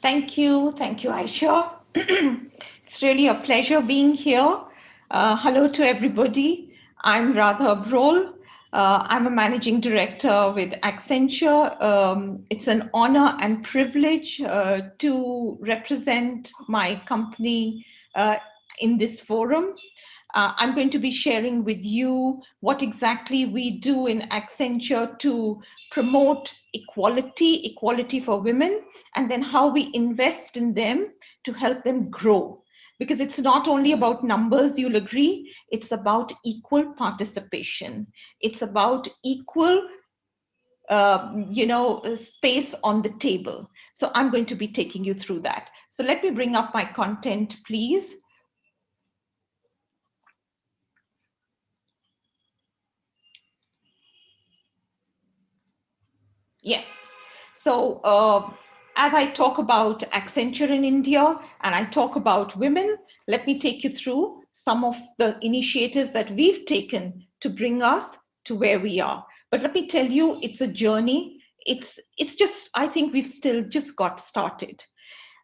Thank you, Aisha. It's really a pleasure being here. Hello to everybody. I'm Radha Abrol. I'm a managing director with Accenture. It's an honor and privilege to represent my company in this forum. I'm going to be sharing with you what exactly we do in Accenture to promote equality for women, and then how we invest in them to help them grow. Because it's not only about numbers, you'll agree, it's about equal participation. It's about equal, space on the table. So I'm going to be taking you through that. So let me bring up my content, please. Yes. So, as I talk about Accenture in India and I talk about women, let me take you through some of the initiatives that we've taken to bring us to where we are. But let me tell you, it's a journey. It's just, I think we've still just got started.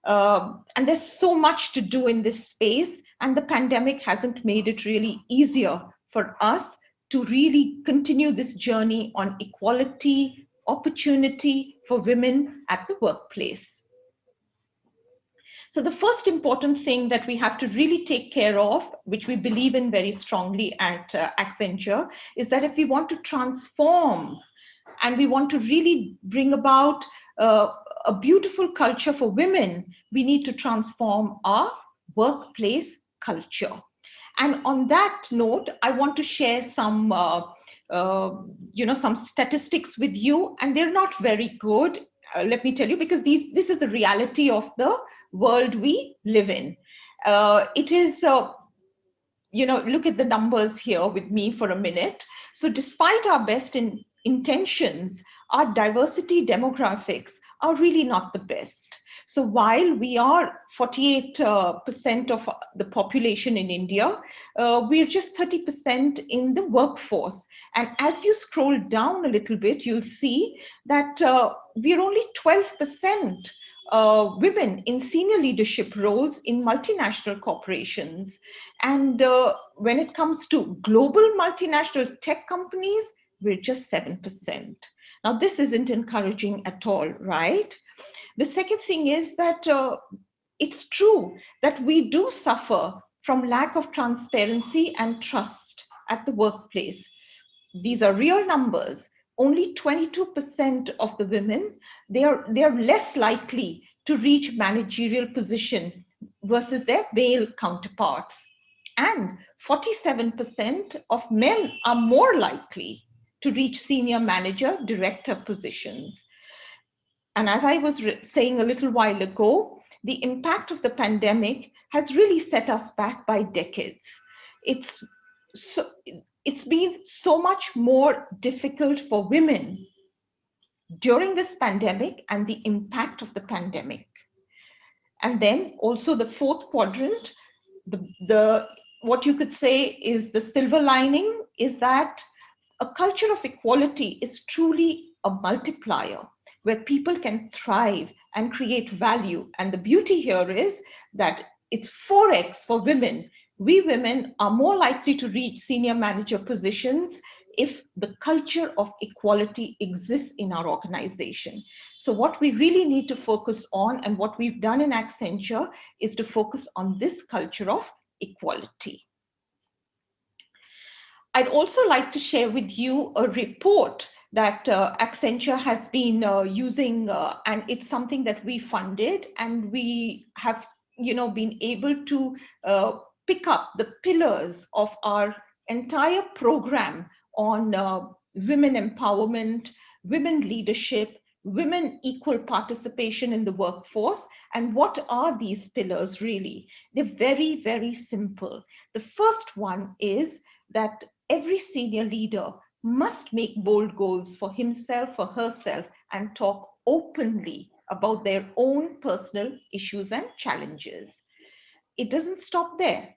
And there's so much to do in this space, and the pandemic hasn't made it really easier for us to really continue this journey on equality, opportunity for women at the workplace. So the first important thing that we have to really take care of, which we believe in very strongly at Accenture, is that if we want to transform and we want to really bring about a beautiful culture for women, we need to transform our workplace culture. And on that note, I want to share some statistics with you, and they're not very good. Let me tell you, because this is the reality of the world we live in. It is look at the numbers here with me for a minute. So despite our best intentions, our diversity demographics are really not the best. So while we are 48% of the population in India, we're just 30% in the workforce. And as you scroll down a little bit, you'll see that we're only 12% women in senior leadership roles in multinational corporations. And when it comes to global multinational tech companies, we're just 7%. Now, this isn't encouraging at all, right? The second thing is that it's true that we do suffer from lack of transparency and trust at the workplace. These are real numbers. Only 22% of the women, they are less likely to reach managerial position versus their male counterparts. And 47% of men are more likely to reach senior manager director positions. And as I was saying a little while ago, the impact of the pandemic has really set us back by decades. It's so, it's been so much more difficult for women during this pandemic and the impact of the pandemic. And then also the fourth quadrant, the what you could say is the silver lining is that a culture of equality is truly a multiplier where people can thrive and create value. And the beauty here is that it's 4x for women. We women are more likely to reach senior manager positions if the culture of equality exists in our organization. So what we really need to focus on, and what we've done in Accenture, is to focus on this culture of equality. I'd also like to share with you a report that Accenture has been using, and it's something that we funded, and we have, been able to pick up the pillars of our entire program on women empowerment, women leadership, women equal participation in the workforce. And what are these pillars really? They're very, very simple. The first one is that every senior leader must make bold goals for himself or herself and talk openly about their own personal issues and challenges. It doesn't stop there.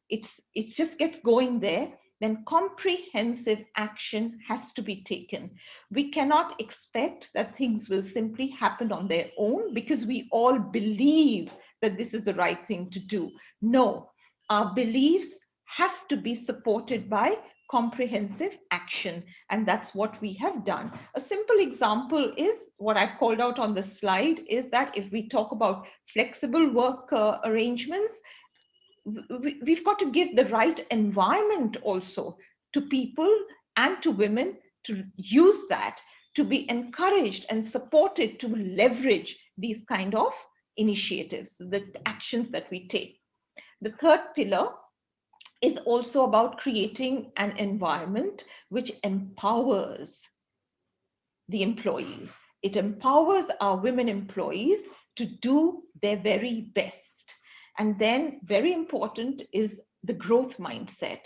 It just gets going there. then comprehensive action has to be taken. We cannot expect that things will simply happen on their own because we all believe that this is the right thing to do. No, our beliefs have to be supported by comprehensive action, and that's what we have done. A simple example is what I've called out on the slide, is that if we talk about flexible work arrangements, we've got to give the right environment also to people and to women to use that, to be encouraged and supported to leverage these kind of initiatives, the actions that we take. The third pillar is also about creating an environment which empowers the employees. It empowers our women employees to do their very best. And then very important is the growth mindset.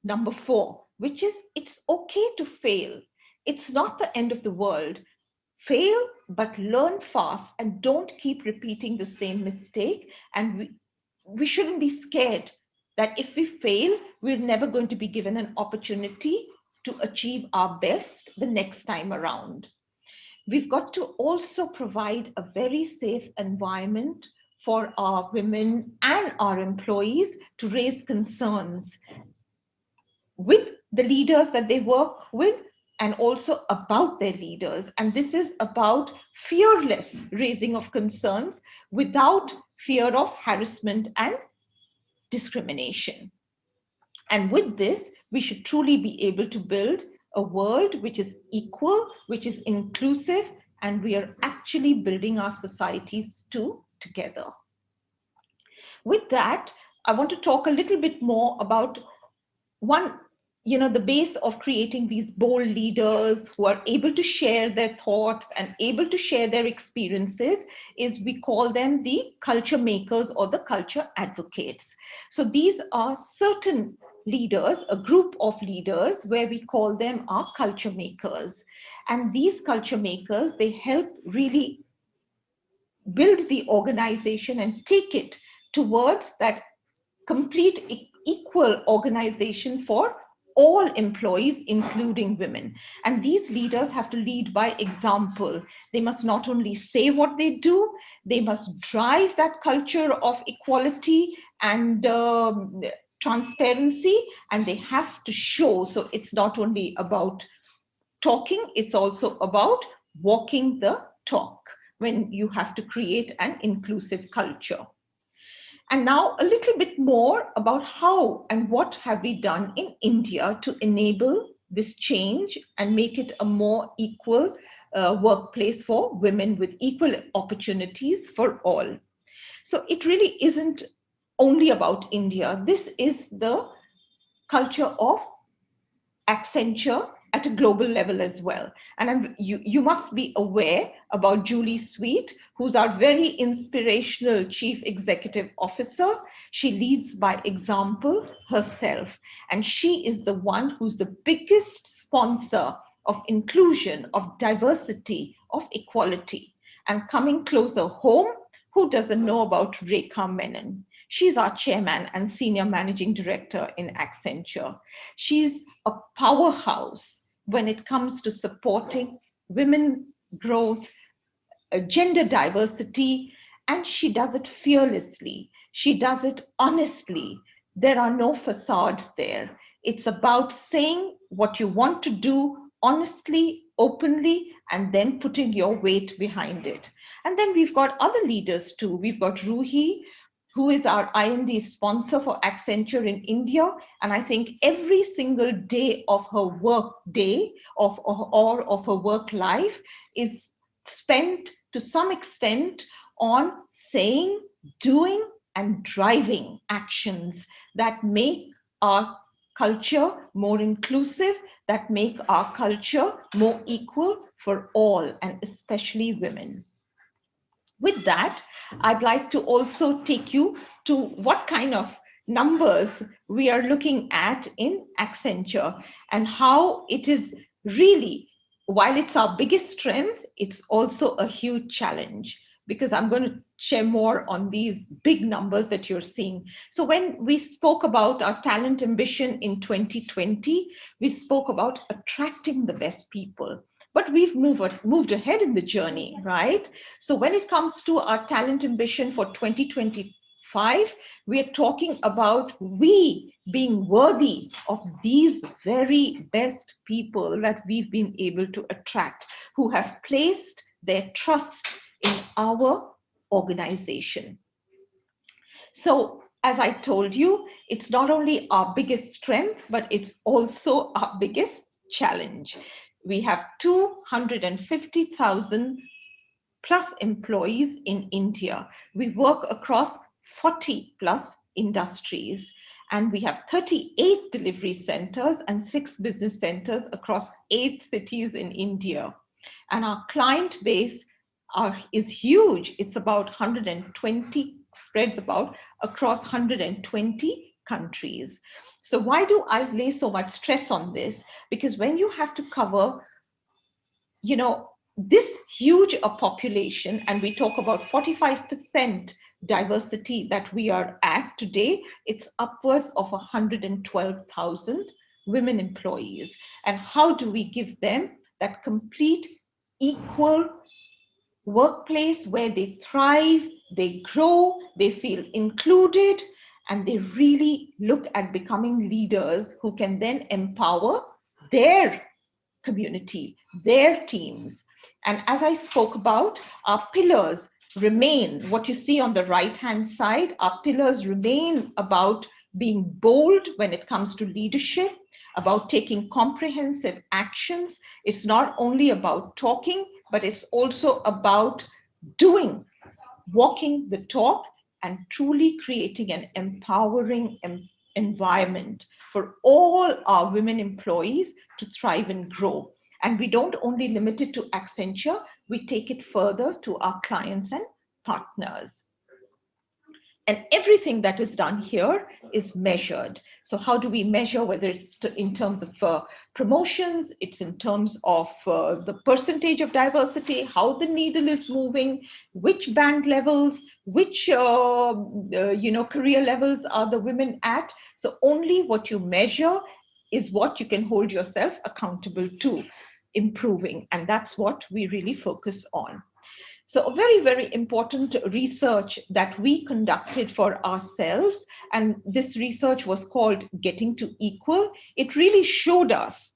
Number 4, which is it's okay to fail. It's not the end of the world. Fail, but learn fast and don't keep repeating the same mistake. And we shouldn't be scared that if we fail, we're never going to be given an opportunity to achieve our best the next time around. We've got to also provide a very safe environment for our women and our employees to raise concerns with the leaders that they work with and also about their leaders. And this is about fearless raising of concerns without fear of harassment and discrimination. And with this, we should truly be able to build a world which is equal, which is inclusive, and we are actually building our societies together. With that, I want to talk a little bit more about one, the base of creating these bold leaders who are able to share their thoughts and able to share their experiences is we call them the culture makers or the culture advocates. So these are certain leaders, a group of leaders where we call them our culture makers. And these culture makers, they help really build the organization and take it towards that complete equal organization for all employees, including women. And these leaders have to lead by example. They must not only say what they do, they must drive that culture of equality and transparency, and they have to show. So it's not only about talking, it's also about walking the talk when you have to create an inclusive culture. And now a little bit more about how and what have we done in India to enable this change and make it a more equal workplace for women with equal opportunities for all. So it really isn't only about India. This is the culture of Accenture at a global level as well. And you must be aware about Julie Sweet, who's our very inspirational Chief Executive Officer. She leads by example herself. And she is the one who's the biggest sponsor of inclusion, of diversity, of equality. And coming closer home, who doesn't know about Rekha Menon? She's our chairman and senior managing director in Accenture. She's a powerhouse when it comes to supporting women growth, gender diversity, and she does it fearlessly. She does it honestly. There are no facades there. It's about saying what you want to do honestly, openly, and then putting your weight behind it. And then we've got other leaders too. We've got Ruhi, who is our IND sponsor for Accenture in India. And I think every single day of her work day or of her work life is spent to some extent on saying, doing, and driving actions that make our culture more inclusive, that make our culture more equal for all, and especially women. With that, I'd like to also take you to what kind of numbers we are looking at in Accenture and how it is really, while it's our biggest strength, it's also a huge challenge. because I'm going to share more on these big numbers that you're seeing. So when we spoke about our talent ambition in 2020, we spoke about attracting the best people. But we've moved ahead in the journey, right? So when it comes to our talent ambition for 2025, we are talking about we being worthy of these very best people that we've been able to attract, who have placed their trust in our organization. So as I told you, it's not only our biggest strength, but it's also our biggest challenge. We have 250,000 plus employees in India. We work across 40 plus industries, and we have 38 delivery centers and 6 business centers across 8 cities in India. And our client base is huge. It's about 120, spreads about across 120 countries. So why do I lay so much stress on this? Because when you have to cover, this huge a population, and we talk about 45% diversity that we are at today, it's upwards of 112,000 women employees. And how do we give them that complete equal workplace where they thrive, they grow, they feel included, and they really look at becoming leaders who can then empower their community, their teams. And as I spoke about, our pillars remain, what you see on the right-hand side, our pillars remain about being bold when it comes to leadership, about taking comprehensive actions. It's not only about talking, but it's also about doing, walking the talk, and truly creating an empowering environment for all our women employees to thrive and grow. And we don't only limit it to Accenture, we take it further to our clients and partners. And everything that is done here is measured. So how do we measure, whether it's in terms of promotions, it's in terms of the percentage of diversity, how the needle is moving, which band levels, which career levels are the women at. So only what you measure is what you can hold yourself accountable to improving. And that's what we really focus on. So a very, very important research that we conducted for ourselves, and this research was called Getting to Equal. It really showed us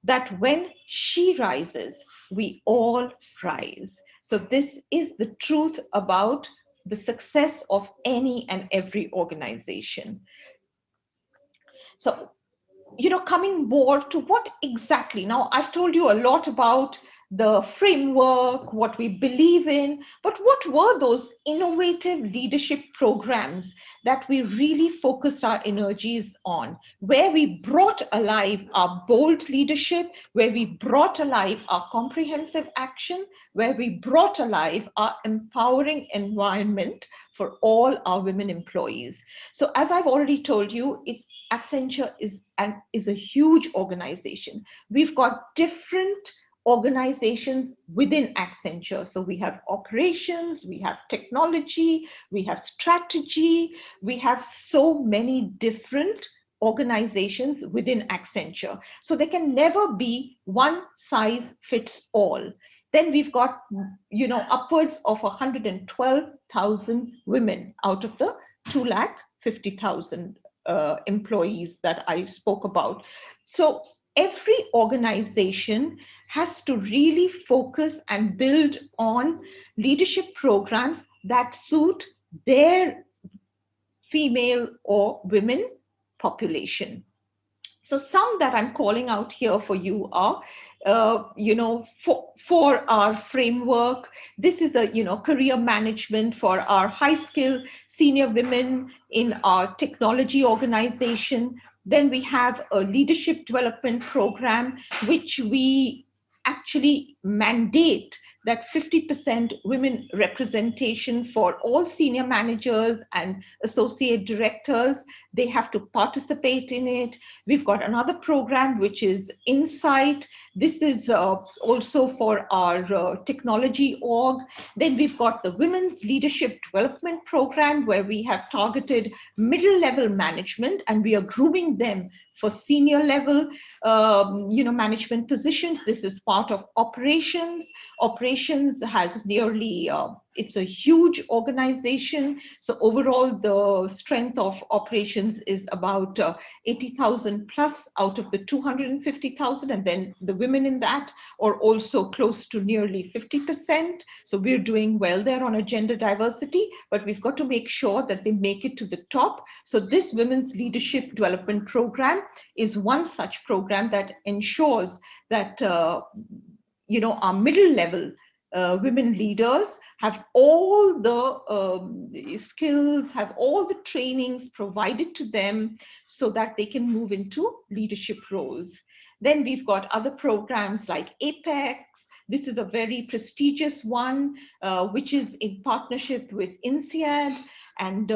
that when she rises, we all rise. So this is the truth about the success of any and every organization. So, coming more to what exactly, now I've told you a lot about the framework, what we believe in, but what were those innovative leadership programs that we really focused our energies on, where we brought alive our bold leadership, where we brought alive our comprehensive action, where we brought alive our empowering environment for all our women employees. So as I've already told you, Accenture is a huge organization. We've got different organizations within Accenture. So we have operations, we have technology, we have strategy, we have so many different organizations within Accenture. So there can never be one size fits all. Then we've got, upwards of 112,000 women out of the 250,000 employees that I spoke about. So every organization has to really focus and build on leadership programs that suit their female or women population. So some that I'm calling out here for you are, for our framework, this is a, career management for our high skill senior women in our technology organization. Then we have a leadership development program, which we actually mandate that 50% women representation for all senior managers and associate directors. They have to participate in it. We've got another program, which is Insight. This is also for our technology org. Then we've got the Women's Leadership Development Program, where we have targeted middle level management, and we are grooming them for senior level management positions. This is part of operations. Operations has nearly, it's a huge organization. So overall, the strength of operations is about 80,000 plus out of the 250,000. And then the women in that are also close to nearly 50%. So we're doing well there on a gender diversity, but we've got to make sure that they make it to the top. So this Women's Leadership Development Program is one such program that ensures that our middle level women leaders have all the skills, have all the trainings provided to them so that they can move into leadership roles. Then we've got other programs like Apex. This is a very prestigious one, which is in partnership with INSEAD. And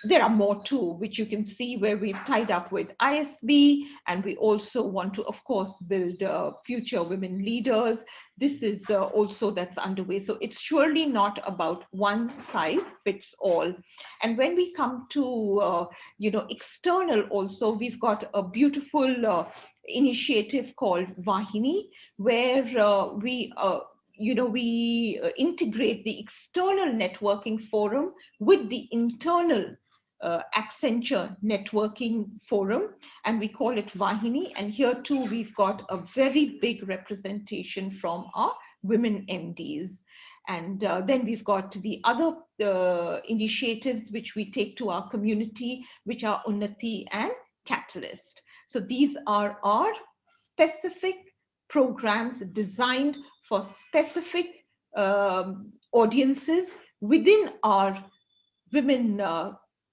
there are more too, which you can see where we've tied up with ISB. And we also want to, of course, build future women leaders. This is also that's underway. So it's surely not about one size fits all. And when we come to, external also, we've got a beautiful initiative called Vahini, where we integrate the external networking forum with the internal Accenture networking forum, and we call it Vahini. And here too, we've got a very big representation from our women MDs. And then we've got the other initiatives which we take to our community, which are Unnati and Catalyst. So these are our specific programs designed for specific audiences within our women,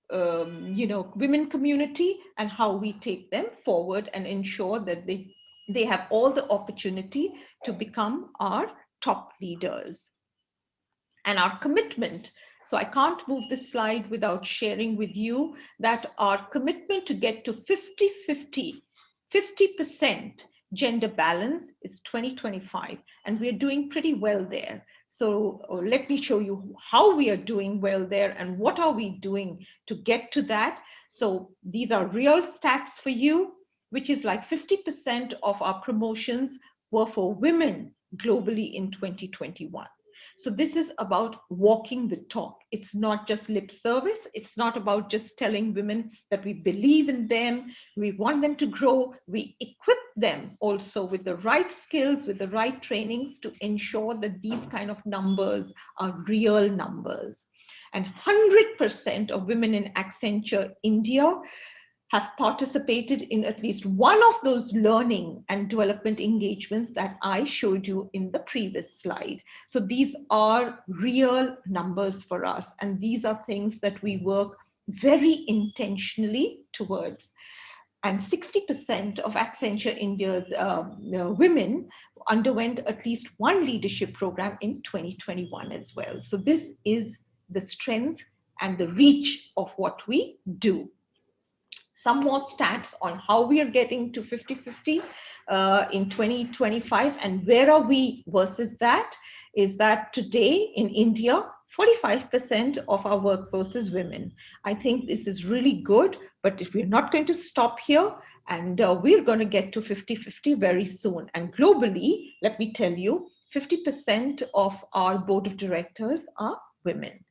women community, and how we take them forward and ensure that they have all the opportunity to become our top leaders. And our commitment. So I can't move this slide without sharing with you that our commitment to get to 50% gender balance is 2025, and we're doing pretty well there. So let me show you how we are doing well there and what are we doing to get to that. So these are real stats for you, which is like 50% of our promotions were for women globally in 2021. So this is about walking the talk. It's not just lip service. It's not about just telling women that we believe in them, we want them to grow. We equip them also with the right skills, with the right trainings to ensure that these kind of numbers are real numbers. And 100% of women in Accenture India have participated in at least one of those learning and development engagements that I showed you in the previous slide. So these are real numbers for us, and these are things that we work very intentionally towards. And 60% of Accenture India's women underwent at least one leadership program in 2021 as well. So this is the strength and the reach of what we do. Some more stats on how we are getting to 50-50 in 2025 and where are we versus that is that today in India, 45% of our workforce is women. I think this is really good, but if we're not going to stop here, and we're going to get to 50-50 very soon. And globally, let me tell you, 50% of our board of directors are women.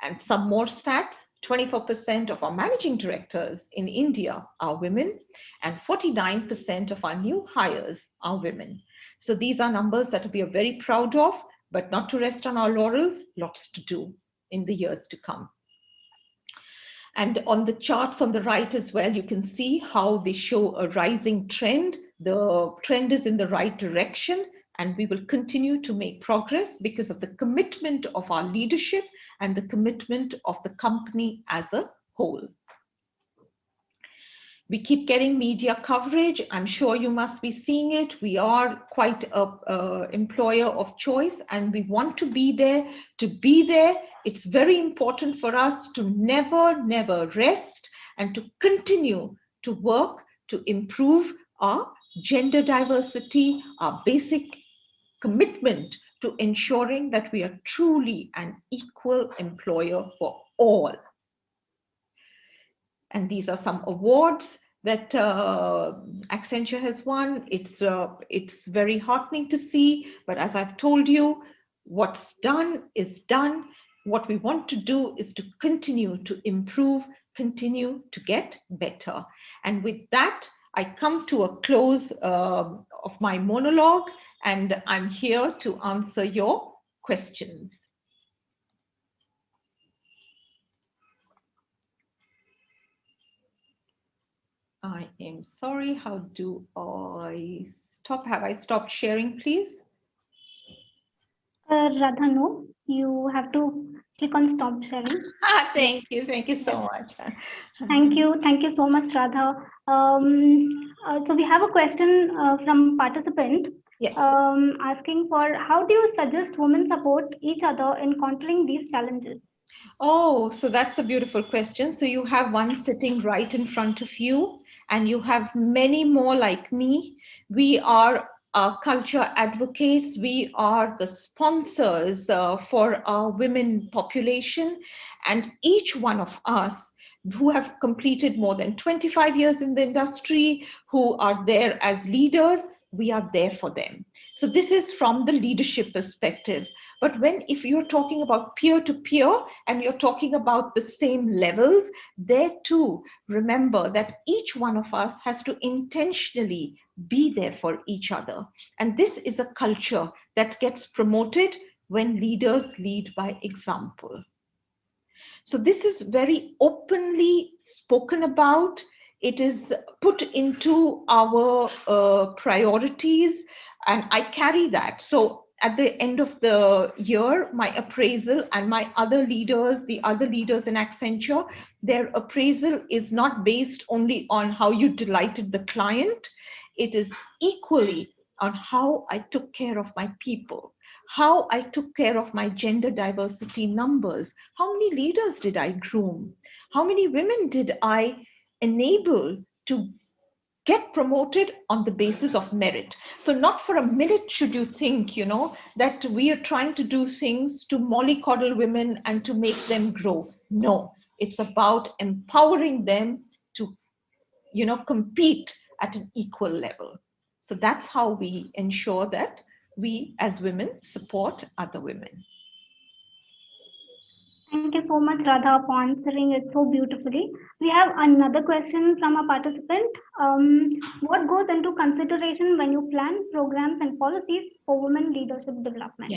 And some more stats. 24% of our managing directors in India are women, and 49% of our new hires are women. So these are numbers that we are very proud of, but not to rest on our laurels, lots to do in the years to come. And on the charts on the right as well, you can see how they show a rising trend. The trend is in the right direction, and we will continue to make progress because of the commitment of our leadership and the commitment of the company as a whole. We keep getting media coverage. I'm sure you must be seeing it. We are quite a employer of choice, and we want to be there. To be there, it's very important for us to never rest and to continue to work to improve our gender diversity, our basic commitment to ensuring that we are truly an equal employer for all. And these are some awards that Accenture has won. It's very heartening to see, but as I've told you, what's done is done. What we want to do is to continue to improve, continue to get better. And with that, I come to a close of my monologue, and I'm here to answer your questions. I am sorry, how do I stop? Have I stopped sharing, please? Radha, no, you have to click on stop sharing. Thank you so much. Thank you so much, Radha. So we have a question from participant. Yes. Asking for how do you suggest women support each other in countering these challenges? Oh, so that's a beautiful question. So you have one sitting right in front of you, and you have many more like me. We are culture advocates. We are the sponsors for our women population, and each one of us who have completed more than 25 years in the industry, who are there as leaders, we are there for them. So this is from the leadership perspective. But if you're talking about peer to peer and you're talking about the same levels, there too, remember that each one of us has to intentionally be there for each other. And this is a culture that gets promoted when leaders lead by example. So this is very openly spoken about. It is put into our priorities, and I carry that. So at the end of the year, my appraisal and my other leaders, the other leaders in Accenture, their appraisal is not based only on how you delighted the client. It is equally on how I took care of my people, how I took care of my gender diversity numbers, how many leaders did I groom, how many women did I enable to get promoted on the basis of merit. So not for a minute should you think, that we are trying to do things to mollycoddle women and to make them grow. No, it's about empowering them to, compete at an equal level. So that's how we ensure that we as women support other women. Thank you so much, Radha, for answering it so beautifully. We have another question from a participant. What goes into consideration when you plan programs and policies for women leadership development?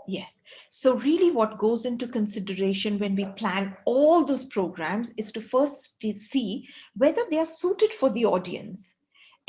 Yes. So really what goes into consideration when we plan all those programs is to first see whether they are suited for the audience.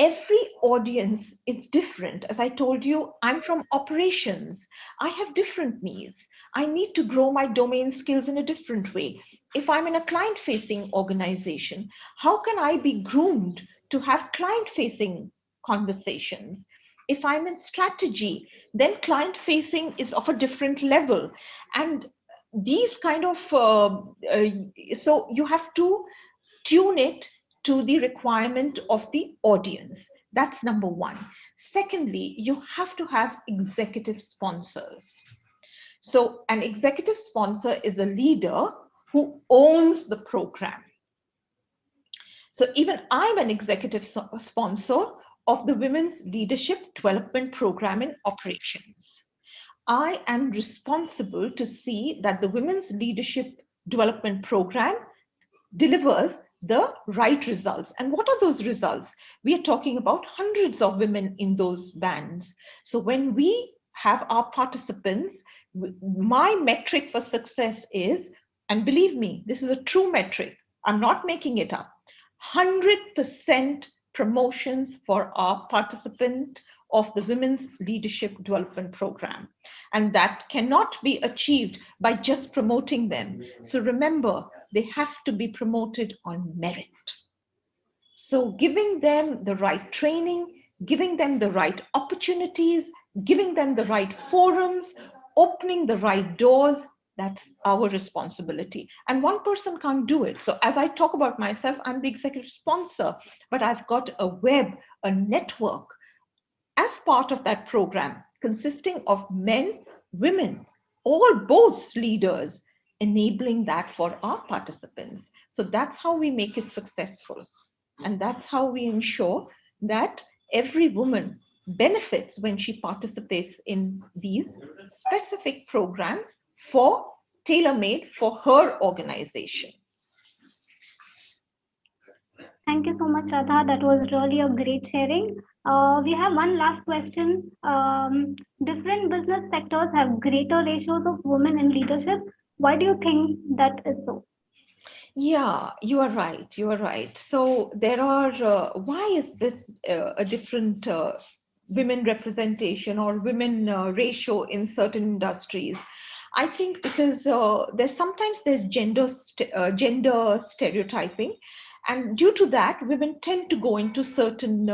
Every audience is different. As I told you, I'm from operations. I have different needs. I need to grow my domain skills in a different way. If I'm in a client-facing organization, how can I be groomed to have client-facing conversations? If I'm in strategy, then client-facing is of a different level. And these kind of, so you have to tune it to the requirement of the audience. That's number one. Secondly, you have to have executive sponsors. So an executive sponsor is a leader who owns the program. So even I'm an executive sponsor of the Women's Leadership Development Program in Operations. I am responsible to see that the Women's Leadership Development Program delivers the right results. And what are those results? We are talking about hundreds of women in those bands. So when we have our participants, my metric for success is, and believe me, this is a true metric, I'm not making it up, 100% promotions for our participant of the Women's Leadership Development Program. And that cannot be achieved by just promoting them. So remember, they have to be promoted on merit. So giving them the right training, giving them the right opportunities, giving them the right forums, opening the right doors, that's our responsibility. And one person can't do it. So as I talk about myself, I'm the executive sponsor, but I've got a web, a network as part of that program consisting of men, women, all both leaders, enabling that for our participants. So that's how we make it successful. And that's how we ensure that every woman benefits when she participates in these specific programs for tailor-made for her organization. Thank you so much, Radha. That was really a great sharing. We have one last question. Different business sectors have greater ratios of women in leadership. Why do you think that is so? Yeah, you are right. You are right. So there are, why is this a different women representation or women ratio in certain industries? I think because there's gender stereotyping, and due to that, women tend to go into certain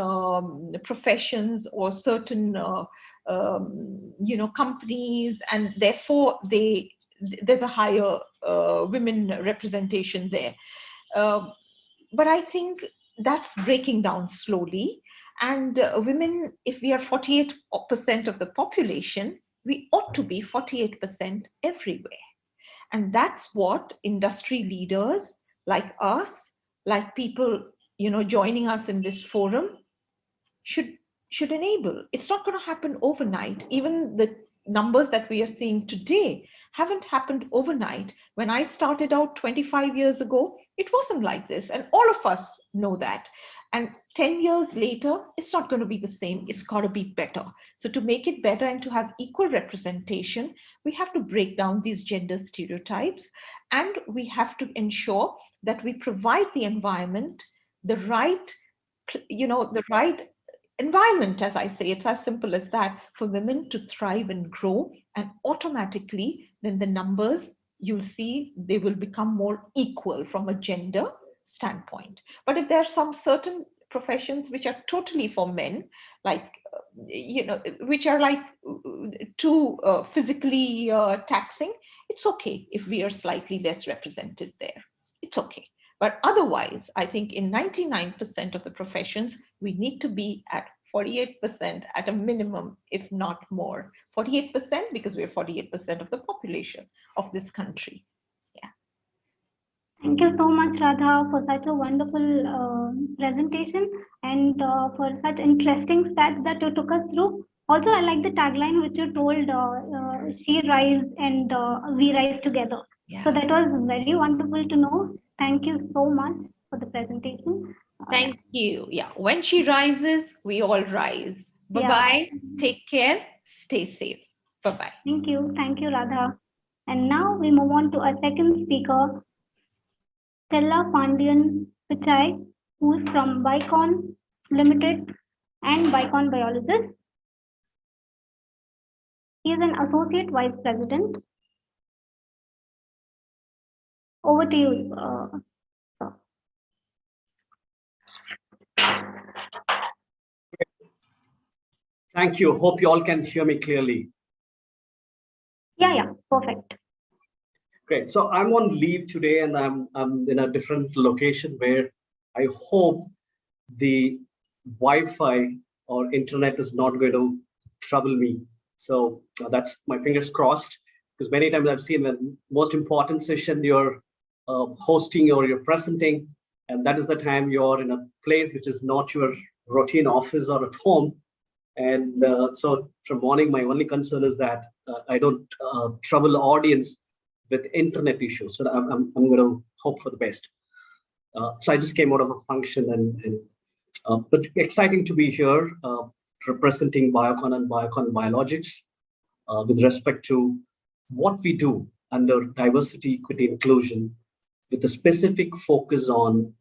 professions or certain companies, and therefore there's a higher women representation there. But I think that's breaking down slowly. And women, if we are 48% of the population, we ought to be 48% everywhere. And that's what industry leaders like us, like people, joining us in this forum should enable. It's not going to happen overnight. Even the numbers that we are seeing today haven't happened overnight. When I started out 25 years ago, it wasn't like this, and all of us know that. And 10 years later, it's not going to be the same. It's got to be better. So to make it better and to have equal representation, we have to break down these gender stereotypes, and we have to ensure that we provide the environment, the right environment, as I say, it's as simple as that, for women to thrive and grow, and automatically then the numbers, you'll see, they will become more equal from a gender standpoint. But if there are some certain professions which are totally for men, like which are like too physically taxing, it's okay if we are slightly less represented there. It's okay. But otherwise, I think in 99% of the professions, we need to be at 48% at a minimum, if not more. 48% because we're 48% of the population of this country. Yeah. Thank you so much, Radha, for such a wonderful presentation and for such interesting stats that you took us through. Also, I like the tagline which you told, she rise and we rise together. Yeah. So that was very wonderful to know. Thank you so much for the presentation. Thank you. Yeah, when she rises, we all rise. Bye-bye. Yeah. Take care. Stay safe. Bye-bye. Thank you. Thank you, Radha. And now we move on to our second speaker, Chella Pandian Pitchai, who is from Biocon Limited and Biocon Biologics. He is an Associate Vice President. Over to you, sir. Thank you. Hope you all can hear me clearly. Yeah, perfect. Great. So I'm on leave today, and I'm in a different location where I hope the Wi-Fi or internet is not going to trouble me. So that's my fingers crossed, because many times I've seen the most important session you're hosting or you're presenting, and that is the time you're in a place which is not your routine office or at home. And so from morning, my only concern is that I don't trouble the audience with internet issues. So I'm going to hope for the best. So I just came out of a function, but exciting to be here representing Biocon and Biocon Biologics with respect to what we do under diversity, equity, inclusion, with a specific focus on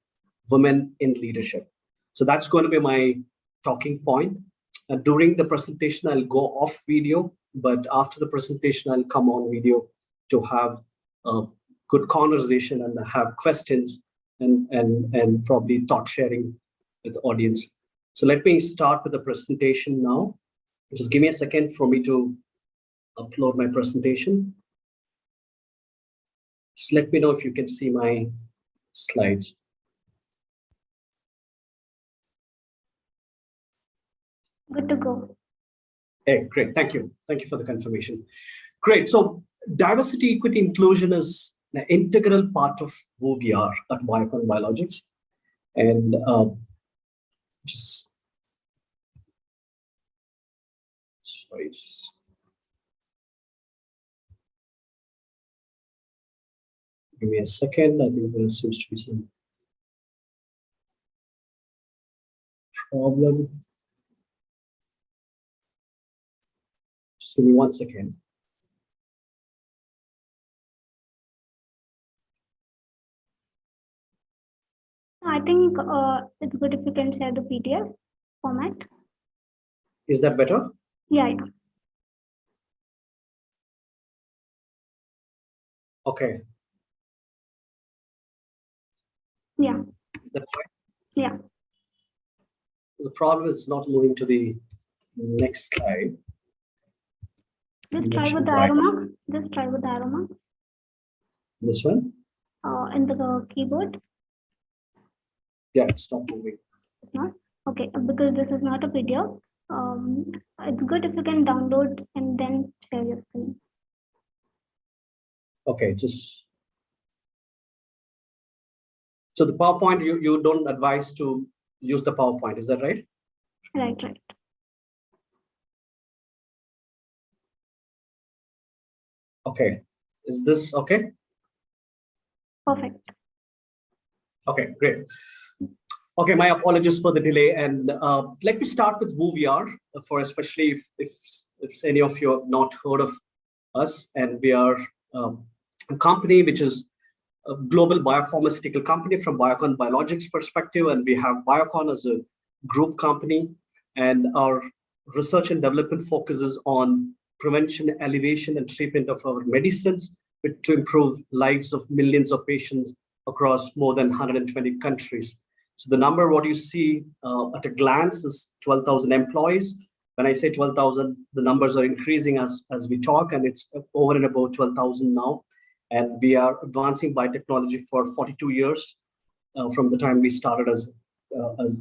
women in leadership. So that's going to be my talking point. During the presentation, I'll go off video, but after the presentation, I'll come on video to have a good conversation and have questions and probably thought sharing with the audience. So let me start with the presentation now. Just give me a second for me to upload my presentation. Just let me know if you can see my slides. Good to go. Hey, great. Thank you. Thank you for the confirmation. Great. So diversity, equity, inclusion is an integral part of who we are at Biocon Biologics. And just sorry. Give me a second. I think there seems to be some problem. Just give me 1 second. I think it's good if you can share the PDF format. Is that better? Yeah. Okay. Yeah. That's right. Yeah. The problem is not moving to the next slide. Just try with the arrow mark. Just try with the arrow mark. This one? In the keyboard. Yeah, it's not moving. It's not? Okay, because this is not a PDF. It's good if you can download and then share your screen. Okay, just so the PowerPoint, you don't advise to use the PowerPoint, is that right? Right. Okay, is this okay? Perfect. Okay, great. Okay, my apologies for the delay, and let me start with who we are, for especially if any of you have not heard of us. And we are a company which is a global biopharmaceutical company from Biocon Biologics perspective, and we have Biocon as a group company, and our research and development focuses on prevention, elevation, and treatment of our medicines to improve lives of millions of patients across more than 120 countries. So the number, what you see at a glance, is 12,000 employees. When I say 12,000, the numbers are increasing as we talk, and it's over and above 12,000 now. And we are advancing biotechnology for 42 years from the time we started as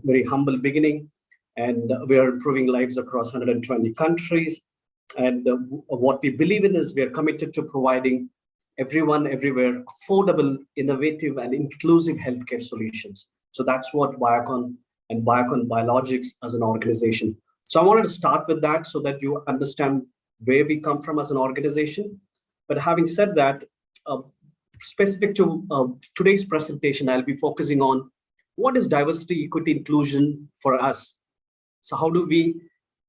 very humble beginning. And we are improving lives across 120 countries. And what we believe in is we are committed to providing everyone, everywhere, affordable, innovative, and inclusive healthcare solutions. So that's what Biocon and Biocon Biologics as an organization. So I wanted to start with that so that you understand where we come from as an organization. But having said that, specific to today's presentation, I'll be focusing on what is diversity, equity, inclusion for us. So how do we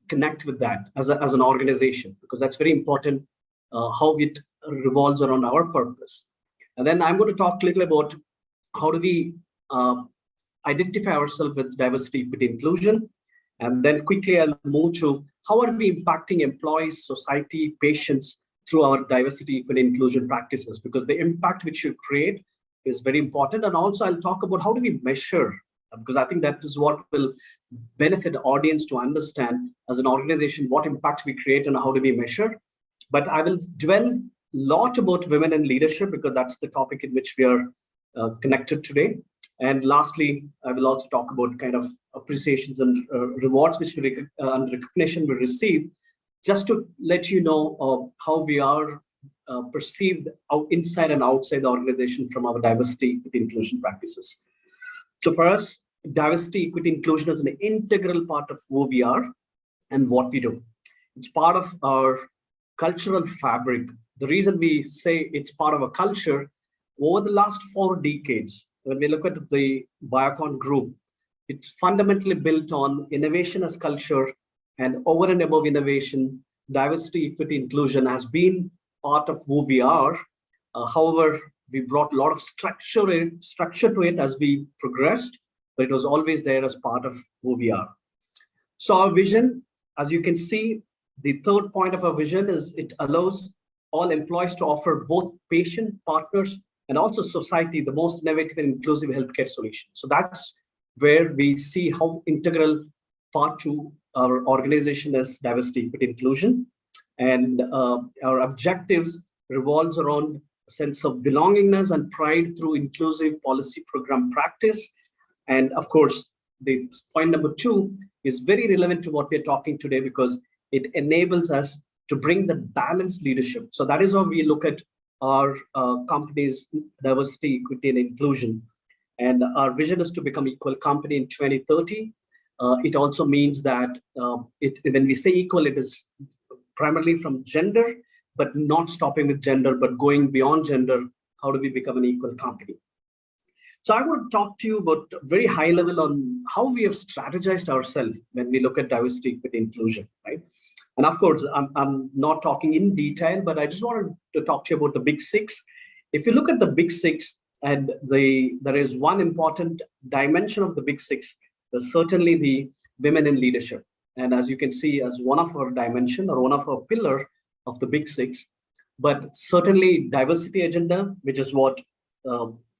connect with that as an organization? Because that's very important, how it revolves around our purpose. And then I'm going to talk a little about how do we identify ourselves with diversity, equity, inclusion. And then quickly I'll move to how are we impacting employees, society, patients through our diversity, equity, inclusion practices, because the impact which you create is very important. And also I'll talk about how do we measure, because I think that is what will benefit the audience to understand as an organization what impact we create and how do we measure. But I will dwell a lot about women in leadership because that's the topic in which we are connected today. And lastly, I will also talk about kind of appreciations and rewards which we and recognition we receive, just to let you know how we are perceived inside and outside the organization from our diversity, equity, inclusion practices. So for us, diversity, equity, inclusion is an integral part of who we are and what we do. It's part of our cultural fabric. The reason we say it's part of a culture, over the last 4 decades, when we look at the Biocon group, it's fundamentally built on innovation as culture, and over and above innovation, diversity, equity, inclusion has been part of who we are. However, we brought a lot of structure to it as we progressed, but it was always there as part of who we are. So our vision, as you can see, the third point of our vision is it allows all employees to offer both patient partners and also society the most innovative and inclusive healthcare solution. So that's where we see how integral part to our organization is diversity, equity, inclusion. And our objectives revolves around a sense of belongingness and pride through inclusive policy program practice. And of course, the point number 2 is very relevant to what we're talking today, because it enables us to bring the balanced leadership. So that is how we look at our company's diversity, equity, and inclusion. And our vision is to become equal company in 2030. It also means that when we say equal, it is primarily from gender, but not stopping with gender, but going beyond gender. How do we become an equal company? So I want to talk to you about very high level on how we have strategized ourselves when we look at diversity, equity, inclusion, right? And of course, I'm not talking in detail, but I just wanted to talk to you about the big 6. If you look at the big 6, and there is one important dimension of the big 6, there's certainly the women in leadership. And as you can see, as one of our dimension or one of our pillar of the big 6, but certainly diversity agenda, which is what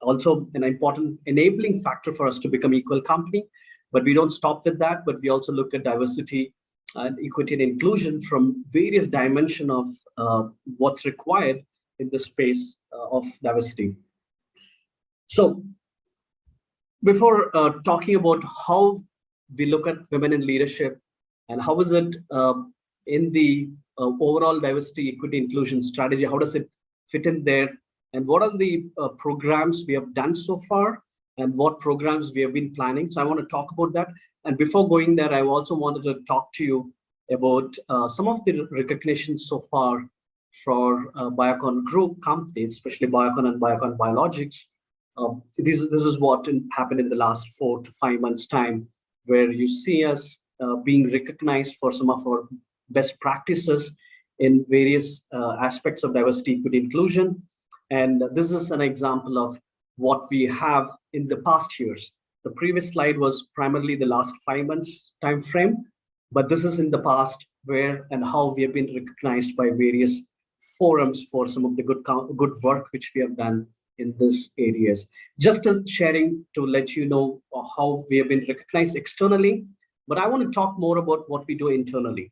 also an important enabling factor for us to become equal company. But we don't stop with that, but we also look at diversity and equity and inclusion from various dimensions of what's required in the space of diversity. So before talking about how we look at women in leadership and how is it in the overall diversity, equity, inclusion strategy, how does it fit in there? And what are the programs we have done so far, and what programs we have been planning? So I want to talk about that. And before going there, I also wanted to talk to you about some of the recognitions so far for Biocon group companies, especially Biocon and Biocon Biologics. This is what happened in the last 4 to 5 months time, where you see us being recognized for some of our best practices in various aspects of diversity, equity, inclusion. And this is an example of what we have in the past years. The previous slide was primarily the last 5 months time frame, but this is in the past where and how we have been recognized by various forums for some of the good work which we have done in these areas. Just as sharing to let you know how we have been recognized externally, but I want to talk more about what we do internally.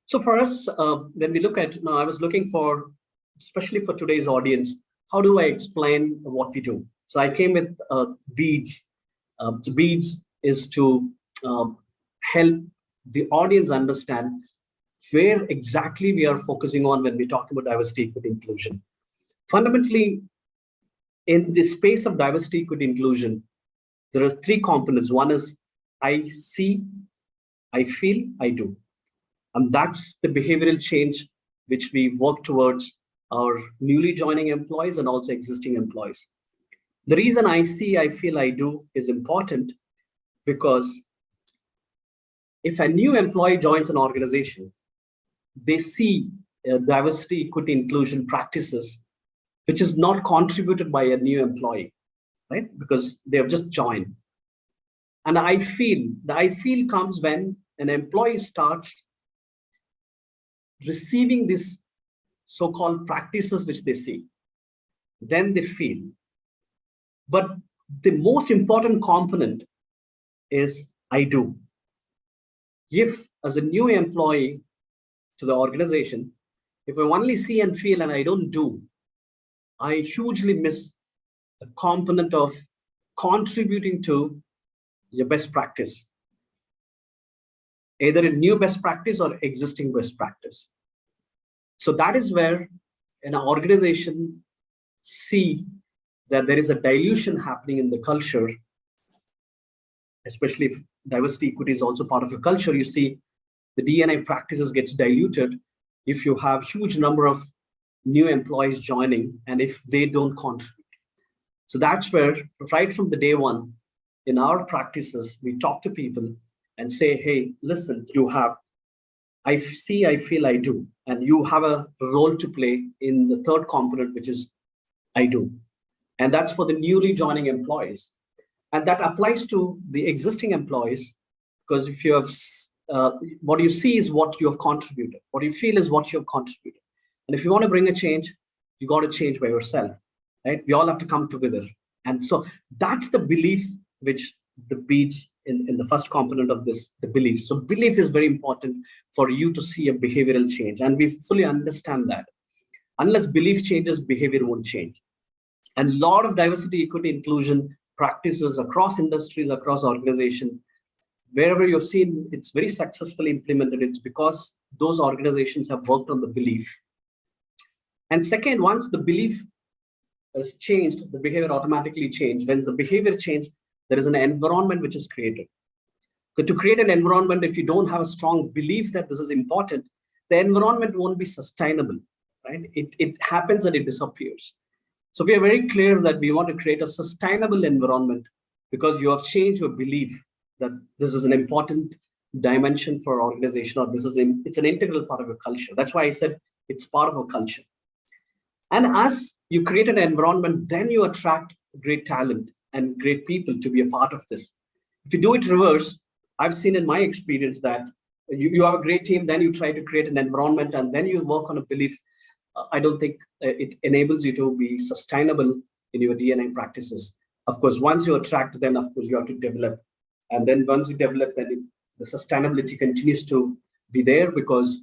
So for us, when we look at, now I was looking for, especially for today's audience, how do I explain what we do? So I came with beads. So beads is to help the audience understand where exactly we are focusing on when we talk about diversity, equity, inclusion. Fundamentally, in the space of diversity, equity, inclusion, there are 3 components. One is I see, I feel, I do. And that's the behavioral change which we work towards our newly joining employees and also existing employees. The reason I see, I feel, I do is important because if a new employee joins an organization, they see diversity, equity, inclusion practices, which is not contributed by a new employee, right? Because they have just joined. And I feel, the I feel comes when an employee starts receiving these so-called practices which they see. Then they feel. But the most important component is I do. If as a new employee to the organization, if I only see and feel and I don't do, I hugely miss the component of contributing to your best practice, either a new best practice or existing best practice. So that is where an organization see that there is a dilution happening in the culture, especially if diversity, equity is also part of your culture. You see the DNA practices gets diluted if you have huge number of new employees joining and if they don't contribute. So that's where right from the day one in our practices, we talk to people and say, hey, listen, you have, I see, I feel, I do. And you have a role to play in the third component, which is I do. And that's for the newly joining employees. And that applies to the existing employees, because if you have, what you see is what you have contributed. What you feel is what you have contributed. And if you want to bring a change, you got to change by yourself, right? We all have to come together. And so that's the belief which the beats in the first component of this, the belief. So belief is very important for you to see a behavioral change. And we fully understand that. Unless belief changes, behavior won't change. And a lot of diversity, equity, inclusion practices across industries, across organizations, wherever you've seen it's very successfully implemented, it's because those organizations have worked on the belief. And second, once the belief is changed, the behavior automatically changes. When the behavior changes, there is an environment which is created. Because to create an environment, if you don't have a strong belief that this is important, the environment won't be sustainable, right? It happens and it disappears. So we are very clear that we want to create a sustainable environment because you have changed your belief that this is an important dimension for our organization, or it's an integral part of your culture. That's why I said it's part of our culture. And as you create an environment, then you attract great talent and great people to be a part of this. If you do it reverse, I've seen in my experience that you have a great team, then you try to create an environment, and then you work on a belief. I don't think it enables you to be sustainable in your DNA practices. Of course, once you attract, then of course you have to develop. And then once you develop, then the sustainability continues to be there because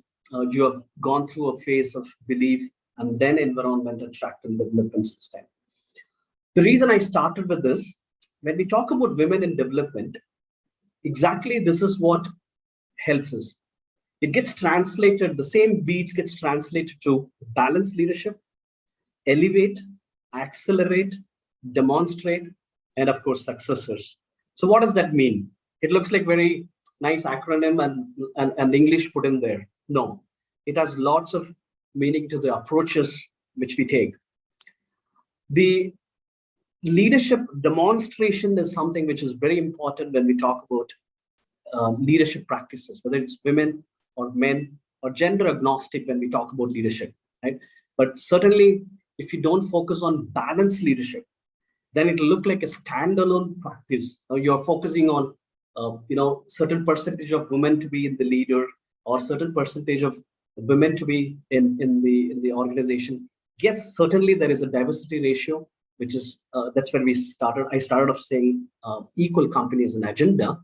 you have gone through a phase of belief and then environment, attract, and development sustain. The reason I started with this, when we talk about women in development, exactly this is what helps us. It gets translated, the same beats gets translated to balanced leadership, elevate, accelerate, demonstrate, and of course, successors. So what does that mean? It looks like very nice acronym and English put in there. No, it has lots of meaning to the approaches which we take. The leadership demonstration is something which is very important when we talk about leadership practices, whether it's women or men or gender agnostic when we talk about leadership, right? But certainly, if you don't focus on balanced leadership, then it'll look like a standalone practice. You're focusing on, certain percentage of women to be in the leader or certain percentage of women to be in the organization. Yes, certainly there is a diversity ratio, which is that's when I started off saying equal company is an agenda,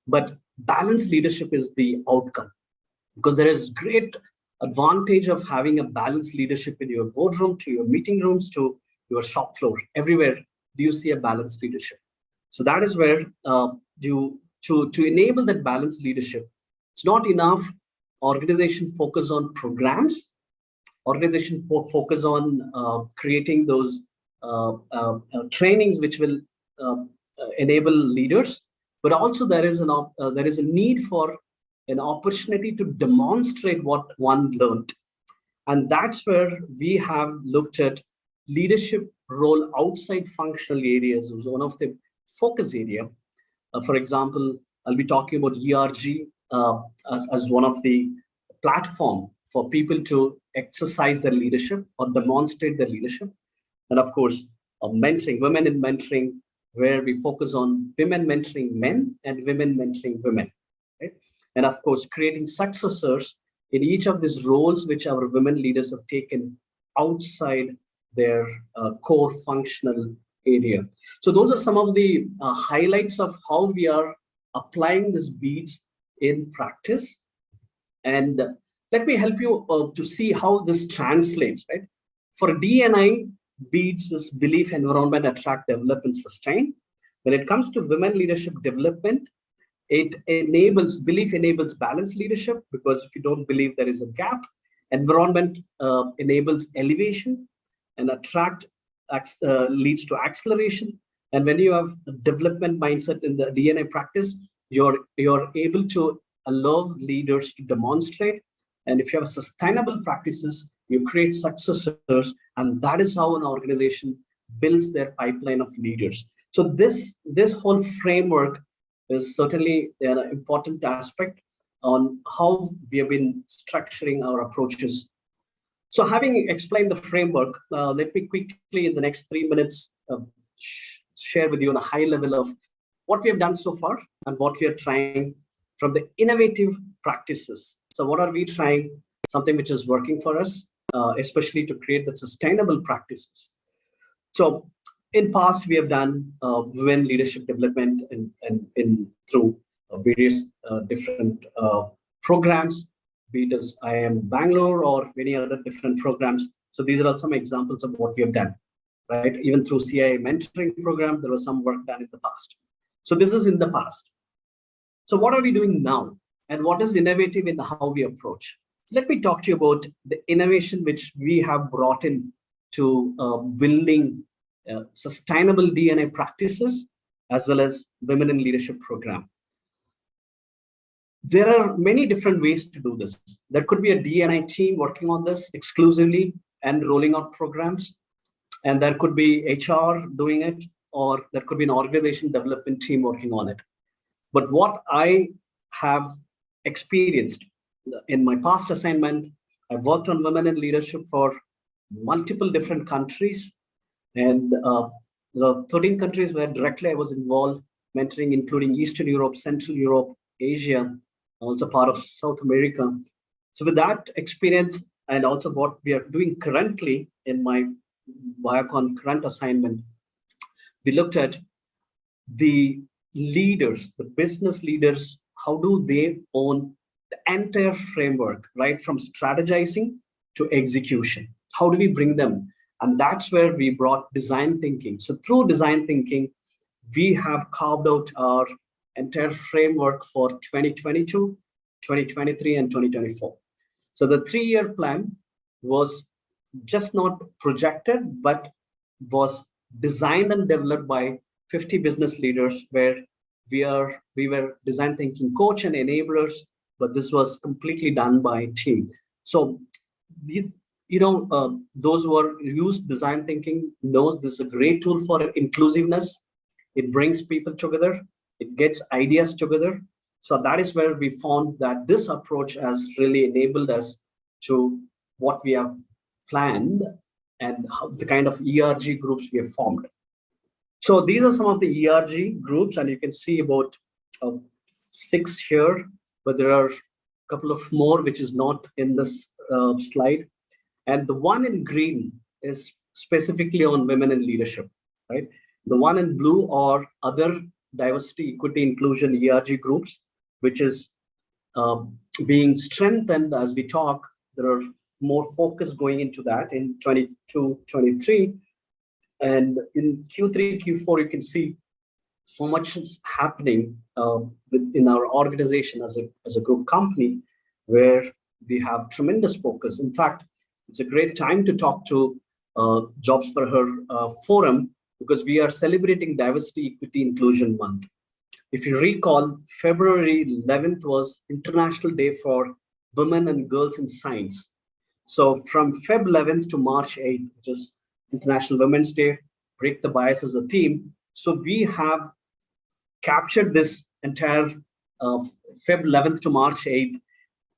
but balanced leadership is the outcome, because there is great advantage of having a balanced leadership in your boardroom, to your meeting rooms, to your shop floor. Everywhere do you see a balanced leadership. So that is where to enable that balanced leadership, it's not enough organization focus on programs, organization focus on creating those trainings which will enable leaders, but also there is a need for an opportunity to demonstrate what one learned. And that's where we have looked at leadership role outside functional areas as one of the focus area. For example, I'll be talking about ERG as one of the platform for people to exercise their leadership or demonstrate their leadership. And of course, mentoring, women in mentoring, where we focus on women mentoring men and women mentoring women, right? And of course, creating successors in each of these roles which our women leaders have taken outside their core functional area. So those are some of the highlights of how we are applying these beats in practice. And let me help you to see how this translates, right? For DNI, beats is belief, environment, attract, develop, and sustain. When it comes to women leadership development, belief enables balanced leadership, because if you don't believe, there is a gap. Environment enables elevation, and attract leads to acceleration. And when you have a development mindset in the DNA practice, you're able to allow leaders to demonstrate. And if you have sustainable practices, you create successors, and that is how an organization builds their pipeline of leaders. So this whole framework is certainly an important aspect on how we have been structuring our approaches. So having explained the framework, let me quickly in the next 3 minutes share with you on a high level of what we have done so far and what we are trying from the innovative practices. So what are we trying? Something which is working for us, especially to create the sustainable practices. So in past, we have done women leadership development through various different programs, be it as IIM Bangalore or many other different programs. So these are some examples of what we have done, right? Even through CIA mentoring program, there was some work done in the past. So this is in the past. So what are we doing now? And what is innovative in how we approach? So let me talk to you about the innovation which we have brought in to building sustainable DNA practices, as well as women in leadership program. There are many different ways to do this. There could be a D&I team working on this exclusively and rolling out programs. And there could be HR doing it, or there could be an organization development team working on it. But what I have experienced in my past assignment, I've worked on women in leadership for multiple different countries. And the 13 countries where directly I was involved, mentoring, including Eastern Europe, Central Europe, Asia, also part of South America. So with that experience, and also what we are doing currently in my Biocon current assignment, we looked at the leaders, the business leaders, how do they own the entire framework, right from strategizing to execution? How do we bring them? And that's where we brought design thinking. So through design thinking, we have carved out our entire framework for 2022, 2023, and 2024. So the 3-year plan was just not projected, but was designed and developed by 50 business leaders, where we were design thinking coach and enablers, but this was completely done by team. So those who are used design thinking knows this is a great tool for inclusiveness. It brings people together, it gets ideas together. So that is where we found that this approach has really enabled us to what we have planned and how the kind of ERG groups we have formed. So these are some of the ERG groups, and you can see about 6 here, but there are a couple of more which is not in this slide. And the one in green is specifically on women in leadership, right? The one in blue are other diversity, equity, inclusion ERG groups, which is being strengthened as we talk. There are more focus going into that in 22, 23. And in Q3, Q4, you can see so much is happening in our organization as a group company, where we have tremendous focus. In fact, it's a great time to talk to Jobs for Her forum, because we are celebrating Diversity, Equity, Inclusion Month. If you recall, February 11th was International Day for Women and Girls in Science. So from Feb 11th to March 8th, which is International Women's Day, Break the Bias as a theme. So we have captured this entire Feb 11th to March 8th,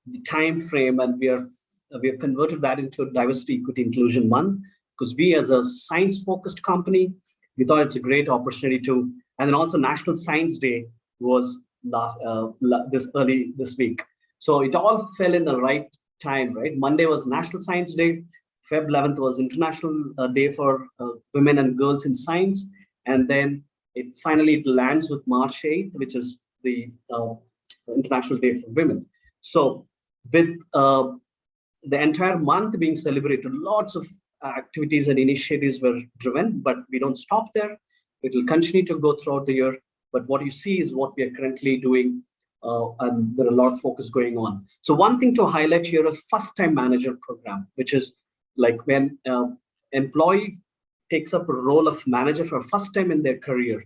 the time frame, and we have converted that into a Diversity, Equity, Inclusion Month, because we, as a science-focused company, we thought it's a great opportunity to. And then also National Science Day was this week. So it all fell in the right time, right? Monday was National Science Day. Feb 11th was International Day for Women and Girls in Science. And then it finally lands with March 8th, which is the International Day for Women. So with the entire month being celebrated, lots of activities and initiatives were driven, but we don't stop there. It will continue to go throughout the year. But what you see is what we are currently doing, and there are a lot of focus going on. So one thing to highlight here is first-time manager program, which is like when employee takes up a role of manager for first time in their career,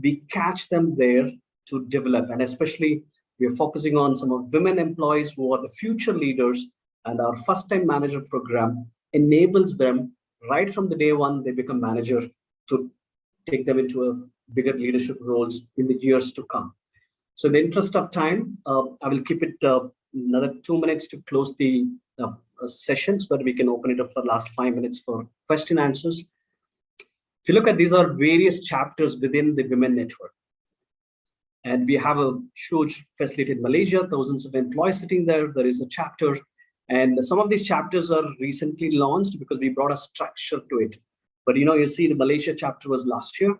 we catch them there to develop. And especially we are focusing on some of women employees who are the future leaders, and our first-time manager program enables them right from the day one they become manager to take them into a bigger leadership roles in the years to come. So in the interest of time, I will keep it another 2 minutes to close the session, so that we can open it up for the last 5 minutes for question answers. If you look at, these are various chapters within the Women Network. And we have a huge facility in Malaysia, thousands of employees sitting there. There is a chapter. And some of these chapters are recently launched because we brought a structure to it. But you see the Malaysia chapter was last year.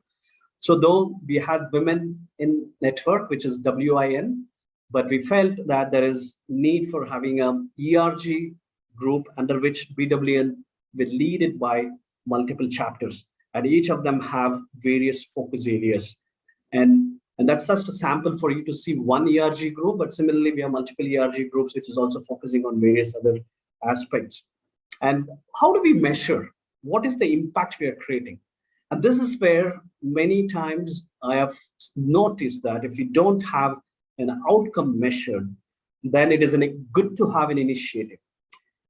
So though we had women in network, which is WIN, but we felt that there is need for having a ERG group under which BWN will lead it by multiple chapters, and each of them have various focus areas. And that's just a sample for you to see one ERG group, but similarly, we have multiple ERG groups, which is also focusing on various other aspects. And how do we measure? What is the impact we are creating? And this is where many times I have noticed that if you don't have an outcome measured, then it isn't good to have an initiative.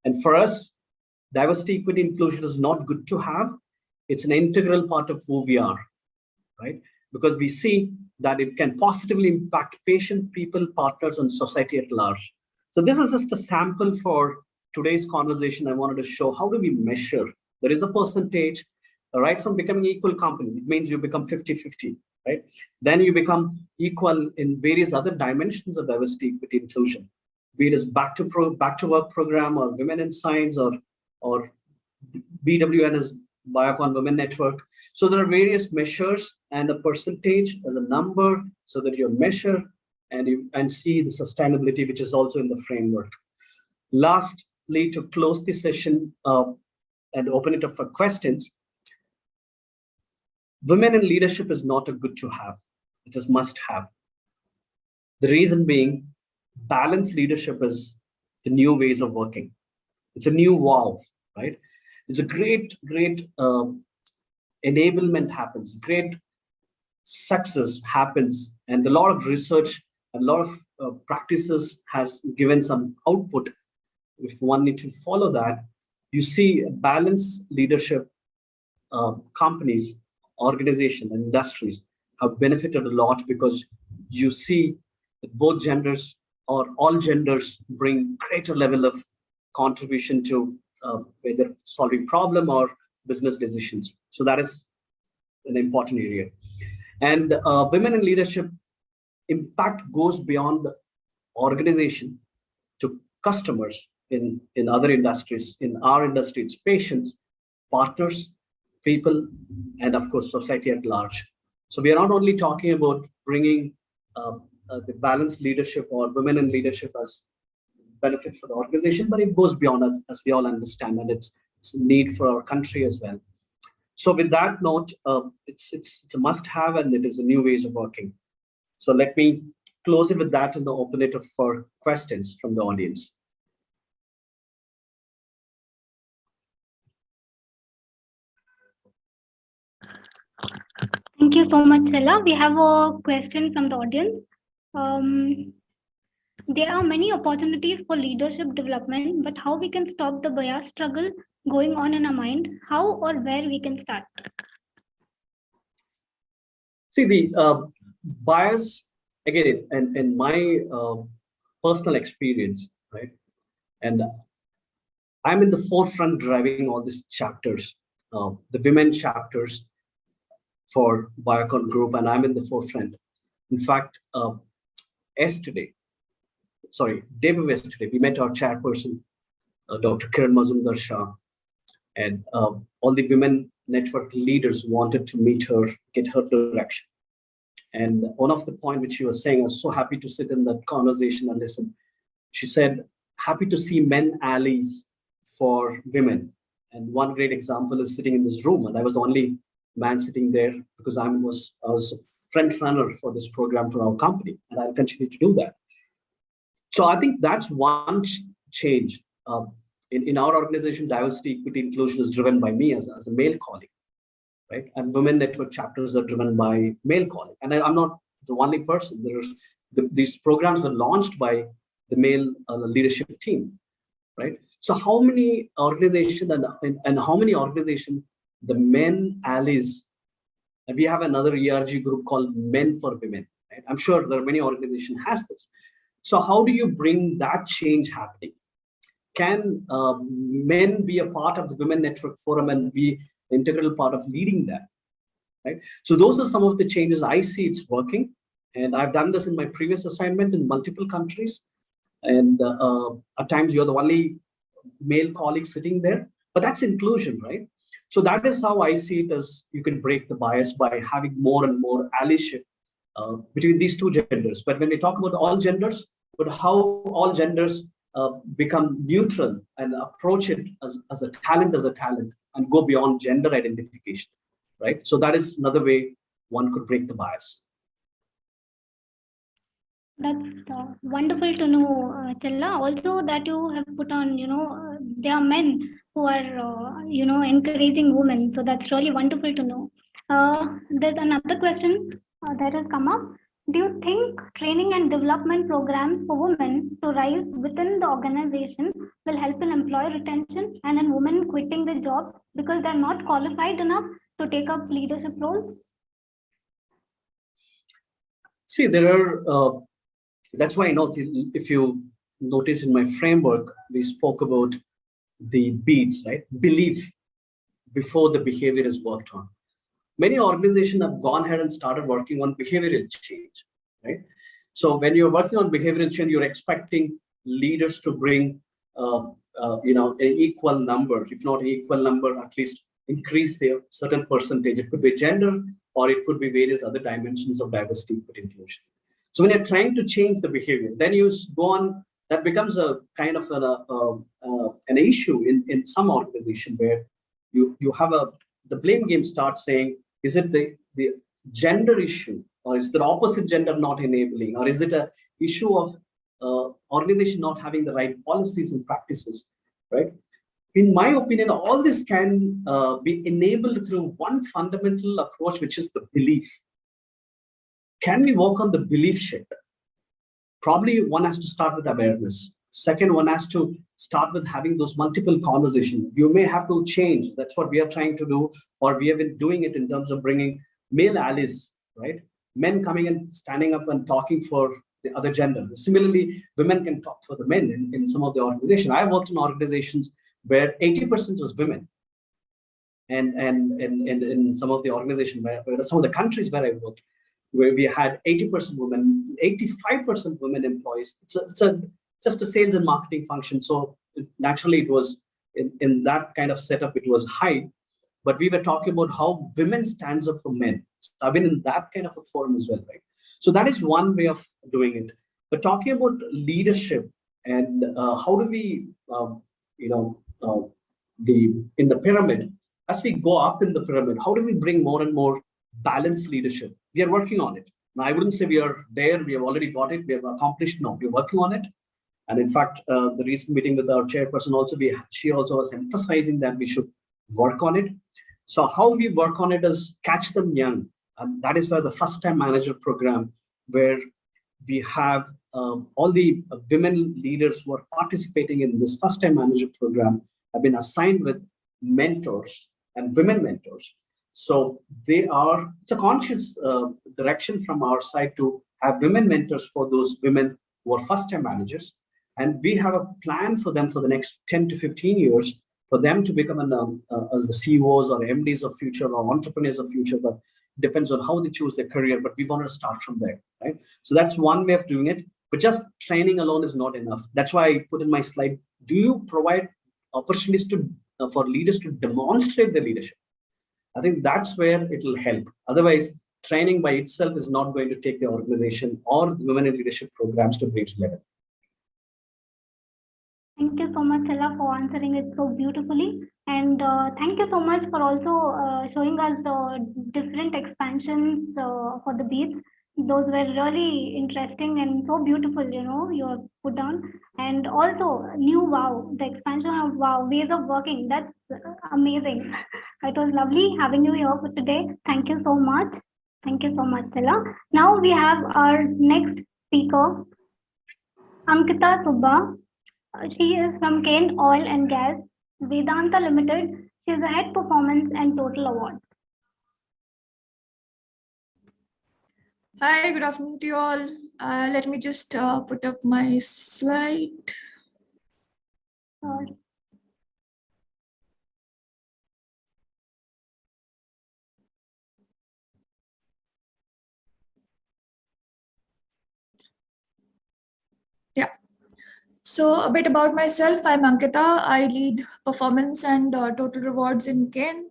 And for us, diversity, equity, inclusion is not good to have. It's an integral part of who we are, right? Because we see that it can positively impact patient, people, partners, and society at large. So this is just a sample for today's conversation. I wanted to show how do we measure. There is a percentage, right from becoming equal company. It means you become 50-50, right? Then you become equal in various other dimensions of diversity, equity, inclusion. Be it as back to work program, or women in science, or BWN as Biocon Women Network. So there are various measures, and a percentage as a number, so that you measure and see the sustainability, which is also in the framework. Lastly, to close the session and open it up for questions, women in leadership is not a good to have, it is must have. The reason being, balanced leadership is the new ways of working. It's a new wow, right? It's a great enablement happens, great success happens, and a lot of research, a lot of practices has given some output. If one need to follow that, you see balanced leadership companies, organizations, and industries have benefited a lot, because you see that both genders or all genders bring greater level of contribution to whether solving problem or business decisions. So that is an important area. And women in leadership impact goes beyond the organization to customers in other industries. In our industry, it's patients, partners, people, and of course, society at large. So we are not only talking about bringing the balanced leadership or women in leadership as benefit for the organization, but it goes beyond us, as we all understand, and it's a need for our country as well. So with that note, it's a must-have, and it is a new ways of working. So let me close it with that and open it up for questions from the audience. Thank you so much, Chella. We have a question from the audience. There are many opportunities for leadership development, but how we can stop the bias struggle going on in our mind? How or where we can start? See, the bias, again, in my personal experience, right? And I'm in the forefront driving all these chapters, the women chapters for Biocon Group, and I'm in the forefront. In fact, day before yesterday, we met our chairperson, Dr. Cairn Shah, and all the women network leaders wanted to meet her, get her direction. And one of the points which she was saying, I was so happy to sit in that conversation and listen. She said, happy to see men allies for women. And one great example is sitting in this room, and I was the only man sitting there because I was a front runner for this program for our company, and I'll continue to do that. So I think that's one change. In our organization, diversity, equity, inclusion is driven by me as a male colleague, right? And women network chapters are driven by male colleague. And I'm not the only person. These programs were launched by the male leadership team, right? So how many organizations and how many organizations the men allies, and we have another ERG group called Men for Women, right? I'm sure there are many organizations has this. So how do you bring that change happening? Can men be a part of the Women Network Forum and be an integral part of leading that, right? So those are some of the changes I see it's working. And I've done this in my previous assignment in multiple countries. And at times you're the only male colleague sitting there, but that's inclusion, right? So that is how I see it, as you can break the bias by having more and more allyship between these two genders. But when we talk about all genders, but how all genders become neutral and approach it as a talent and go beyond gender identification, right? So that is another way one could break the bias. That's wonderful to know, Chella. Also, that you have put on, there are men who are, encouraging women. So that's really wonderful to know. There's another question that has come up. Do you think training and development programs for women to rise within the organization will help in employee retention and in women quitting the job because they're not qualified enough to take up leadership roles? See, there are. That's why, if you notice in my framework, we spoke about the beats, right? Belief before the behavior is worked on. Many organizations have gone ahead and started working on behavioral change, right? So when you're working on behavioral change, you're expecting leaders to bring, an equal number, if not an equal number, at least increase their certain percentage. It could be gender, or it could be various other dimensions of diversity, equity, inclusion. So when you're trying to change the behavior, then you go on, that becomes a kind of an issue in some organization where you have the blame game starts saying, is it the gender issue, or is the opposite gender not enabling, or is it a issue of organization not having the right policies and practices, right? In my opinion, all this can be enabled through one fundamental approach, which is the belief. Can we work on the belief shift? Probably one has to start with awareness. Second, one has to start with having those multiple conversations. You may have to change. That's what we are trying to do, or we have been doing it in terms of bringing male allies, right? Men coming and standing up and talking for the other gender. Similarly, women can talk for the men in some of the organizations. I worked in organizations where 80% was women. And in some of the organizations, where some of the countries where I worked, where we had 80% women, 85% women employees. It's just a sales and marketing function. So naturally, it was in that kind of setup, it was high. But we were talking about how women stands up for men. So I've been in that kind of a forum as well, right? So that is one way of doing it. But talking about leadership and how do we, in the pyramid, as we go up in the pyramid, how do we bring more and more balanced leadership? We are working on it. Now, I wouldn't say we are there, we have already got it, we have accomplished. No, we're working on it. And in fact, the recent meeting with our chairperson also, she also was emphasizing that we should work on it. So how we work on it is catch them young. And that is where the first time manager program, where we have all the women leaders who are participating in this first time manager program have been assigned with mentors and women mentors. So it's a conscious direction from our side to have women mentors for those women who are first-time managers. And we have a plan for them for the next 10 to 15 years for them to become as the CEOs or MDs of future or entrepreneurs of future, but it depends on how they choose their career, but we want to start from there, right? So that's one way of doing it, but just training alone is not enough. That's why I put in my slide, do you provide opportunities for leaders to demonstrate their leadership? I think that's where it will help. Otherwise, training by itself is not going to take the organization or the women in leadership programs to a great level. Thank you so much, Chella, for answering it so beautifully. And thank you so much for also showing us the different expansions for the beats. Those were really interesting and so beautiful, you have put down. And also new WOW, the expansion of WOW, ways of working, that's amazing. It was lovely having you here for today. Thank you so much. Thank you so much, Chella. Now we have our next speaker, Ankita Subba. She is from Cairn Oil and Gas, Vedanta Limited. She is the head performance and total award. Hi, good afternoon to you all. Let me just put up my slide. Yeah. So a bit about myself. I'm Ankita. I lead performance and total rewards in Cairn.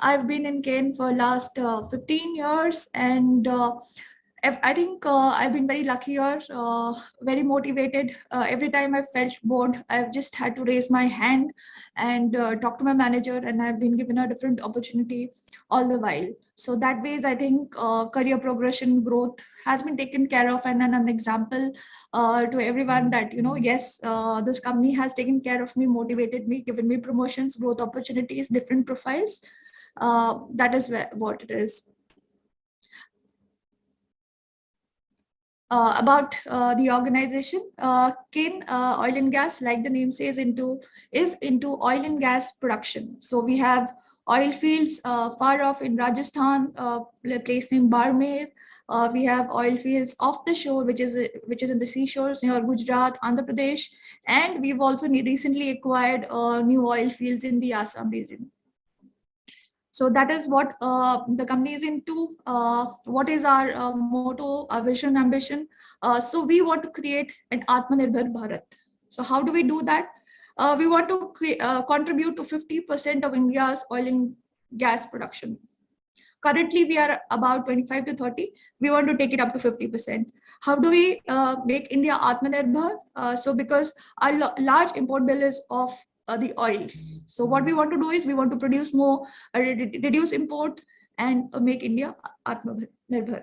I've been in Cairn for last 15 years, and I think I've been very lucky here, very motivated. Every time I felt bored, I've just had to raise my hand and talk to my manager, and I've been given a different opportunity all the while. So that ways, I think career progression, growth has been taken care of, and I'm an example to everyone that, yes, this company has taken care of me, motivated me, given me promotions, growth opportunities, different profiles. That is what it is. About the organization, Cairn Oil and Gas, like the name says, is into oil and gas production. So we have oil fields far off in Rajasthan, a place named Barmer. We have oil fields off the shore, which is in the seashores near Gujarat, Andhra Pradesh, and we've also recently acquired new oil fields in the Assam region. So that is what the company is into. What is our motto, our vision, ambition? So we want to create an Atmanirbhar Bharat. So how do we do that? We want to contribute to 50% of India's oil and gas production. Currently, we are about 25 to 30. We want to take it up to 50%. How do we make India Atmanirbhar? So because our large import bill is of the oil. So what we want to do is we want to produce more, reduce import, and make India Atmanirbhar.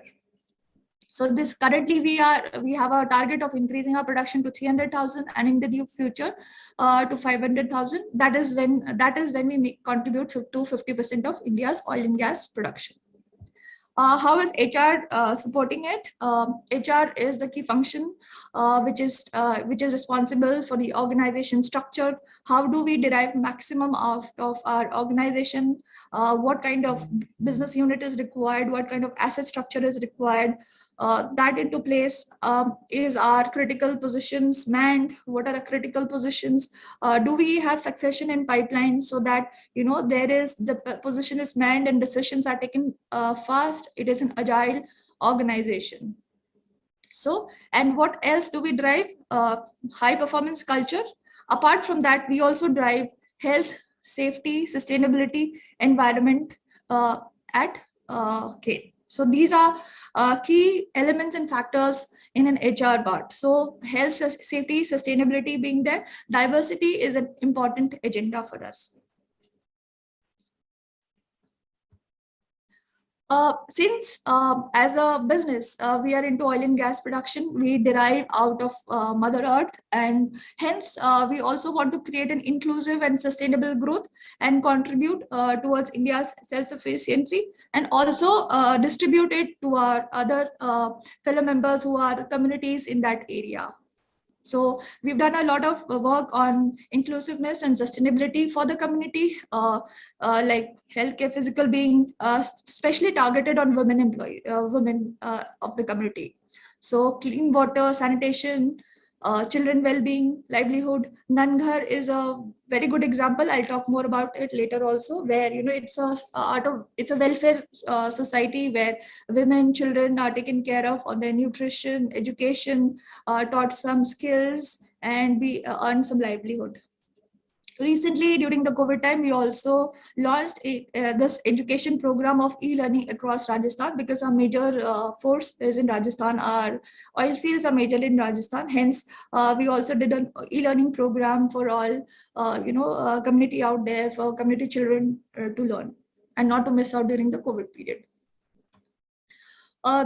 So this currently we have a target of increasing our production to 300,000, and in the near future to 500,000. That is when we contribute to 50% of India's oil and gas production. How is HR supporting it? HR is the key function which is responsible for the organization structure. How do we derive maximum of our organization? What kind of business unit is required? What kind of asset structure is required? That into place. Is our critical positions manned? What are the critical positions? Do we have succession in pipeline so that the position is manned and decisions are taken fast? It is an agile organization. So, and what else do we drive? High performance culture. Apart from that, we also drive health, safety, sustainability, environment at Cairn. So these are key elements and factors in an HR part. So health, safety, sustainability being there, diversity is an important agenda for us. Since as a business, we are into oil and gas production, we derive out of Mother Earth, and hence we also want to create an inclusive and sustainable growth and contribute towards India's self-sufficiency, and also distribute it to our other fellow members who are communities in that area. So we've done a lot of work on inclusiveness and sustainability for the community, like healthcare, physical being, especially targeted on women of the community. So clean water, sanitation, children well-being, livelihood. Nanghar is a very good example. I'll talk more about it later also, where it's a welfare society where women, children are taken care of on their nutrition, education, taught some skills, and we earn some livelihood. Recently, during the COVID time, we also launched this education program of e-learning across Rajasthan, because our major force is in Rajasthan. Our oil fields are majorly in Rajasthan. Hence, we also did an e-learning program for all, community out there, for community children to learn and not to miss out during the COVID period.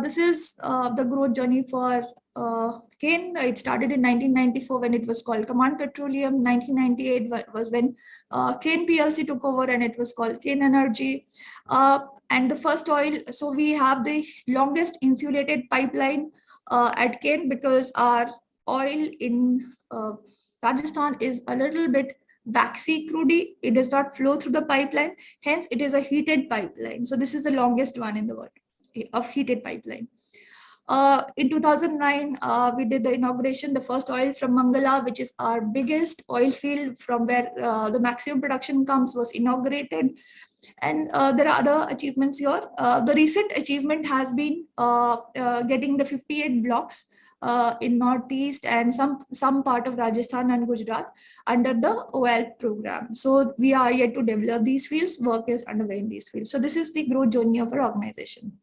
This is the growth journey for Cairn. It started in 1994 when it was called Command Petroleum. 1998 was when Cairn PLC took over and it was called Cairn Energy. And the first oil, so we have the longest insulated pipeline at Cairn, because our oil in Rajasthan is a little bit waxy, crudy. It does not flow through the pipeline. Hence, it is a heated pipeline. So this is the longest one in the world of heated pipeline. In 2009, we did the inauguration, the first oil from Mangala, which is our biggest oil field from where the maximum production comes, was inaugurated. And there are other achievements here. The recent achievement has been getting the 58 blocks in Northeast and some part of Rajasthan and Gujarat under the OL program. So we are yet to develop these fields. Work is underway in these fields. So this is the growth journey of our organization.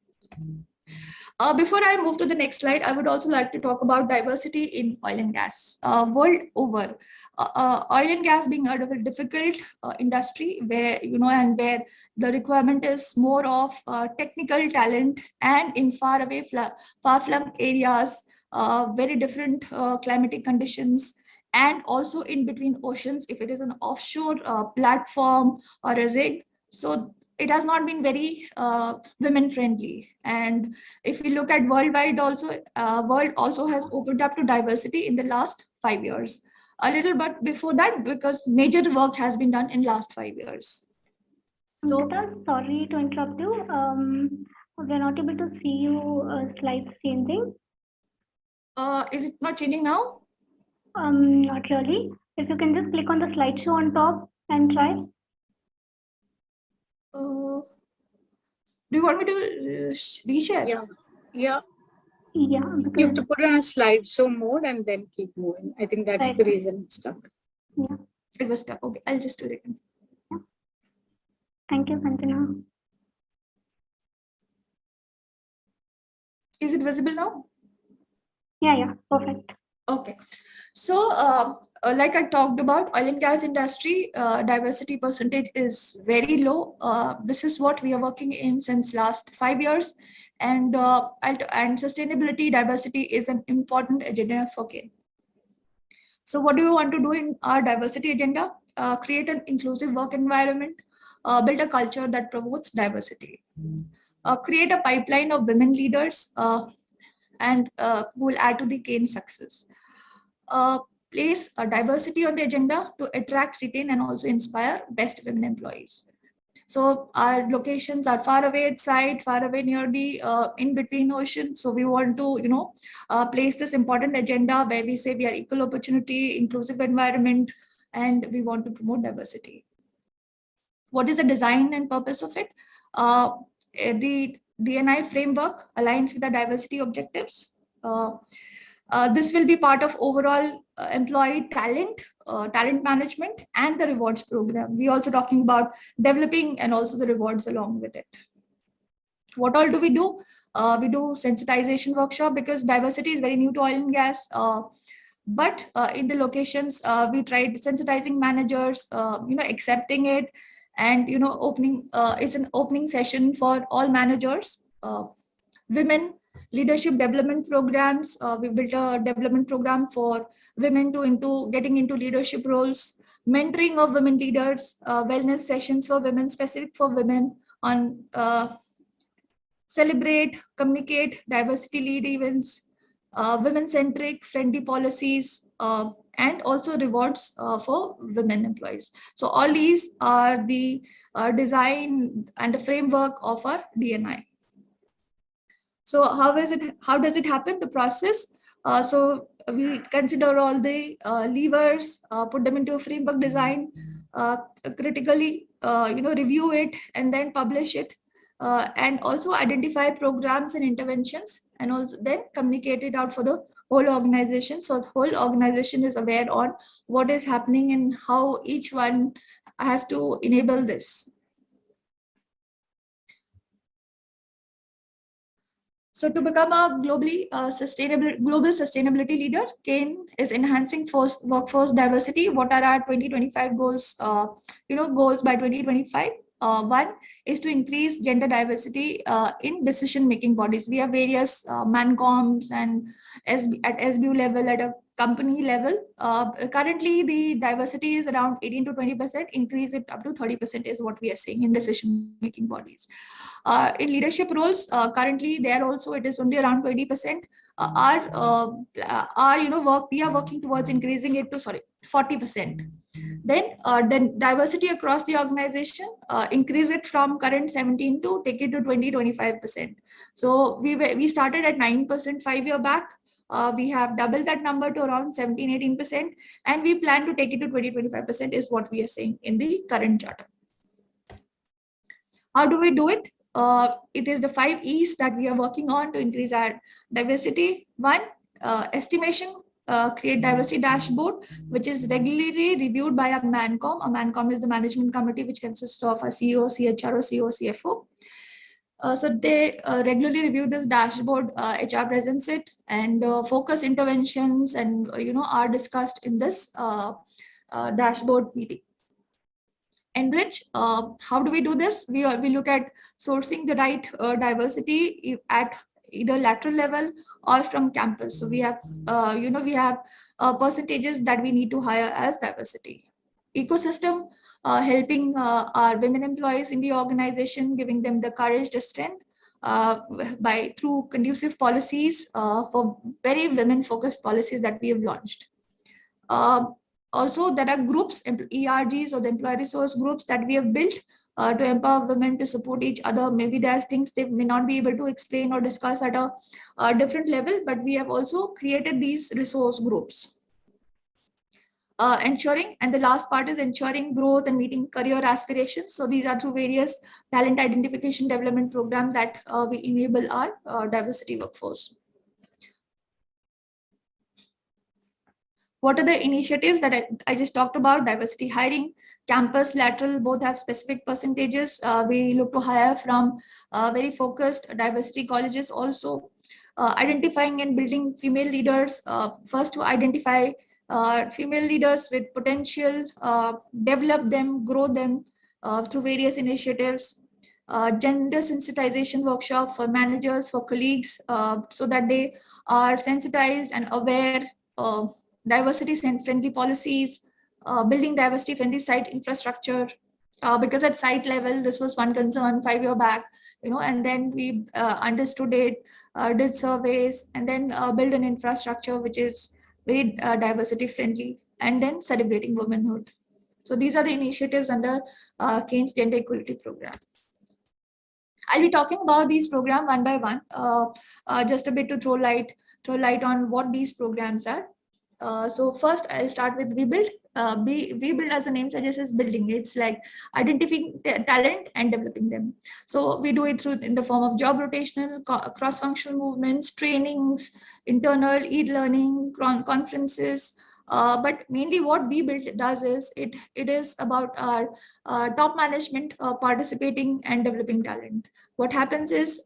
Before I move to the next slide, I would also like to talk about diversity in oil and gas. World over, oil and gas being a difficult industry where, and where the requirement is more of technical talent, and in far-flung areas, very different climatic conditions, and also in between oceans, if it is an offshore platform or a rig. So it has not been very women friendly. And if we look at worldwide also, world also has opened up to diversity in the last 5 years. A little bit before that, because major work has been done in last 5 years. So, Ankita, sorry to interrupt you. We're not able to see you slides changing. Is it not changing now? Not really. If you can just click on the slideshow on top and try. Do you want me to reshare? Yeah. Yeah. You have to put it on a slideshow mode and then keep moving. I think that's the reason it's stuck. Yeah. It was stuck. Okay, I'll just do it again. Yeah. Thank you, Sanjana. Is it visible now? Yeah, perfect. Okay. So, like I talked about, oil and gas industry diversity percentage is very low. This is what we are working in since last 5 years, and sustainability diversity is an important agenda for Cairn. So, what do we want to do in our diversity agenda? Create an inclusive work environment, build a culture that promotes diversity, create a pipeline of women leaders, and who will add to the Cairn success. Place diversity on the agenda to attract, retain, and also inspire best women employees. So our locations are far away at site, far away near the in-between ocean. So we want to, place this important agenda where we say we are equal opportunity, inclusive environment, and we want to promote diversity. What is the design and purpose of it? The D&I framework aligns with the diversity objectives. This will be part of overall employee talent management and the rewards program. We also talking about developing and also the rewards along with it. What all do? We do sensitization workshop because diversity is very new to oil and gas. But in the locations, we tried sensitizing managers, accepting it, and opening. It's an opening session for all managers. Women leadership development programs. We built a development program for women to getting into leadership roles, mentoring of women leaders, wellness sessions for women, specific for women on celebrate, communicate, diversity lead events, women-centric, friendly policies, and also rewards for women employees. So all these are the design and the framework of our D&I. So how does it happen? The process. So we consider all the levers, put them into a framework design, critically, review it, and then publish it, and also identify programs and interventions, and also then communicate it out for the whole organization. So the whole organization is aware on what is happening and how each one has to enable this. So to become a global sustainability leader, Cairn is enhancing workforce diversity. What are our 2025 goals? Goals by 2025. One is to increase gender diversity in decision-making bodies. We have various mancoms and at SBU level, at a company level. Currently, the diversity is around 18 to 20%. Increase it up to 30% is what we are seeing in decision-making bodies. In leadership roles, currently there also it is only around 20%. Work, we are working towards increasing it to 40%. Then diversity across the organization, increase it from current 17 to take it to 20-25%. So we started at 9% 5 years back. We have doubled that number to around 17-18%, and we plan to take it to 20-25% is what we are saying in the current charter. How do we do it? It is the 5 E's that we are working on to increase our diversity. One, estimation, create diversity dashboard, which is regularly reviewed by a MANCOM. A MANCOM is the management committee, which consists of a CEO, CHRO, CO, CFO. So they regularly review this dashboard. HR presents it, and focus interventions and are discussed in this dashboard meeting. Enrich, how do we do this? We look at sourcing the right diversity at either lateral level or from campus. So we have we have percentages that we need to hire as diversity. Ecosystem, helping our women employees in the organization, giving them the courage, the strength, through conducive policies, for very women focused policies that we have launched. Also, there are groups, ERGs, or the employee resource groups that we have built to empower women to support each other. Maybe there's things they may not be able to explain or discuss at a different level, but we have also created these resource groups. Ensuring, and the last part is ensuring growth and meeting career aspirations. So these are through various talent identification development programs that we enable our diversity workforce. What are the initiatives that I just talked about? Diversity hiring, campus, lateral, both have specific percentages. We look to hire from very focused diversity colleges also. Identifying and building female leaders, first to identify female leaders with potential, develop them, grow them through various initiatives. Gender sensitization workshop for managers, for colleagues, so that they are sensitized and aware. Diversity friendly policies, building diversity friendly site infrastructure, because at site level this was one concern 5 years back, and then we understood it, did surveys, and then build an infrastructure which is very diversity friendly, and then celebrating womanhood. So these are the initiatives under Cairn's gender equality program. I'll be talking about these programs one by one, just a bit to throw light on what these programs are. So first I'll start with WeBuild. WeBuild, as the name suggests, is building. It's like identifying talent and developing them. So we do it in the form of job rotational, cross-functional movements, trainings, internal e-learning, conferences. But mainly what WeBuild does is it is about our top management participating and developing talent. What happens is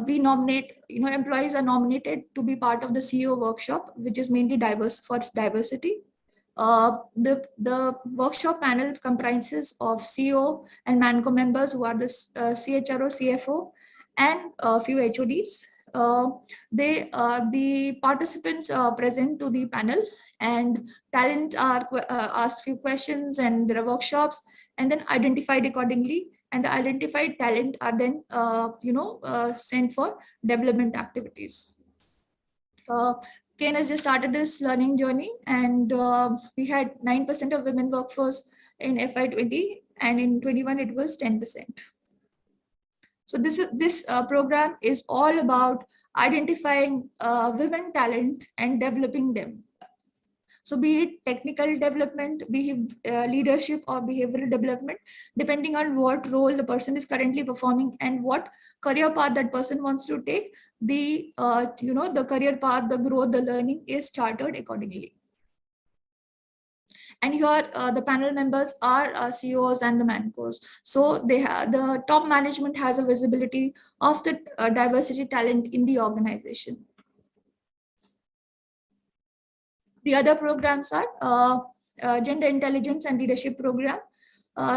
we nominate, employees are nominated to be part of the CEO workshop, which is mainly for diversity. The workshop panel comprises of CEO and MANCO members who are the CHRO, CFO, and a few HODs. The participants present to the panel, and talent are asked few questions, and there are workshops, and then identified accordingly. And the identified talent are then sent for development activities. Cairn has just started this learning journey, and we had 9% of women workforce in FY20, and in 21 it was 10%. So this program is all about identifying women talent and developing them. So be it technical development, leadership, or behavioral development, depending on what role the person is currently performing and what career path that person wants to take, the career path, the growth, the learning is chartered accordingly. And here the panel members are CEOs and the MANCOs. So the top management has a visibility of the diversity talent in the organization. The other programs are Gender Intelligence and Leadership Program.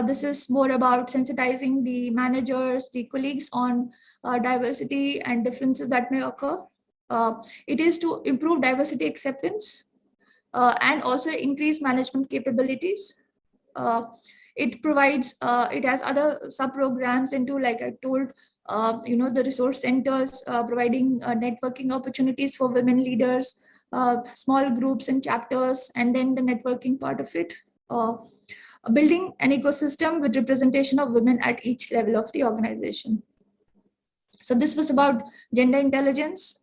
This is more about sensitizing the managers, the colleagues on diversity and differences that may occur. It is to improve diversity acceptance and also increase management capabilities. It provides, it has other sub-programs into, like I told, the resource centers, providing networking opportunities for women leaders, small groups and chapters, and then the networking part of it. Building an ecosystem with representation of women at each level of the organization. So this was about gender intelligence.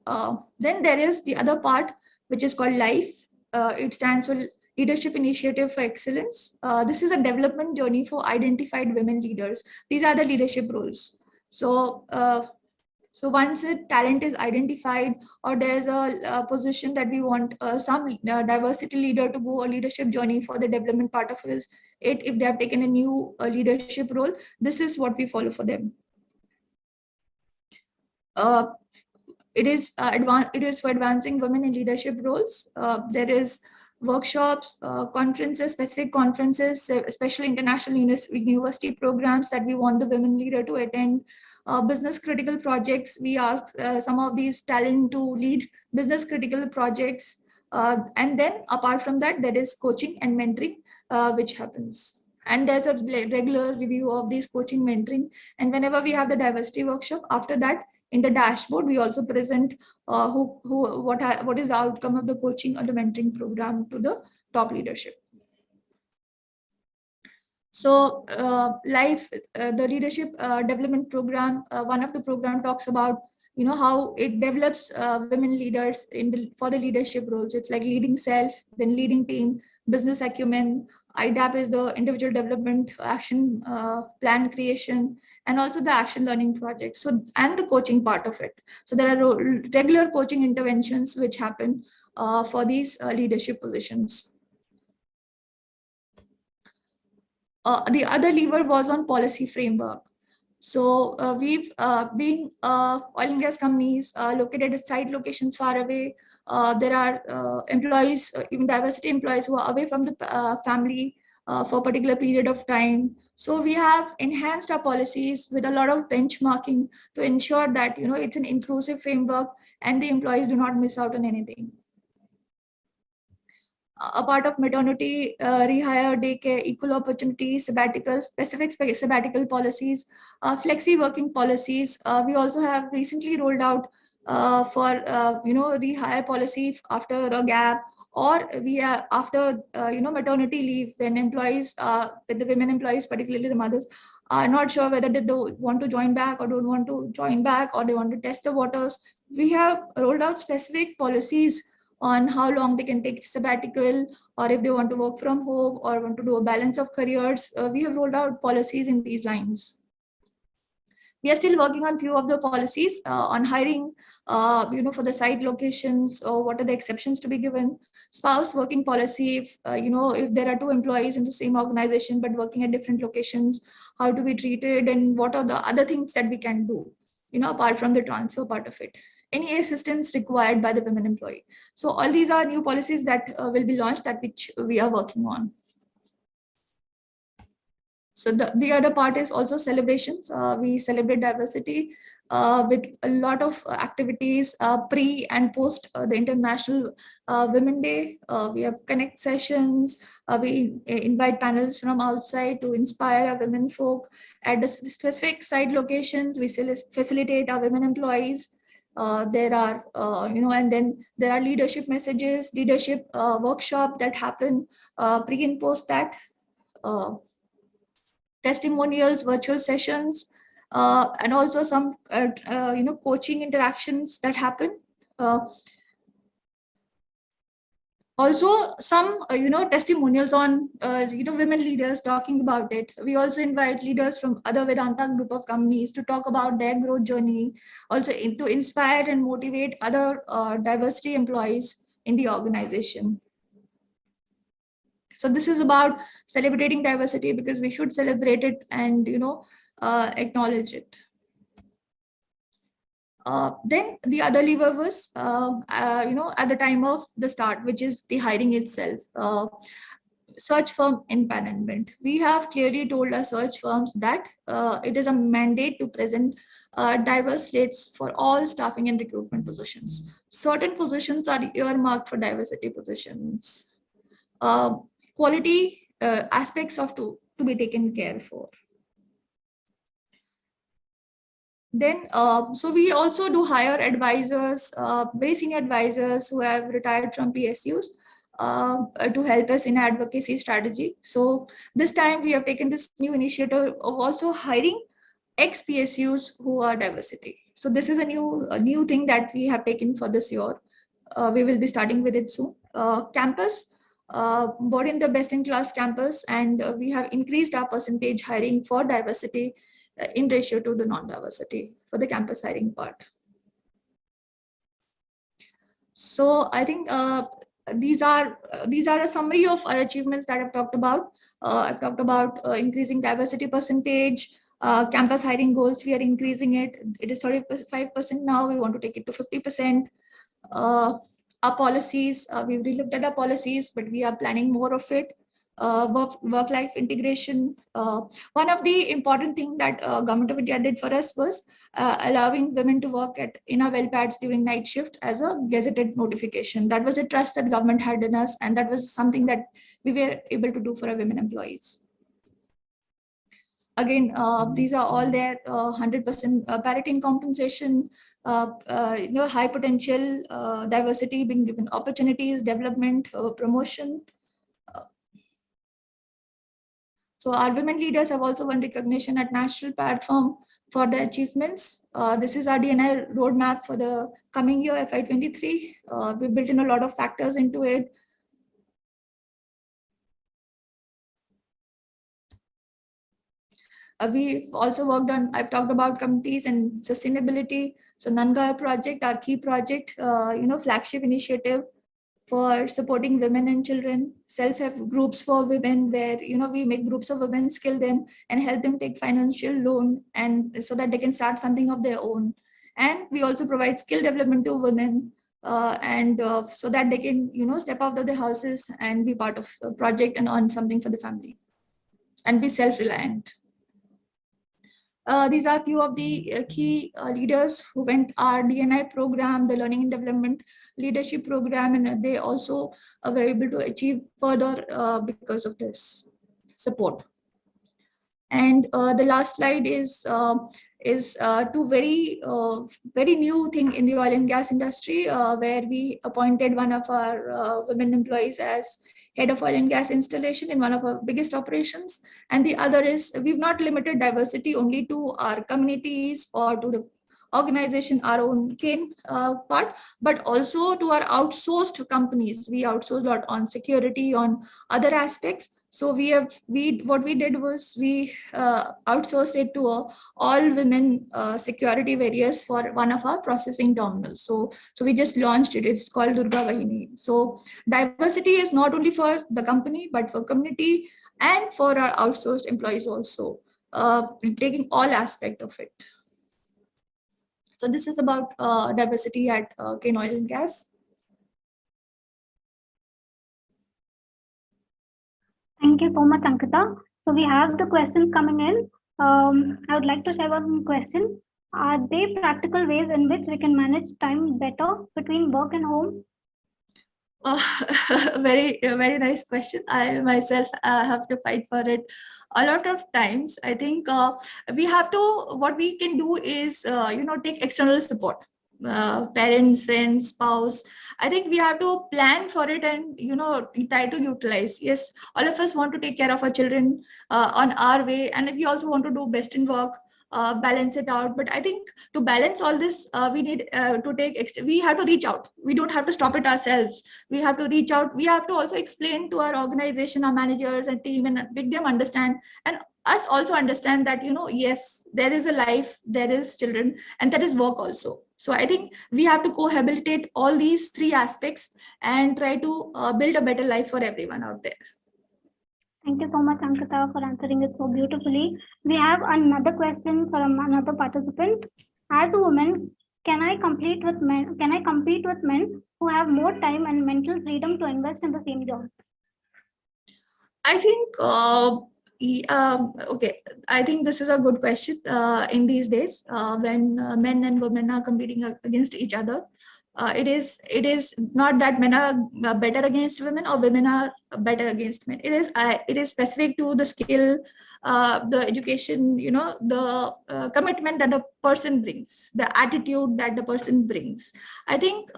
Then there is the other part, which is called LIFE. It stands for Leadership Initiative for Excellence. This is a development journey for identified women leaders. These are the leadership roles. So So once a talent is identified, or there's a position that we want some diversity leader to go a leadership journey for the development part of it, if they have taken a new leadership role, this is what we follow for them. It is for advancing women in leadership roles. There is workshops, conferences, specific conferences, especially international university programs that we want the women leader to attend. Business critical projects, we ask some of these talent to lead business critical projects. And then apart from that, there is coaching and mentoring, which happens. And there's a regular review of these coaching, mentoring. And whenever we have the diversity workshop, after that, in the dashboard, we also present what is the outcome of the coaching or the mentoring program to the top leadership. So the leadership development program, one of the program talks about, how it develops women leaders for the leadership roles. It's like leading self, then leading team, business acumen. IDAP is the individual development action plan creation, and also the action learning project. So, and the coaching part of it. So there are regular coaching interventions which happen for these leadership positions. The other lever was on policy framework. So we've being oil and gas companies located at site locations far away. There are employees, even diversity employees, who are away from the family for a particular period of time. So we have enhanced our policies with a lot of benchmarking to ensure that it's an inclusive framework and the employees do not miss out on anything. A part of maternity, rehire, daycare, equal opportunity, sabbatical, specific sabbatical policies, flexi working policies. We also have recently rolled out for rehire policy after a gap, or we are after maternity leave, when employees, with the women employees, particularly the mothers, are not sure whether they want to join back or don't want to join back, or they want to test the waters. We have rolled out specific policies on how long they can take sabbatical, or if they want to work from home or want to do a balance of careers. We have rolled out policies in these lines. We are still working on few of the policies on hiring, for the site locations, or what are the exceptions to be given. Spouse working policy, if there are two employees in the same organization but working at different locations, how to be treated, and what are the other things that we can do, apart from the transfer part of it. Any assistance required by the women employee. So all these are new policies that will be launched, that which we are working on. So the other part is also celebrations. We celebrate diversity with a lot of activities pre and post the International Women Day. We have connect sessions. We invite panels from outside to inspire our women folk. At the specific site locations, we facilitate our women employees. There are, and then there are leadership messages, leadership workshop that happen pre and post that. Testimonials, virtual sessions, and also some coaching interactions that happen. Also some testimonials on women leaders talking about it. We also invite leaders from other Vedanta group of companies to talk about their growth journey, also to inspire and motivate other diversity employees in the organization. So this is about celebrating diversity, because we should celebrate it and acknowledge it. Then the other lever was at the time of the start, which is the hiring itself. Search firm empanelment. We have clearly told our search firms that it is a mandate to present diverse slates for all staffing and recruitment positions. Certain positions are earmarked for diversity positions. Quality aspects of to be taken care for. Then, so we also do hire advisors, very senior advisors who have retired from PSUs to help us in advocacy strategy. So this time we have taken this new initiative of also hiring ex-PSUs who are diversity. So this is a new thing that we have taken for this year. We will be starting with it soon. Campus. Brought in the best in class campus, and we have increased our percentage hiring for diversity in ratio to the non-diversity for the campus hiring part. So I think these are a summary of our achievements that I've talked about. I've talked about increasing diversity percentage, campus hiring goals. We are increasing it. It is 35% now. We want to take it to 50%. Our policies, we've relooked at our policies, but we are planning more of it. Work-life integration. One of the important things that Government of India did for us was allowing women to work in our well pads during night shift as a gazetted notification. That was a trust that government had in us, and that was something that we were able to do for our women employees. Again, these are all there, 100% parity in compensation, high potential, diversity, being given opportunities, development, promotion. So our women leaders have also won recognition at national platform for their achievements. This is our D&I roadmap for the coming year, FY23. We built in a lot of factors into it. We've also worked on, I've talked about communities and sustainability. So Nanda Project, our key project, flagship initiative for supporting women and children, self-help groups for women, where we make groups of women, skill them and help them take financial loan, and so that they can start something of their own. And we also provide skill development to women, so that they can step out of their houses and be part of a project and earn something for the family and be self-reliant. These are a few of the key leaders who went our D&I program, the Learning and Development Leadership Program, and they also were able to achieve further because of this support. And the last slide is two very new thing in the oil and gas industry, where we appointed one of our women employees as head of oil and gas installation in one of our biggest operations. And the other is, we've not limited diversity only to our communities or to the organization, our own Cairn part, but also to our outsourced companies. We outsource a lot on security, on other aspects. So what we did was we outsourced it to all women security barriers for one of our processing terminals. So we just launched it. It's called Durga Vahini. So diversity is not only for the company, but for community and for our outsourced employees also, taking all aspect of it. So this is about diversity at Cairn Oil and Gas. Thank you so much, Ankita. So we have the questions coming in. I would like to share one question. Are there practical ways in which we can manage time better between work and home? Very nice question. I myself have to fight for it a lot of times. I think what we can do is take external support, parents, friends, spouse. I think we have to plan for it and try to utilize. Yes, all of us want to take care of our children on our way, and we also want to do best in work, balance it out. But I think to balance all this, we need we have to reach out. We don't have to stop it ourselves. We have to reach out. We have to also explain to our organization, our managers and team, and make them understand, and us also understand that yes, there is a life, there is children, and there is work also. So I think we have to cohabitate all these three aspects and try to build a better life for everyone out there. Thank you so much, Ankita, for answering it so beautifully. We have another question from another participant. As a woman, can I compete with men? Can I compete with men who have more time and mental freedom to invest in the same job? I think okay, I think this is a good question in these days when men and women are competing against each other. It is not that men are better against women or women are better against men. It is specific to the skill, the education, the commitment that the person brings, the attitude that the person brings. I think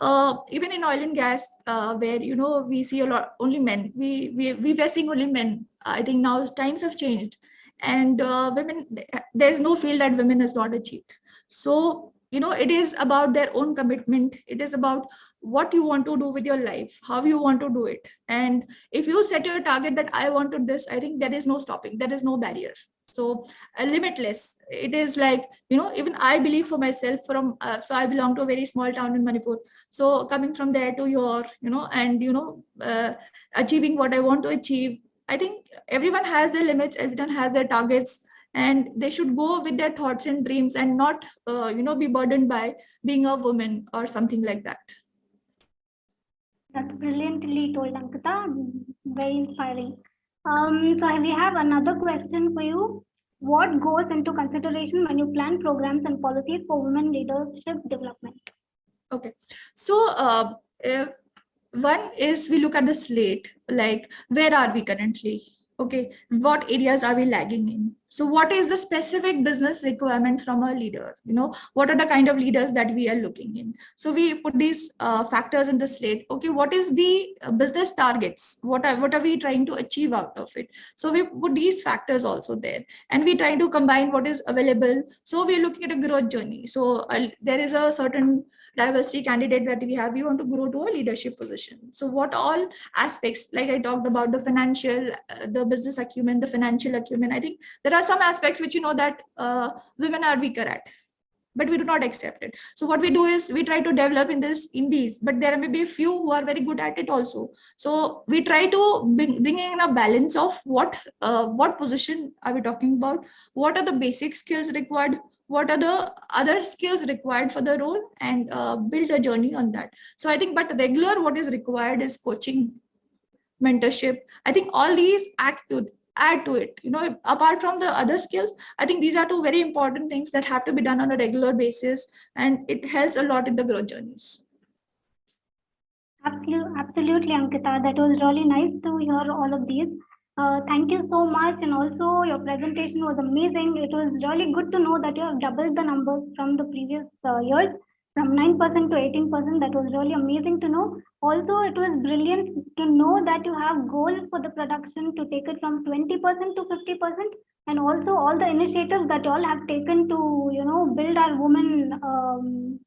even in oil and gas, where we see a lot only men, we were seeing only men. I think now times have changed, and women, there's no field that women has not achieved. So it is about their own commitment. It is about what you want to do with your life, how you want to do it. And if you set your target that I want to this, I think there is no stopping, there is no barrier. So limitless. It is like, even I believe for myself from, so I belong to a very small town in Manipur. So coming from there to your, and, achieving what I want to achieve, I think everyone has their limits, everyone has their targets, and they should go with their thoughts and dreams and not, be burdened by being a woman or something like that. That's brilliantly told, Ankita. Very inspiring. So we have another question for you. What goes into consideration when you plan programs and policies for women leadership development? Okay, so one is we look at the slate, like where are we currently? Okay, what areas are we lagging in? So what is the specific business requirement from a leader? What are the kind of leaders that we are looking in? So we put these factors in the slate. Okay, what is the business targets? What are we trying to achieve out of it? So we put these factors also there, and we try to combine what is available. So we're looking at a growth journey. So there is a certain diversity candidate that we have, we want to grow to a leadership position. So what all aspects, like I talked about the financial, the business acumen, the financial acumen, I think there are some aspects which that women are weaker at, but we do not accept it. So what we do is we try to develop in these, but there may be a few who are very good at it also. So we try to bring in a balance of what position are we talking about, what are the basic skills required, what are the other skills required for the role, and build a journey on that. So I think, but regular, what is required is coaching, mentorship. I think all these add to it. Apart from the other skills, I think these are two very important things that have to be done on a regular basis, and it helps a lot in the growth journeys. Absolutely, Ankita. That was really nice to hear all of these. Thank you so much, and also your presentation was amazing. It was really good to know that you have doubled the numbers from the previous years, from 9% to 18%. That was really amazing to know. Also, it was brilliant to know that you have goals for the production to take it from 20% to 50%, and also all the initiatives that you all have taken to build our women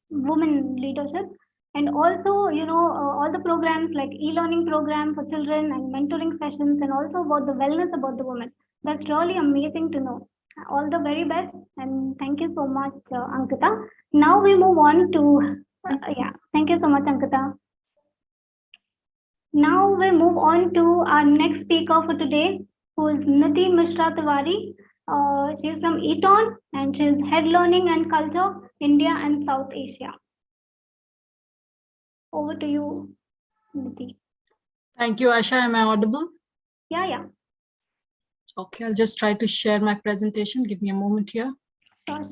leadership. And also, all the programs like e-learning program for children and mentoring sessions, and also about the wellness about the women. That's really amazing to know. All the very best, and thank you so much, Ankita. Now we move on to, thank you so much, Ankita. Now we move on to our next speaker for today, who is Niti Misra Tiwary. She's from Eaton, and she's Head Learning and Culture, India and South Asia. Over to you, Niti. Thank you, Asha. Am I audible? Yeah. Okay, I'll just try to share my presentation. Give me a moment here. Sure.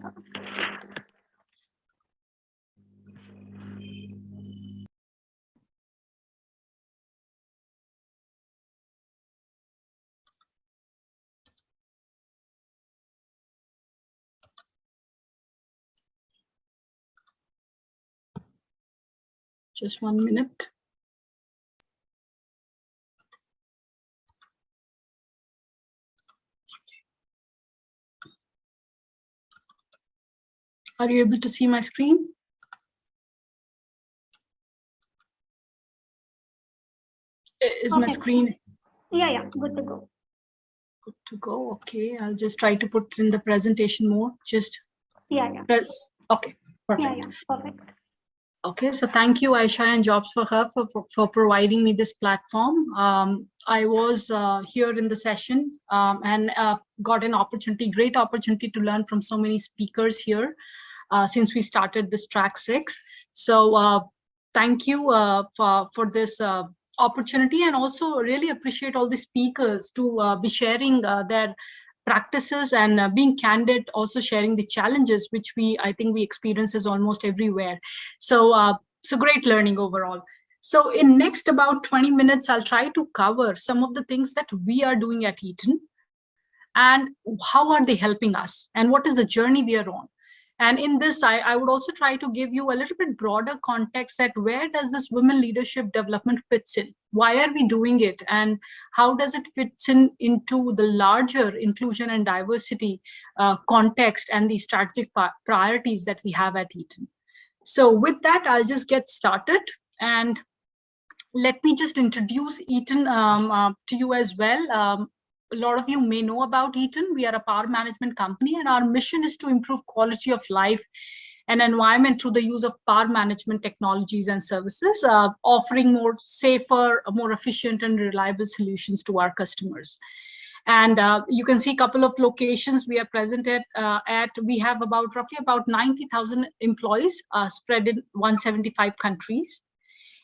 Just 1 minute. Are you able to see my screen? Is my screen? Yeah, good to go. Good to go. Okay, I'll just try to put in the presentation mode. Just press. Okay, perfect. Yeah, perfect. Okay, so thank you, Aisha and Jobs for Her, for providing me this platform. I was here in the session and got an opportunity, great opportunity to learn from so many speakers here since we started this track 6. So thank you for this opportunity, and also really appreciate all the speakers to be sharing their practices and being candid, also sharing the challenges which I think we experience is almost everywhere. So so great learning overall. So in next about 20 minutes, I'll try to cover some of the things that we are doing at Eaton and how are they helping us and what is the journey we are on. And in this, I would also try to give you a little bit broader context that where does this women leadership development fits in? Why are we doing it? And how does it fits into the larger inclusion and diversity context and the strategic priorities that we have at Eaton? So with that, I'll just get started. And let me just introduce Eaton to you as well. a lot of you may know about Eaton. We are a power management company, and our mission is to improve quality of life and environment through the use of power management technologies and services, offering more safer, more efficient and reliable solutions to our customers. And you can see a couple of locations we are present at. We have roughly about 90,000 employees spread in 175 countries.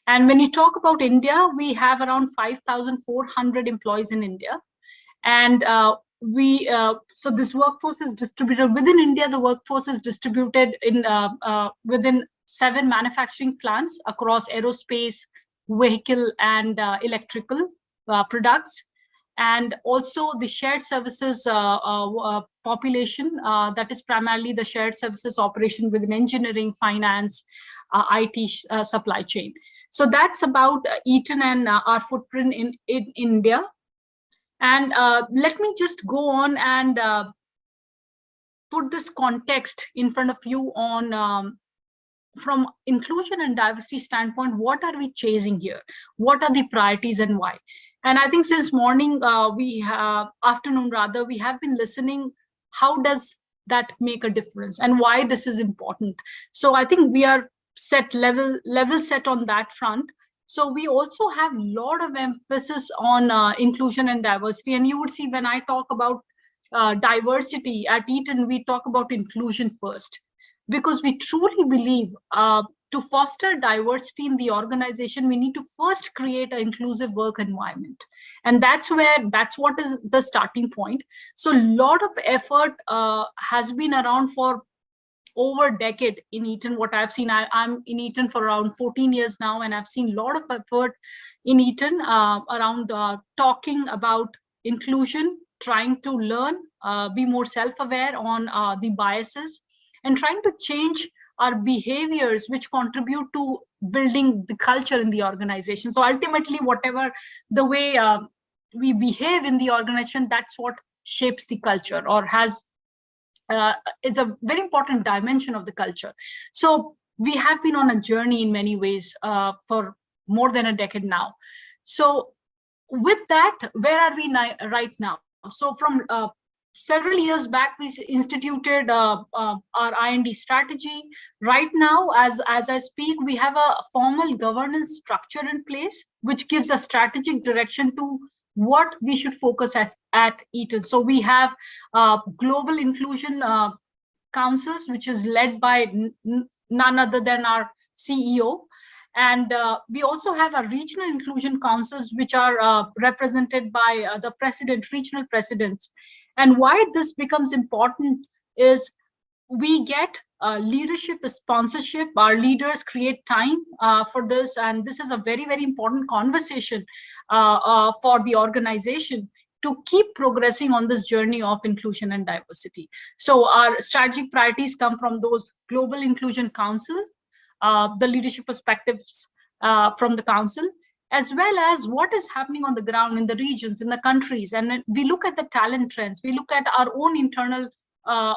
And when you talk about India, we have around 5,400 employees in India. And so this workforce is distributed within India. The workforce is distributed in within 7 manufacturing plants across aerospace, vehicle, and electrical products. And also the shared services population, that is primarily the shared services operation within engineering, finance, IT, supply chain. So that's about Eaton and our footprint in India. And let me just go on and put this context in front of you on from inclusion and diversity standpoint, what are we chasing here? What are the priorities and why? And I think since morning, afternoon rather, we have been listening, how does that make a difference and why this is important? So I think we are level set on that front. So we also have a lot of emphasis on inclusion and diversity. And you would see when I talk about diversity at Eaton, we talk about inclusion first, because we truly believe to foster diversity in the organization, we need to first create an inclusive work environment. And that's what is the starting point. So a lot of effort has been around for over a decade in Eaton. What I've seen, I'm in Eaton for around 14 years now, and I've seen a lot of effort in Eaton around talking about inclusion, trying to learn, be more self-aware on the biases, and trying to change our behaviors which contribute to building the culture in the organization. So ultimately, whatever the way we behave in the organization, that's what shapes the culture or is a very important dimension of the culture. So we have been on a journey in many ways for more than a decade now. So with that, where are we right now? So from several years back, we instituted our I&D strategy. Right now, as I speak, we have a formal governance structure in place, which gives a strategic direction to what we should focus at Eaton. So we have global inclusion councils, which is led by none other than our CEO. And we also have our regional inclusion councils, which are represented by the regional presidents. And why this becomes important is we get leadership sponsorship. Our leaders create time for this. And this is a very, very important conversation for the organization to keep progressing on this journey of inclusion and diversity. So our strategic priorities come from those global inclusion council, the leadership perspectives from the council, as well as what is happening on the ground in the regions, in the countries. And we look at the talent trends, we look at our own internal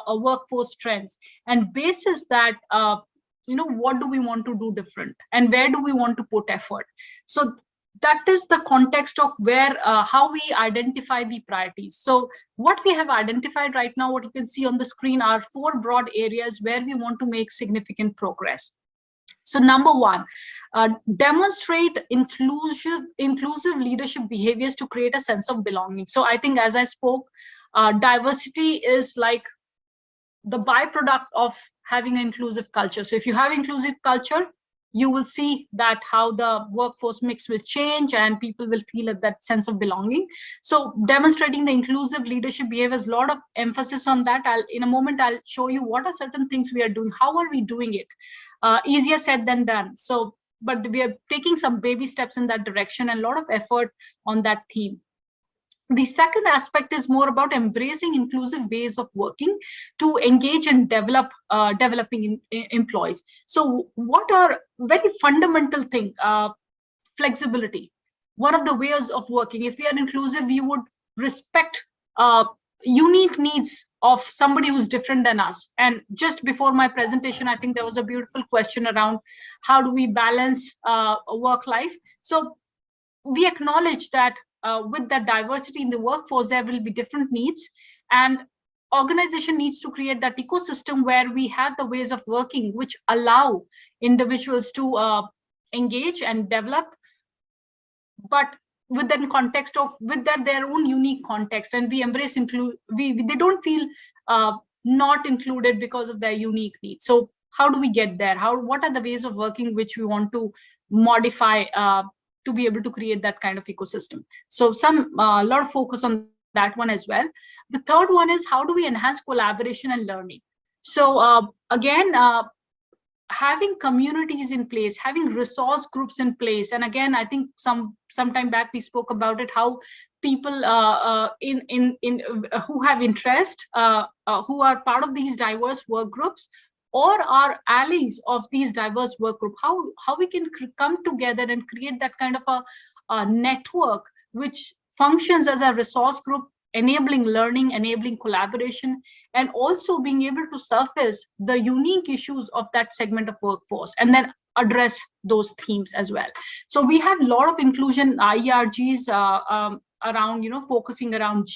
workforce trends, and basis that, what do we want to do different and where do we want to put effort? So that is the context of where, how we identify the priorities. So what we have identified right now, what you can see on the screen, are 4 broad areas where we want to make significant progress. So number 1, demonstrate inclusive leadership behaviors to create a sense of belonging. So I think, as I spoke, diversity is like the byproduct of having an inclusive culture. So if you have inclusive culture, you will see that how the workforce mix will change and people will feel that sense of belonging. So demonstrating the inclusive leadership behaviors, a lot of emphasis on that. In a moment, I'll show you what are certain things we are doing. How are we doing it? Easier said than done. So, but we are taking some baby steps in that direction and a lot of effort on that theme. The second aspect is more about embracing inclusive ways of working to engage and developing employees. So what are very fundamental thing? Flexibility. One of the ways of working. If we are inclusive, we would respect unique needs of somebody who's different than us. And just before my presentation, I think there was a beautiful question around how do we balance work life. So we acknowledge that with that diversity in the workforce, there will be different needs, and organization needs to create that ecosystem where we have the ways of working which allow individuals to engage and develop, but with that context of their own unique context, and we embrace they don't feel not included because of their unique needs. So how do we get there? What are the ways of working which we want to modify to be able to create that kind of ecosystem? So a lot of focus on that one as well. The third one is, how do we enhance collaboration and learning? So again, having communities in place, having resource groups in place, and again, I think some time back we spoke about it, how people who have interest, who are part of these diverse work groups, or are allies of these diverse work group, how we can come together and create that kind of a network which functions as a resource group, enabling learning, enabling collaboration, and also being able to surface the unique issues of that segment of workforce and then address those themes as well. So we have a lot of inclusion IERGs around, focusing around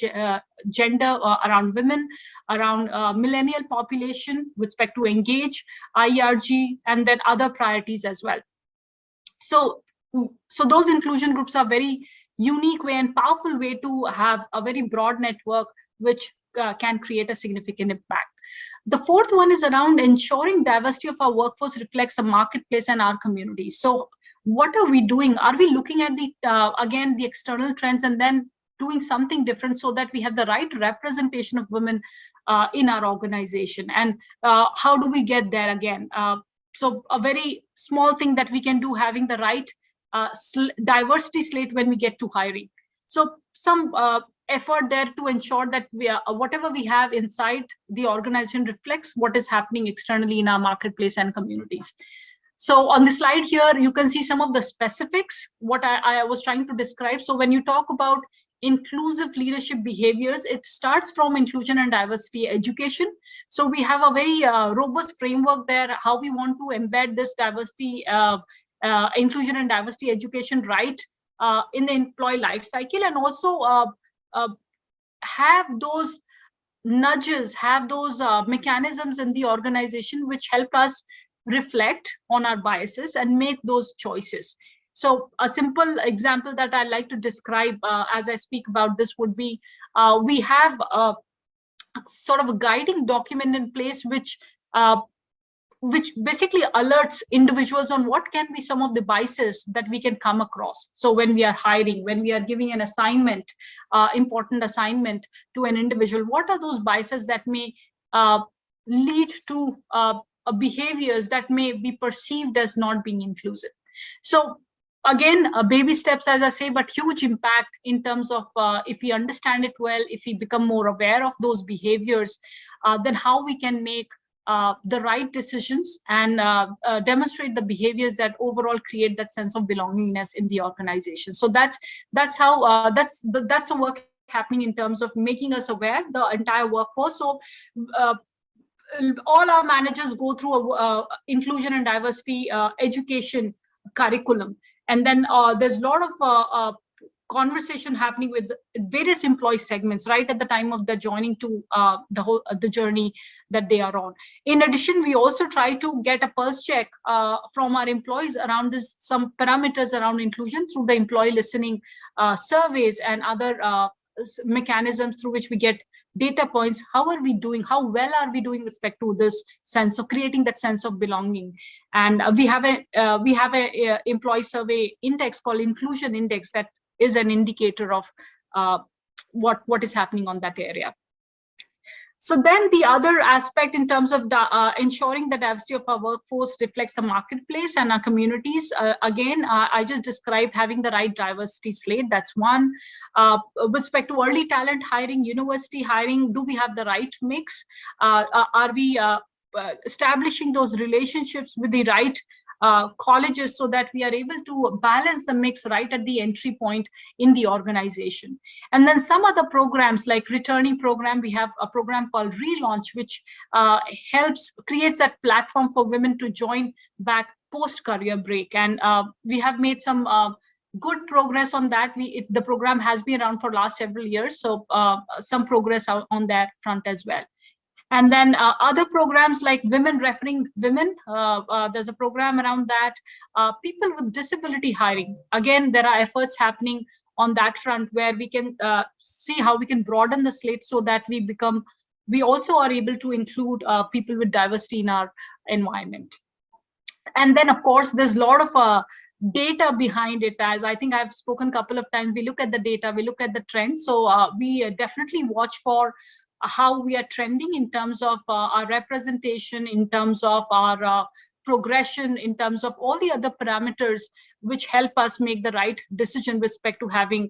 gender, around women, around millennial population with respect to engage, IERG, and then other priorities as well. So those inclusion groups are very unique way and powerful way to have a very broad network which can create a significant impact. The fourth one is around ensuring diversity of our workforce reflects the marketplace and our communities. So what are we doing? Are we looking at the external trends and then doing something different so that we have the right representation of women in our organization? And how do we get there again? So a very small thing that we can do, having the right diversity slate when we get to hiring. So some effort there to ensure that whatever we have inside the organization reflects what is happening externally in our marketplace and communities. So on the slide here, you can see some of the specifics, what I was trying to describe. So when you talk about inclusive leadership behaviors, it starts from inclusion and diversity education. So we have a very robust framework there, how we want to embed this diversity inclusion and diversity education right in the employee life cycle, and also have those nudges, have those mechanisms in the organization which help us reflect on our biases and make those choices. So a simple example that I like to describe as I speak about this would be, we have sort of a guiding document in place which basically alerts individuals on what can be some of the biases that we can come across. So when we are hiring, when we are giving an assignment, important assignment to an individual, what are those biases that may lead to behaviors that may be perceived as not being inclusive? So again, baby steps, as I say, but huge impact in terms of if we understand it well, if we become more aware of those behaviors, then how we can make the right decisions and demonstrate the behaviors that overall create that sense of belongingness in the organization. So that's how that's a work happening in terms of making us aware, the entire workforce. So all our managers go through a inclusion and diversity education curriculum, and then there's a lot of conversation happening with various employee segments right at the time of the joining to the journey that they are on. In addition, we also try to get a pulse check from our employees around some parameters around inclusion through the employee listening surveys and other mechanisms through which we get data points. How are we doing? How well are we doing with respect to this sense of creating that sense of belonging? And we have a employee survey index called Inclusion Index that is an indicator of what is happening on that area. So then the other aspect in terms of ensuring the diversity of our workforce reflects the marketplace and our communities. Again, I just described having the right diversity slate. That's one. With respect to early talent hiring, university hiring, do we have the right mix? Are we establishing those relationships with the right colleges so that we are able to balance the mix right at the entry point in the organization? And then some other programs like Returnee program, we have a program called Relaunch, which creates that platform for women to join back post-career break. And we have made some good progress on that. The program has been around for last several years, so some progress on that front as well. And then other programs like Women Referring Women, there's a program around that. People with disability hiring, again, there are efforts happening on that front where we can see how we can broaden the slate so that we also are able to include people with diversity in our environment. And then, of course, there's a lot of data behind it. As I think I've spoken a couple of times, we look at the data, we look at the trends. So we definitely watch for how we are trending in terms of our representation, in terms of our progression, in terms of all the other parameters which help us make the right decision with respect to having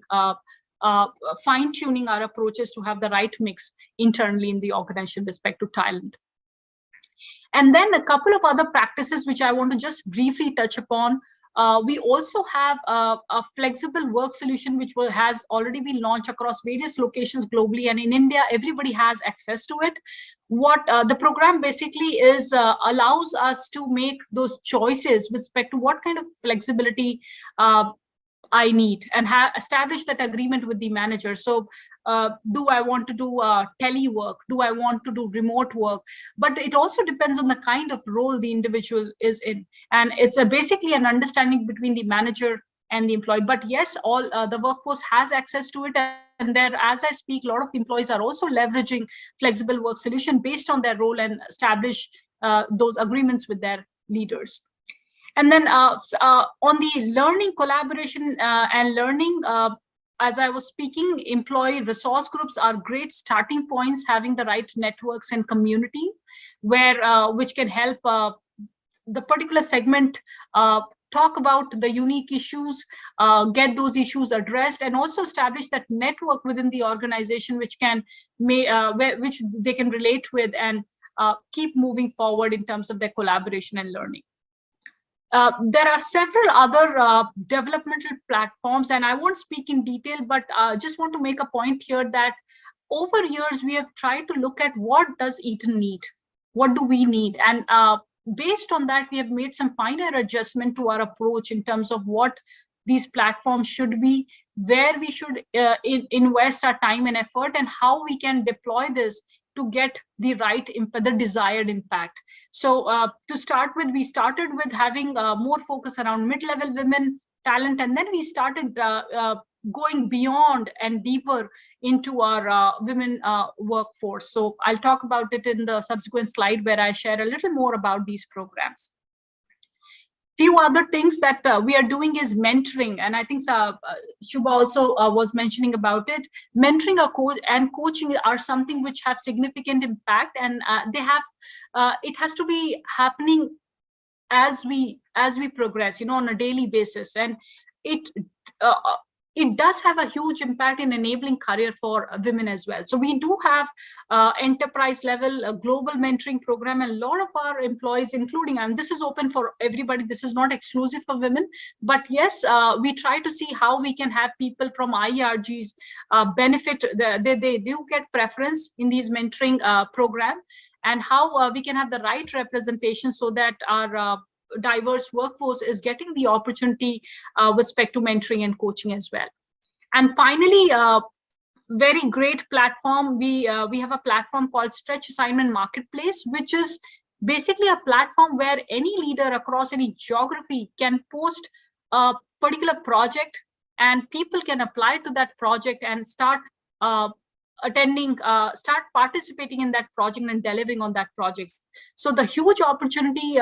fine-tuning our approaches to have the right mix internally in the organization with respect to talent. And then a couple of other practices which I want to just briefly touch upon. We also have a flexible work solution which has already been launched across various locations globally, and in India, everybody has access to it. What the program basically is allows us to make those choices with respect to what kind of flexibility I need, and have established that agreement with the manager. So do I want to do telework? Do I want to do remote work? But it also depends on the kind of role the individual is in. And it's basically an understanding between the manager and the employee. But yes, all the workforce has access to it. And there, as I speak, a lot of employees are also leveraging flexible work solution based on their role and establish those agreements with their leaders. And then on the learning, collaboration and learning, as I was speaking, employee resource groups are great starting points, having the right networks and community, which can help the particular segment talk about the unique issues, get those issues addressed, and also establish that network within the organization which which they can relate with and keep moving forward in terms of their collaboration and learning. There are several other developmental platforms, and I won't speak in detail, but just want to make a point here that over years, we have tried to look at what does Eaton need? What do we need? And based on that, we have made some finer adjustment to our approach in terms of what these platforms should be, where we should invest our time and effort, and how we can deploy this to get the right impact, the desired impact. So to start with, we started with having more focus around mid-level women talent, and then we started going beyond and deeper into our women workforce. So I'll talk about it in the subsequent slide where I share a little more about these programs. Few other things that we are doing is mentoring, and I think Subba also was mentioning about it. Mentoring and coaching are something which have significant impact, and they have. It has to be happening as we progress, on a daily basis, and it does have a huge impact in enabling career for women as well. So we do have enterprise level global mentoring program, and a lot of our employees, including, and this is open for everybody, this is not exclusive for women, but yes, we try to see how we can have people from IERGs benefit, they do get preference in these mentoring program, and how we can have the right representation so that our diverse workforce is getting the opportunity with respect to mentoring and coaching as well. And finally, very great platform, we have a platform called Stretch Assignment Marketplace, which is basically a platform where any leader across any geography can post a particular project, and people can apply to that project and start start participating in that project and delivering on that project. So the huge opportunity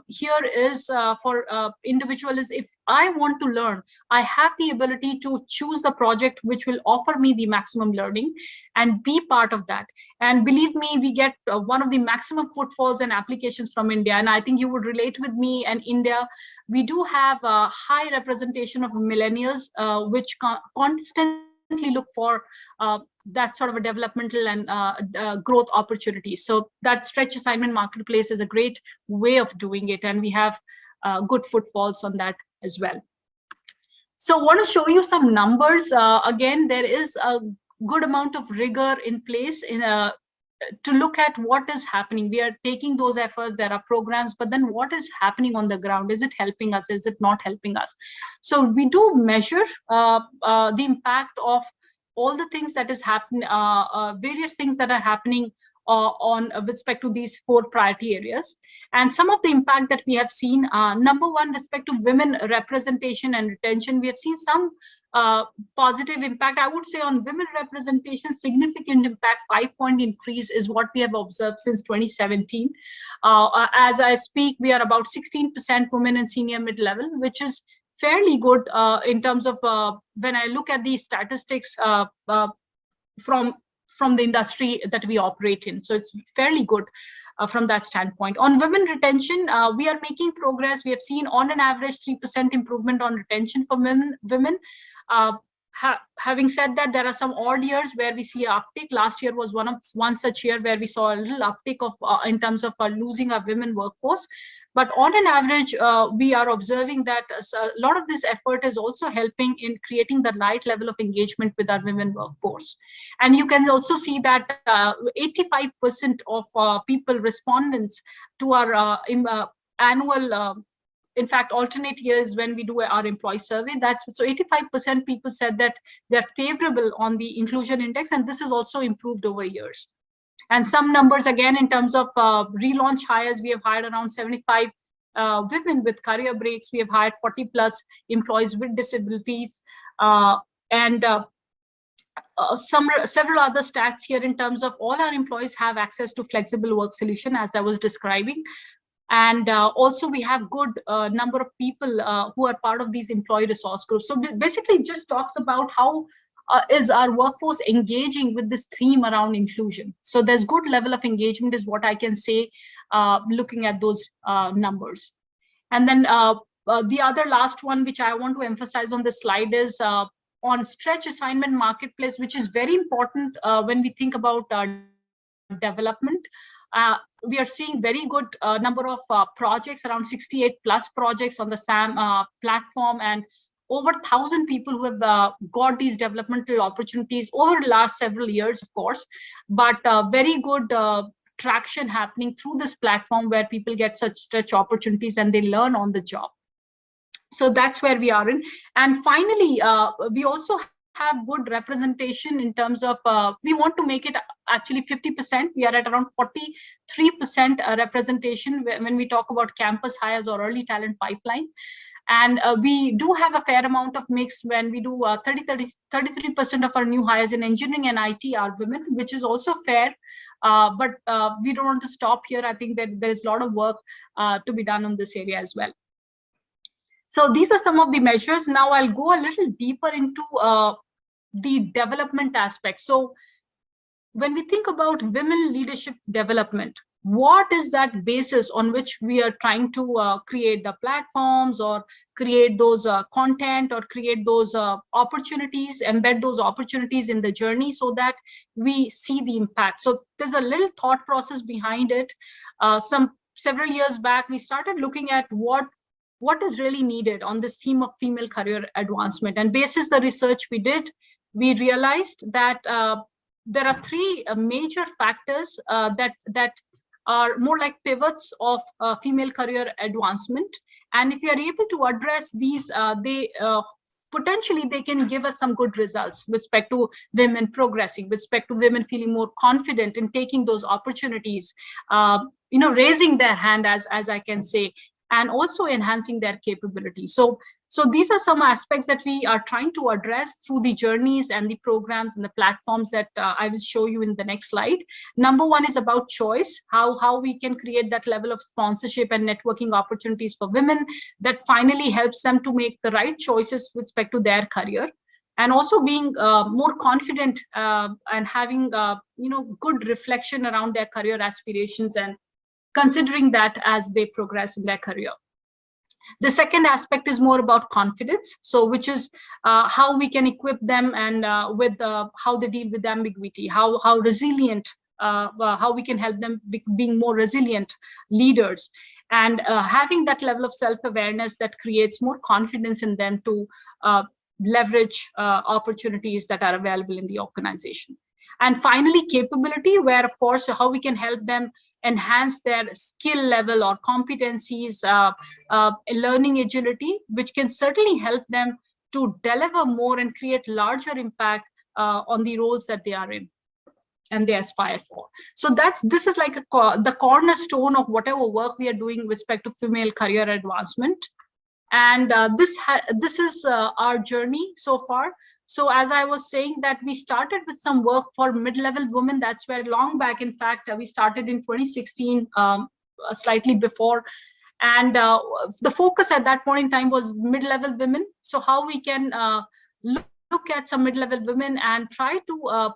here is for individual is, if I want to learn, I have the ability to choose the project which will offer me the maximum learning and be part of that. And believe me, we get one of the maximum footfalls and applications from India. And I think you would relate with me, and India, we do have a high representation of millennials, which constantly look for that sort of a developmental and growth opportunity. So that Stretch Assignment Marketplace is a great way of doing it, and we have good footfalls on that as well. So I want to show you some numbers. Again, there is a good amount of rigor in place to look at what is happening. We are taking those efforts, there are programs, but then what is happening on the ground? Is it helping us? Is it not helping us? So we do measure the impact of all the things that is happening, various things that are happening on with respect to these 4 priority areas. And some of the impact that we have seen, number one, respect to women representation and retention, we have seen some positive impact. I would say on women representation, significant impact, 5-point increase is what we have observed since 2017. As I speak, we are about 16% women in senior mid-level, which is fairly good in terms of when I look at the statistics from the industry that we operate in. So it's fairly good from that standpoint. On women retention, we are making progress. We have seen on an average 3% improvement on retention for women. Having said that, there are some odd years where we see an uptick. Last year was one such year where we saw a little uptick of in terms of losing our women workforce. But on an average, we are observing that a lot of this effort is also helping in creating the right level of engagement with our women workforce. And you can also see that 85% of people, respondents to our annual in fact, alternate years when we do our employee survey, so 85% people said that they're favorable on the inclusion index, and this is also improved over years. And some numbers, again, in terms of relaunch hires, we have hired around 75 women with career breaks. We have hired 40 plus employees with disabilities, and several other stats here in terms of all our employees have access to flexible work solution, as I was describing. And also we have good number of people who are part of these employee resource groups. So basically it just talks about how is our workforce engaging with this theme around inclusion. So there's good level of engagement is what I can say looking at those numbers. And then the other last one which I want to emphasize on this slide is on stretch assignment marketplace, which is very important when we think about development. We are seeing very good number of projects, around 68 plus projects on the SAM platform, and over 1,000 people who have got these developmental opportunities over the last several years, of course, but very good traction happening through this platform where people get such stretch opportunities and they learn on the job. So that's where we are in. And finally, we also have good representation in terms of, we want to make it actually 50%. We are at around 43% representation when we talk about campus hires or early talent pipeline. And we do have a fair amount of mix when we do 33% of our new hires in engineering and IT are women, which is also fair. But we don't want to stop here. I think that there's a lot of work to be done on this area as well. So these are some of the measures. Now I'll go a little deeper into the development aspect. So when we think about women leadership development, what is that basis on which we are trying to create the platforms or create those content or create those opportunities, embed those opportunities in the journey so that we see the impact? So there's a little thought process behind it. Several years back, we started looking at what is really needed on this theme of female career advancement. And basis the research we did, we realized that there are 3 major factors that are more like pivots of female career advancement. And if you are able to address these, potentially they can give us some good results with respect to women progressing, with respect to women feeling more confident in taking those opportunities, raising their hand, as I can say, and also enhancing their capabilities. So these are some aspects that we are trying to address through the journeys and the programs and the platforms that I will show you in the next slide. Number 1 is about choice, how we can create that level of sponsorship and networking opportunities for women that finally helps them to make the right choices with respect to their career, and also being more confident and having good reflection around their career aspirations and considering that as they progress in their career. The second aspect is more about confidence, so which is how we can equip them and with how they deal with ambiguity, how resilient, how we can help them being more resilient leaders, and having that level of self-awareness that creates more confidence in them to leverage opportunities that are available in the organization. And finally, capability, where of course how we can help them enhance their skill level or competencies, learning agility, which can certainly help them to deliver more and create larger impact on the roles that they are in and they aspire for. So this is like the cornerstone of whatever work we are doing with respect to female career advancement. And this is our journey so far. So as I was saying, that we started with some work for mid-level women. That's where long back, in fact, we started in 2016, slightly before. And the focus at that point in time was mid-level women. So how we can look at some mid-level women and try to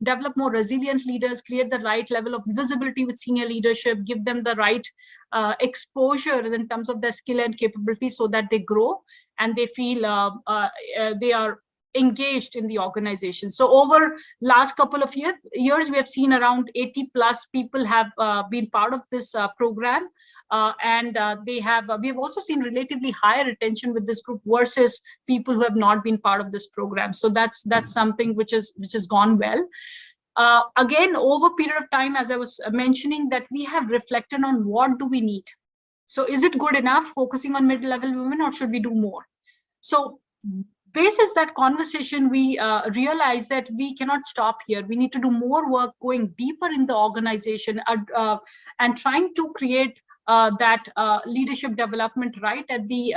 develop more resilient leaders, create the right level of visibility with senior leadership, give them the right exposure in terms of their skill and capability, so that they grow and they feel they are engaged in the organization. So over last couple of years, we have seen around 80 plus people have been part of this program. We have also seen relatively higher retention with this group versus people who have not been part of this program. So that's something which has gone well. Again, over a period of time, as I was mentioning, that we have reflected on what do we need. So is it good enough focusing on mid-level women, or should we do more? So basis that conversation, we realized that we cannot stop here. We need to do more work, going deeper in the organization and trying to create that leadership development right at the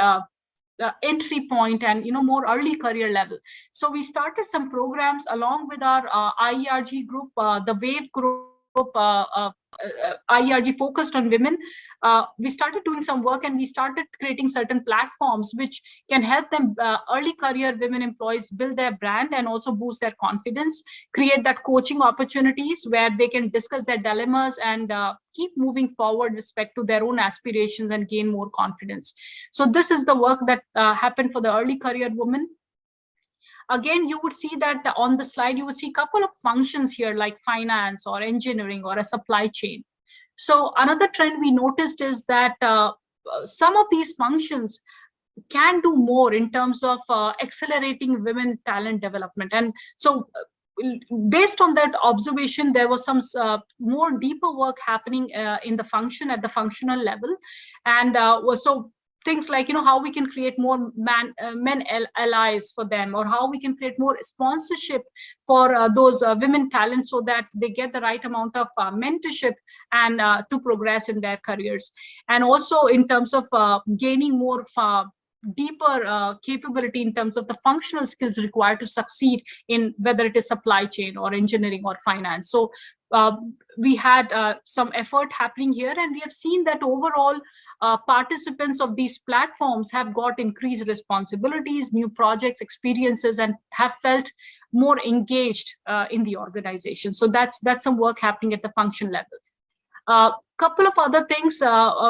entry point and more early career level. So we started some programs along with our IERG group, the WAVE group, IERG focused on women. We started doing some work, and we started creating certain platforms which can help them, early career women employees, build their brand and also boost their confidence, create that coaching opportunities where they can discuss their dilemmas and keep moving forward with respect to their own aspirations and gain more confidence. So this is the work that happened for the early career women. Again, you would see that on the slide, you would see a couple of functions here like finance or engineering or a supply chain. So another trend we noticed is that some of these functions can do more in terms of accelerating women talent development. And so based on that observation, there was some more deeper work happening in the function at the functional level. And so things like, how we can create more men allies for them, or how we can create more sponsorship for those women talents so that they get the right amount of mentorship and to progress in their careers. And also in terms of gaining more deeper capability in terms of the functional skills required to succeed in whether it is supply chain or engineering or finance. So we had some effort happening here, and we have seen that overall participants of these platforms have got increased responsibilities, new projects, experiences, and have felt more engaged in the organization. So that's some work happening at the function level. Couple of other things,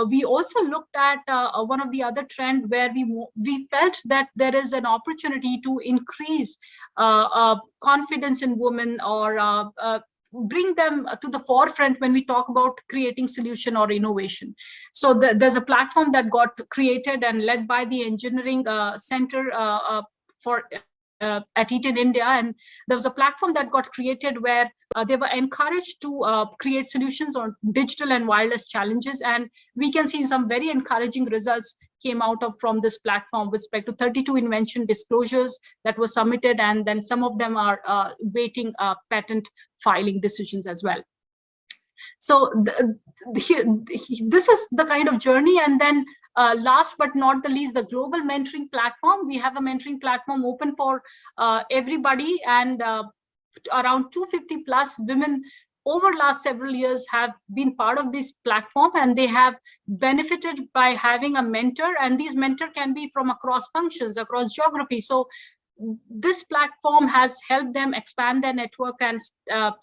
we also looked at one of the other trend where we felt that there is an opportunity to increase confidence in women, or bring them to the forefront when we talk about creating solution or innovation. So there's a platform that got created and led by the engineering center at Eaton, India, and there was a platform that got created where they were encouraged to create solutions on digital and wireless challenges, and we can see some very encouraging results came out from this platform with respect to 32 invention disclosures that were submitted, and then some of them are waiting patent filing decisions as well. So this is the kind of journey. And then last but not the least, the global mentoring platform. We have a mentoring platform open for everybody, and around 250 plus women over last several years have been part of this platform, and they have benefited by having a mentor, and these mentor can be from across functions, across geography. So this platform has helped them expand their network and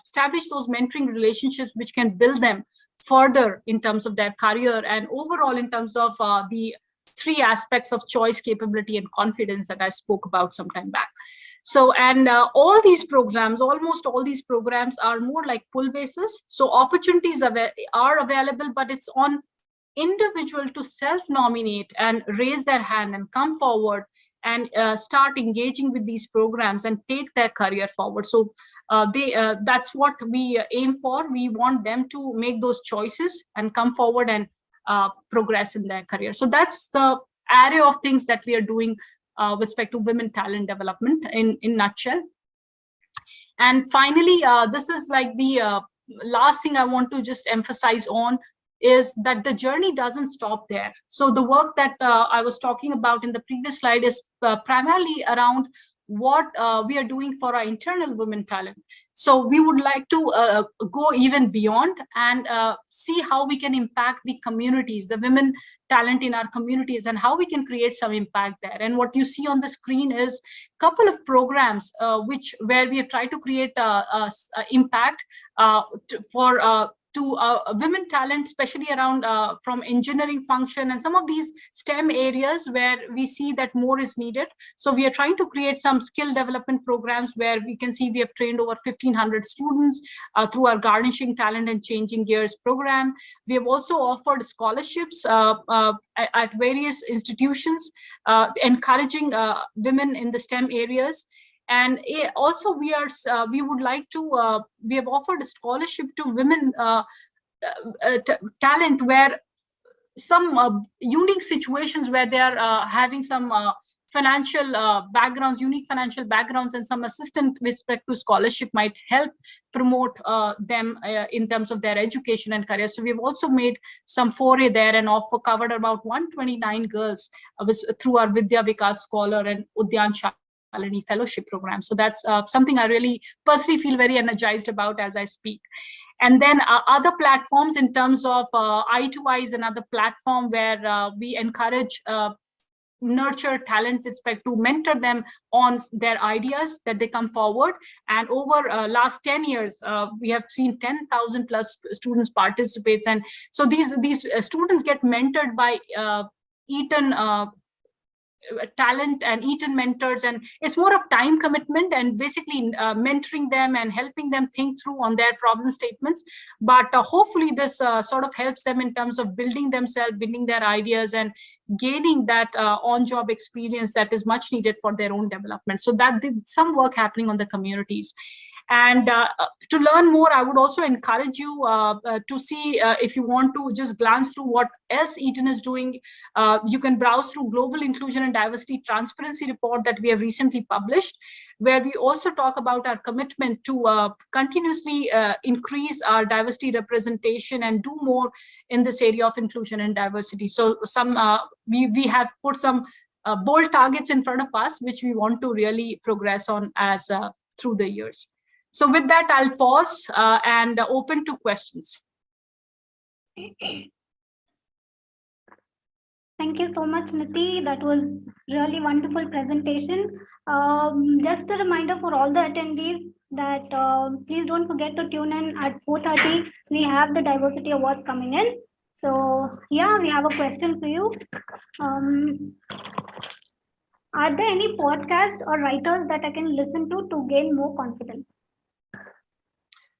establish those mentoring relationships which can build them further in terms of their career and overall in terms of the three aspects of choice, capability, and confidence that I spoke about some time back. So, and all these programs, almost all these programs are more like pull basis. So opportunities are available, but it's on individual to self-nominate and raise their hand and come forward and start engaging with these programs and take their career forward. So that's what we aim for. We want them to make those choices and come forward and progress in their career. So that's the array of things that we are doing with respect to women talent development in nutshell. And finally, this is like the last thing I want to just emphasize on, is that the journey doesn't stop there. So the work that I was talking about in the previous slide is primarily around what we are doing for our internal women talent. So we would like to go even beyond and see how we can impact the communities, the women talent in our communities, and how we can create some impact there. And what you see on the screen is a couple of programs where we have tried to create impact to women talent, especially around from engineering function and some of these STEM areas where we see that more is needed. So we are trying to create some skill development programs where we can see we have trained over 1,500 students through our Garnishing Talent and Changing Gears program. We have also offered scholarships at various institutions, encouraging women in the STEM areas. And also we would like to, we have offered a scholarship to women talent, where some unique situations where they are having some financial backgrounds, unique financial backgrounds, and some assistance with respect to scholarship might help promote them in terms of their education and career. So we've also made some foray there and covered about 129 girls through our Vidya Vikas Scholar and Udyan Shalini Fellowship program. So that's something I really personally feel very energized about as I speak. And then other platforms in terms of I2I is another platform where we encourage nurture talent with respect to mentor them on their ideas that they come forward. And over last 10 years, we have seen 10,000 plus students participate. And so these students get mentored by Eaton talent and Eaton mentors, and it's more of time commitment and basically mentoring them and helping them think through on their problem statements. But hopefully this sort of helps them in terms of building themselves, building their ideas, and gaining that on-job experience that is much needed for their own development. So that did some work happening on the communities. And to learn more, I would also encourage you to see, if you want to just glance through what else Eaton is doing, you can browse through Global Inclusion and Diversity Transparency Report that we have recently published, where we also talk about our commitment to continuously increase our diversity representation and do more in this area of inclusion and diversity. So we have put some bold targets in front of us, which we want to really progress on as through the years. So with that, I'll pause and open to questions. Thank you so much, Niti. That was really wonderful presentation. Just a reminder for all the attendees that please don't forget to tune in at 4:30. We have the Diversity Awards coming in. So yeah, we have a question for you. Are there any podcasts or writers that I can listen to gain more confidence?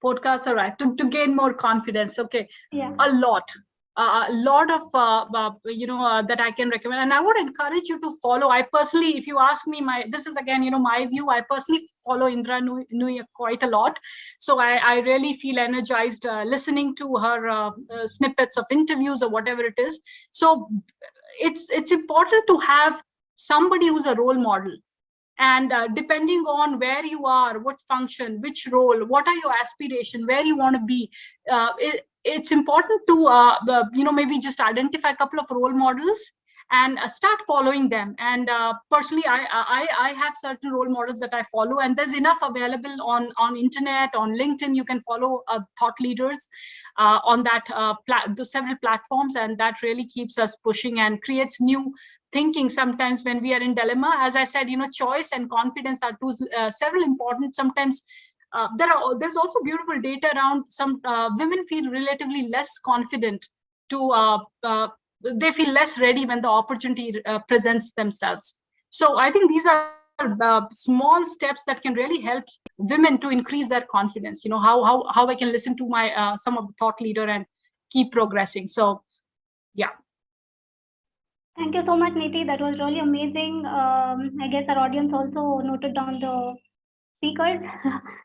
Podcasts are right to gain more confidence. Okay, yeah, a lot of that I can recommend, and I would encourage you to follow. I personally, if you ask me, this is again my view. I personally follow Indra Nooyi quite a lot, so I really feel energized listening to her snippets of interviews or whatever it is. So it's important to have somebody who's a role model. And depending on where you are, what function, which role, what are your aspirations, where you want to be, it's important to maybe just identify a couple of role models and start following them. And personally, I have certain role models that I follow, and there's enough available on internet, on LinkedIn. You can follow thought leaders on that the several platforms, and that really keeps us pushing and creates new thinking. Sometimes when we are in dilemma, as I said, choice and confidence are several important. Sometimes there's also beautiful data around some women feel relatively less confident they feel less ready when the opportunity presents themselves. So I think these are small steps that can really help women to increase their confidence. How I can listen to my some of the thought leader and keep progressing. So yeah. Thank you so much, Niti. That was really amazing. I guess our audience also noted down the speakers.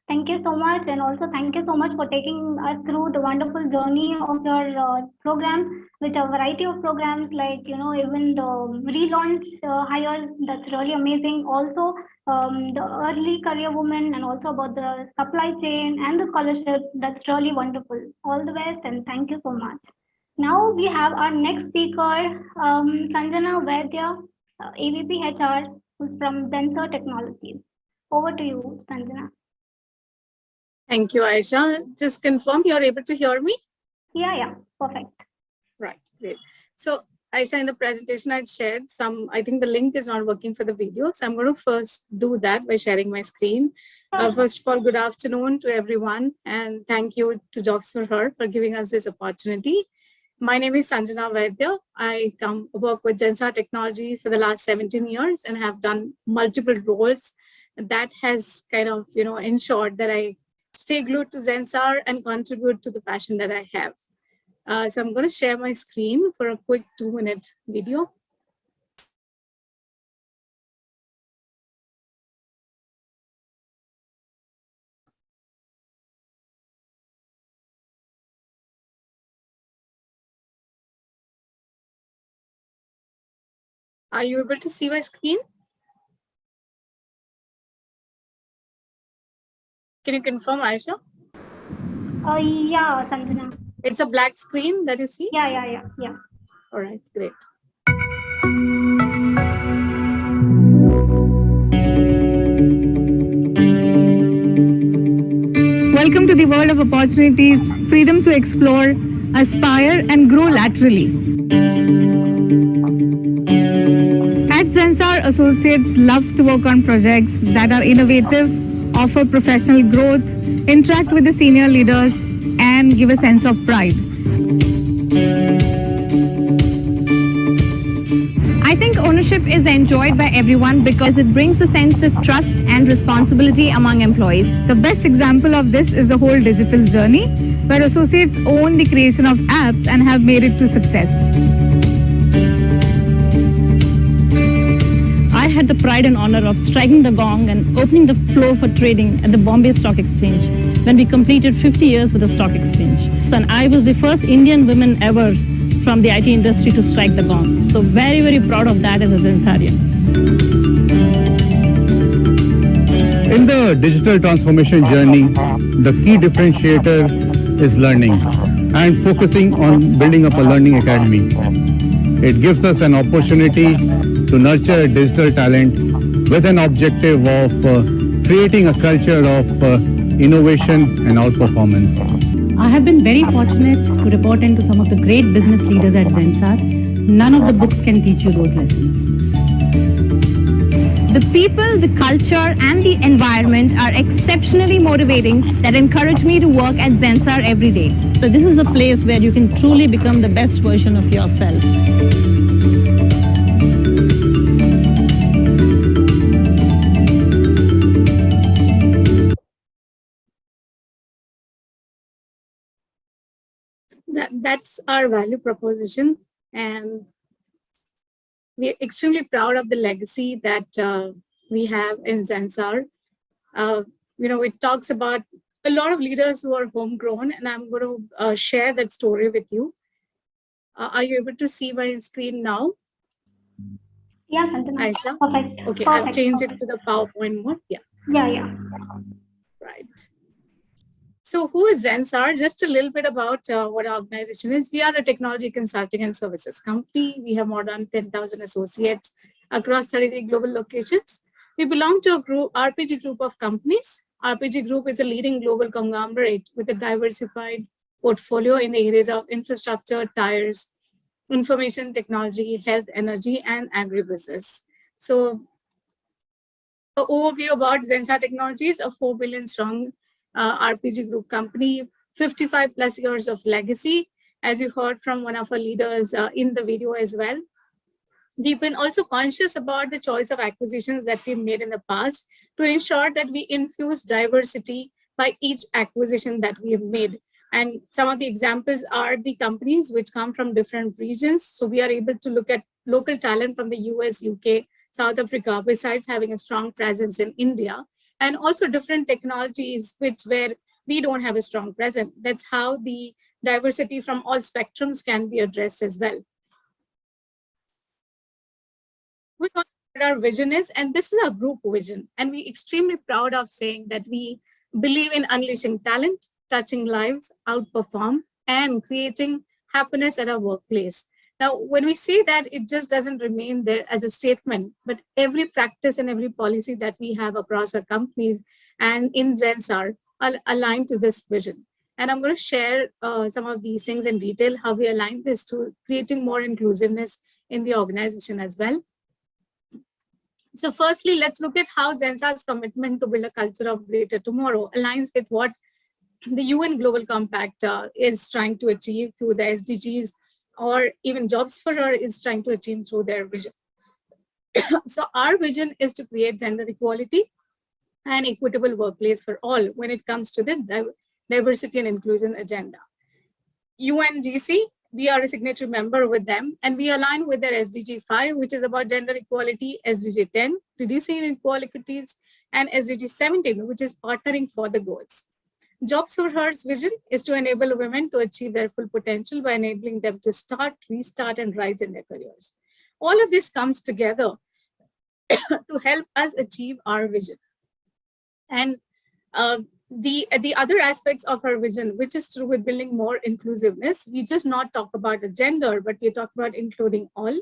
Thank you so much, and also thank you so much for taking us through the wonderful journey of your program, with a variety of programs, like even the relaunch hires. That's really amazing. Also, the early career women, and also about the supply chain and the scholarship. That's really wonderful. All the best, and thank you so much. Now we have our next speaker, Sanjana Vaidya, AVP HR, who's from Zensar Technologies. Over to you, Sanjana. Thank you, Aisha. Just confirm you're able to hear me? Yeah, perfect. Right, great. So Aisha, in the presentation I'd shared some, I think the link is not working for the video. So I'm going to first do that by sharing my screen. First of all, good afternoon to everyone. And thank you to Jobs for Her for giving us this opportunity. My name is Sanjana Vaidya. I work with Zensar Technologies for the last 17 years and have done multiple roles. That has kind of, ensured that I stay glued to Zensar and contribute to the passion that I have. So I'm going to share my screen for a quick 2-minute video. Are you able to see my screen? Can you confirm, Aisha? Yeah, Sanjana. It's a black screen that you see? Yeah. All right, great. Welcome to the world of opportunities, freedom to explore, aspire, and grow laterally. At Zensar, associates love to work on projects that are innovative, offer professional growth, interact with the senior leaders, and give a sense of pride. I think ownership is enjoyed by everyone because it brings a sense of trust and responsibility among employees. The best example of this is the whole digital journey, where associates own the creation of apps and have made it to success. I had the pride and honor of striking the gong and opening the floor for trading at the Bombay Stock Exchange when we completed 50 years with the stock exchange. And I was the first Indian woman ever from the IT industry to strike the gong. So very, very proud of that as a Zensarian. In the digital transformation journey, the key differentiator is learning and focusing on building up a learning academy. It gives us an opportunity to nurture digital talent with an objective of creating a culture of innovation and outperformance. I have been very fortunate to report into some of the great business leaders at Zensar. None of the books can teach you those lessons. The people, the culture, and the environment are exceptionally motivating that encourage me to work at Zensar every day. So this is a place where you can truly become the best version of yourself. That's our value proposition, and we're extremely proud of the legacy that we have in Zensar. It talks about a lot of leaders who are homegrown, and I'm going to share that story with you. Are you able to see my screen now? Yeah, Sanjana. Aisha? Perfect. Okay, Perfect. I've changed it to the PowerPoint mode. Yeah. Yeah. Right. So who is Zensar? Just a little bit about what our organization is. We are a technology consulting and services company. We have more than 10,000 associates across 33 global locations. We belong to a RPG group of companies. RPG Group is a leading global conglomerate with a diversified portfolio in the areas of infrastructure, tires, information technology, health, energy, and agribusiness. So an overview about Zensar Technologies, a 4 billion strong RPG group company, 55 plus years of legacy, as you heard from one of our leaders in the video as well. We've been also conscious about the choice of acquisitions that we've made in the past to ensure that we infuse diversity by each acquisition that we have made. And some of the examples are the companies which come from different regions. So we are able to look at local talent from the US, UK, South Africa, besides having a strong presence in India, and also different technologies where we don't have a strong presence. That's how the diversity from all spectrums can be addressed as well. We know what our vision is, and this is our group vision. And we're extremely proud of saying that we believe in unleashing talent, touching lives, outperform, and creating happiness at our workplace. Now, when we say that, it just doesn't remain there as a statement, but every practice and every policy that we have across our companies and in Zensar are aligned to this vision. And I'm going to share some of these things in detail, how we align this to creating more inclusiveness in the organization as well. So firstly, let's look at how Zensar's commitment to build a culture of greater tomorrow aligns with what the UN Global Compact is trying to achieve through the SDGs, or even Jobs for Her is trying to achieve through their vision. So our vision is to create gender equality and equitable workplace for all when it comes to the diversity and inclusion agenda. UNGC, we are a signatory member with them, and we align with their SDG 5, which is about gender equality, SDG 10, reducing inequalities, and SDG 17, which is partnering for the goals. Jobs for Her's vision is to enable women to achieve their full potential by enabling them to start, restart, and rise in their careers. All of this comes together to help us achieve our vision. And the other aspects of our vision, which is through with building more inclusiveness, we just not talk about the gender, but we talk about including all.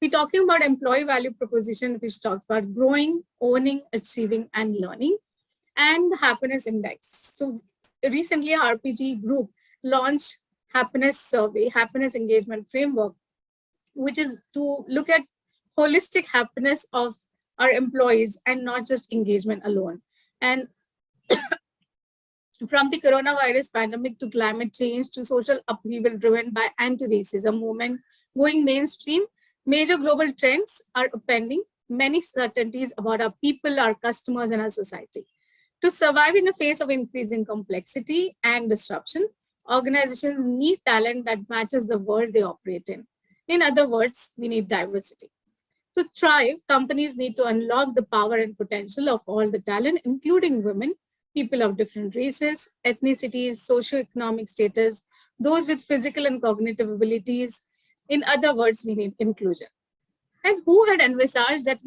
We're talking about employee value proposition, which talks about growing, owning, achieving, and learning, and happiness index. So recently, RPG group launched happiness survey, happiness engagement framework, which is to look at holistic happiness of our employees and not just engagement alone. And from the coronavirus pandemic to climate change to social upheaval driven by anti-racism movement going mainstream, major global trends are upending many certainties about our people, our customers, and our society. To survive in the face of increasing complexity and disruption, organizations need talent that matches the world they operate in. In other words, we need diversity. To thrive, companies need to unlock the power and potential of all the talent, including women, people of different races, ethnicities, socioeconomic status, those with physical and cognitive abilities. In other words, we need inclusion. And who had envisaged that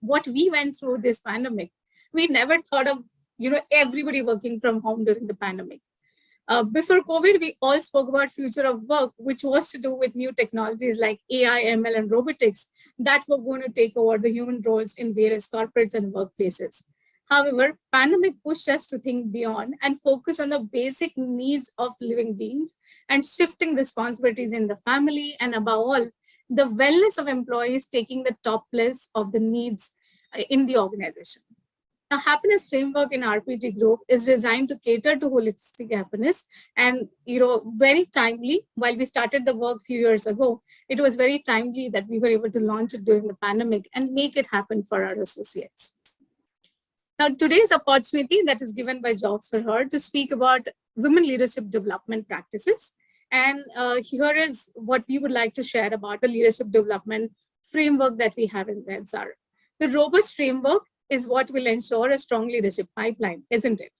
what we went through this pandemic? We never thought of everybody working from home during the pandemic. Before COVID, we all spoke about future of work, which was to do with new technologies like AI, ML, and robotics that were going to take over the human roles in various corporates and workplaces. However, pandemic pushed us to think beyond and focus on the basic needs of living beings and shifting responsibilities in the family, and above all, the wellness of employees taking the top place of the needs in the organization. The happiness framework in RPG group is designed to cater to holistic happiness, and very timely. While we started the work a few years ago, it was very timely that we were able to launch it during the pandemic and make it happen for our associates. Now, today's opportunity that is given by Jobs for Her to speak about women leadership development practices. And here is what we would like to share about the leadership development framework that we have in Zensar. The robust framework is what will ensure a strong leadership pipeline, isn't it?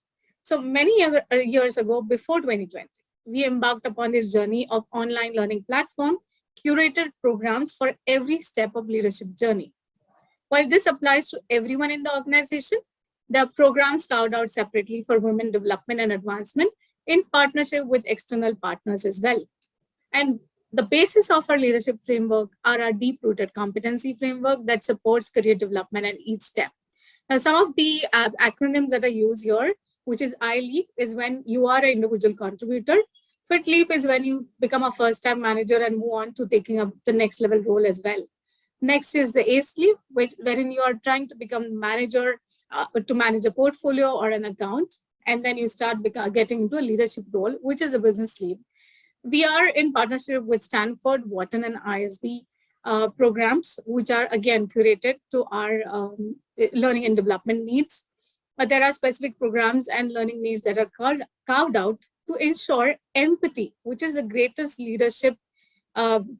So many years ago, before 2020, we embarked upon this journey of online learning platform, curated programs for every step of leadership journey. While this applies to everyone in the organization, the programs carved out separately for women development and advancement in partnership with external partners as well. And the basis of our leadership framework are our deep-rooted competency framework that supports career development at each step. Now, some of the acronyms that I use here, which is ILEAP, is when you are an individual contributor. FitLeap is when you become a first-time manager and move on to taking up the next level role as well. Next is the ACE-Leap, wherein you are trying to become manager to manage a portfolio or an account, and then you start getting into a leadership role, which is a business lead. We are in partnership with Stanford, Wharton, and ISB programs, which are again curated to our learning and development needs. But there are specific programs and learning needs that are carved out to ensure empathy, which is the greatest leadership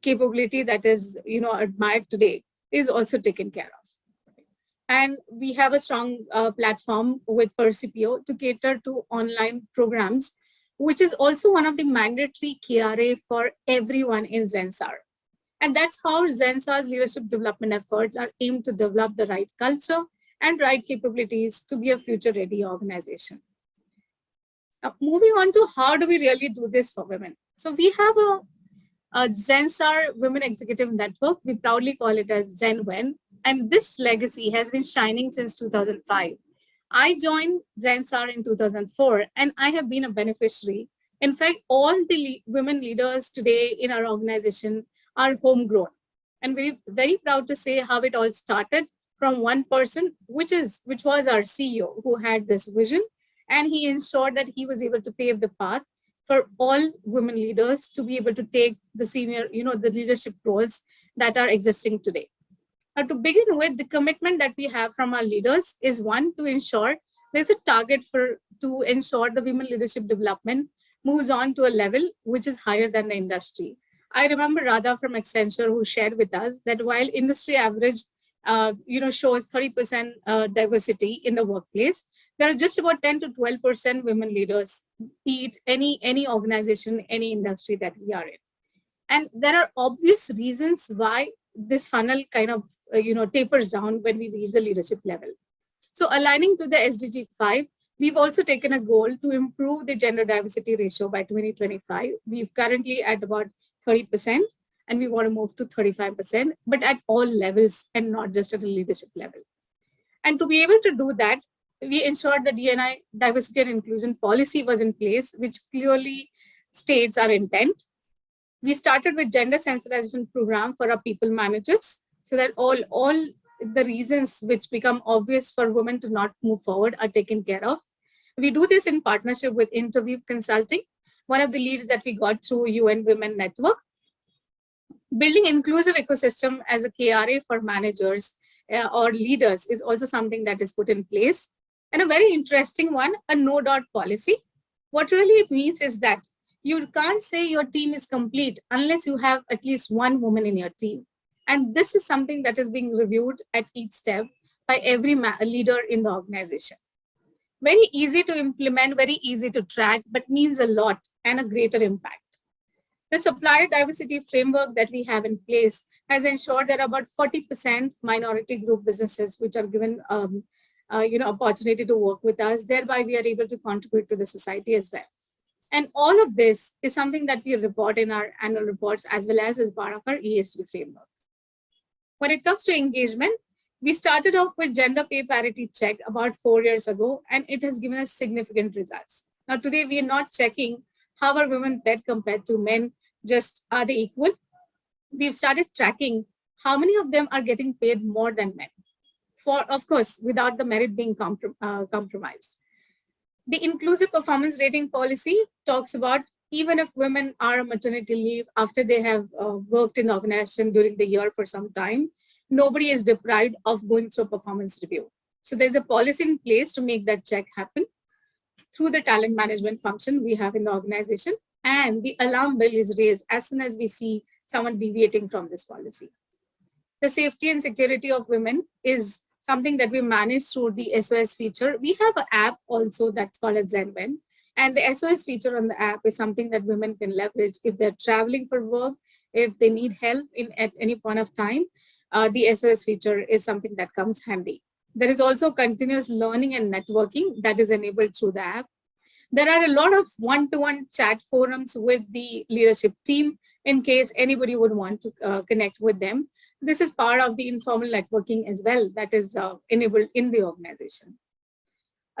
capability that is, admired today, is also taken care of. And we have a strong platform with Percipio to cater to online programs, which is also one of the mandatory KRA for everyone in Zensar. And that's how Zensar's leadership development efforts are aimed to develop the right culture and right capabilities to be a future-ready organization. Now, moving on to how do we really do this for women? So we have a Zensar Women Executive Network. We proudly call it as ZenWen. And this legacy has been shining since 2005. I joined Zensar in 2004, and I have been a beneficiary. In fact, all the women leaders today in our organization are homegrown. And we're very proud to say how it all started from one person, which was our CEO, who had this vision, and he ensured that he was able to pave the path for all women leaders to be able to take the senior, the leadership roles that are existing today. Now, to begin with, the commitment that we have from our leaders is one, to ensure there's a target to ensure the women leadership development moves on to a level which is higher than the industry. I remember Radha from Accenture, who shared with us that while industry average, shows 30% diversity in the workplace, there are just about 10 to 12% women leaders, be it any organization, any industry that we are in. And there are obvious reasons why this funnel kind of, tapers down when we reach the leadership level. So aligning to the SDG 5, we've also taken a goal to improve the gender diversity ratio by 2025. We've currently at about 30%, and we want to move to 35%, but at all levels and not just at the leadership level. And to be able to do that, we ensured the DNI diversity and inclusion policy was in place, which clearly states our intent. We started with gender sensitization program for our people managers, so that all the reasons which become obvious for women to not move forward are taken care of. We do this in partnership with Interview Consulting, one of the leads that we got through UN Women Network. Building inclusive ecosystem as a KRA for managers or leaders is also something that is put in place. And a very interesting one, a no-dot policy. What really it means is that you can't say your team is complete unless you have at least one woman in your team. And this is something that is being reviewed at each step by every leader in the organization. Very easy to implement, very easy to track, but means a lot and a greater impact. The supplier diversity framework that we have in place has ensured that about 40% minority group businesses which are given opportunity to work with us, thereby we are able to contribute to the society as well. And all of this is something that we report in our annual reports as well as part of our ESG framework. When it comes to engagement, we started off with gender pay parity check about 4 years ago, and it has given us significant results. Now today we are not checking how are women paid compared to men, just are they equal? We've started tracking how many of them are getting paid more than men, of course, without the merit being compromised. The inclusive performance rating policy talks about even if women are on maternity leave after they have worked in the organization during the year for some time, nobody is deprived of going through a performance review. So there's a policy in place to make that check happen through the talent management function we have in the organization, and the alarm bell is raised as soon as we see someone deviating from this policy. The safety and security of women is something that we manage through the SOS feature. We have an app also that's called as ZenWen, and the SOS feature on the app is something that women can leverage if they're traveling for work, if they need help at any point of time. The SOS feature is something that comes handy. There is also continuous learning and networking that is enabled through the app. There are a lot of one-to-one chat forums with the leadership team in case anybody would want to connect with them. This is part of the informal networking as well that is enabled in the organization.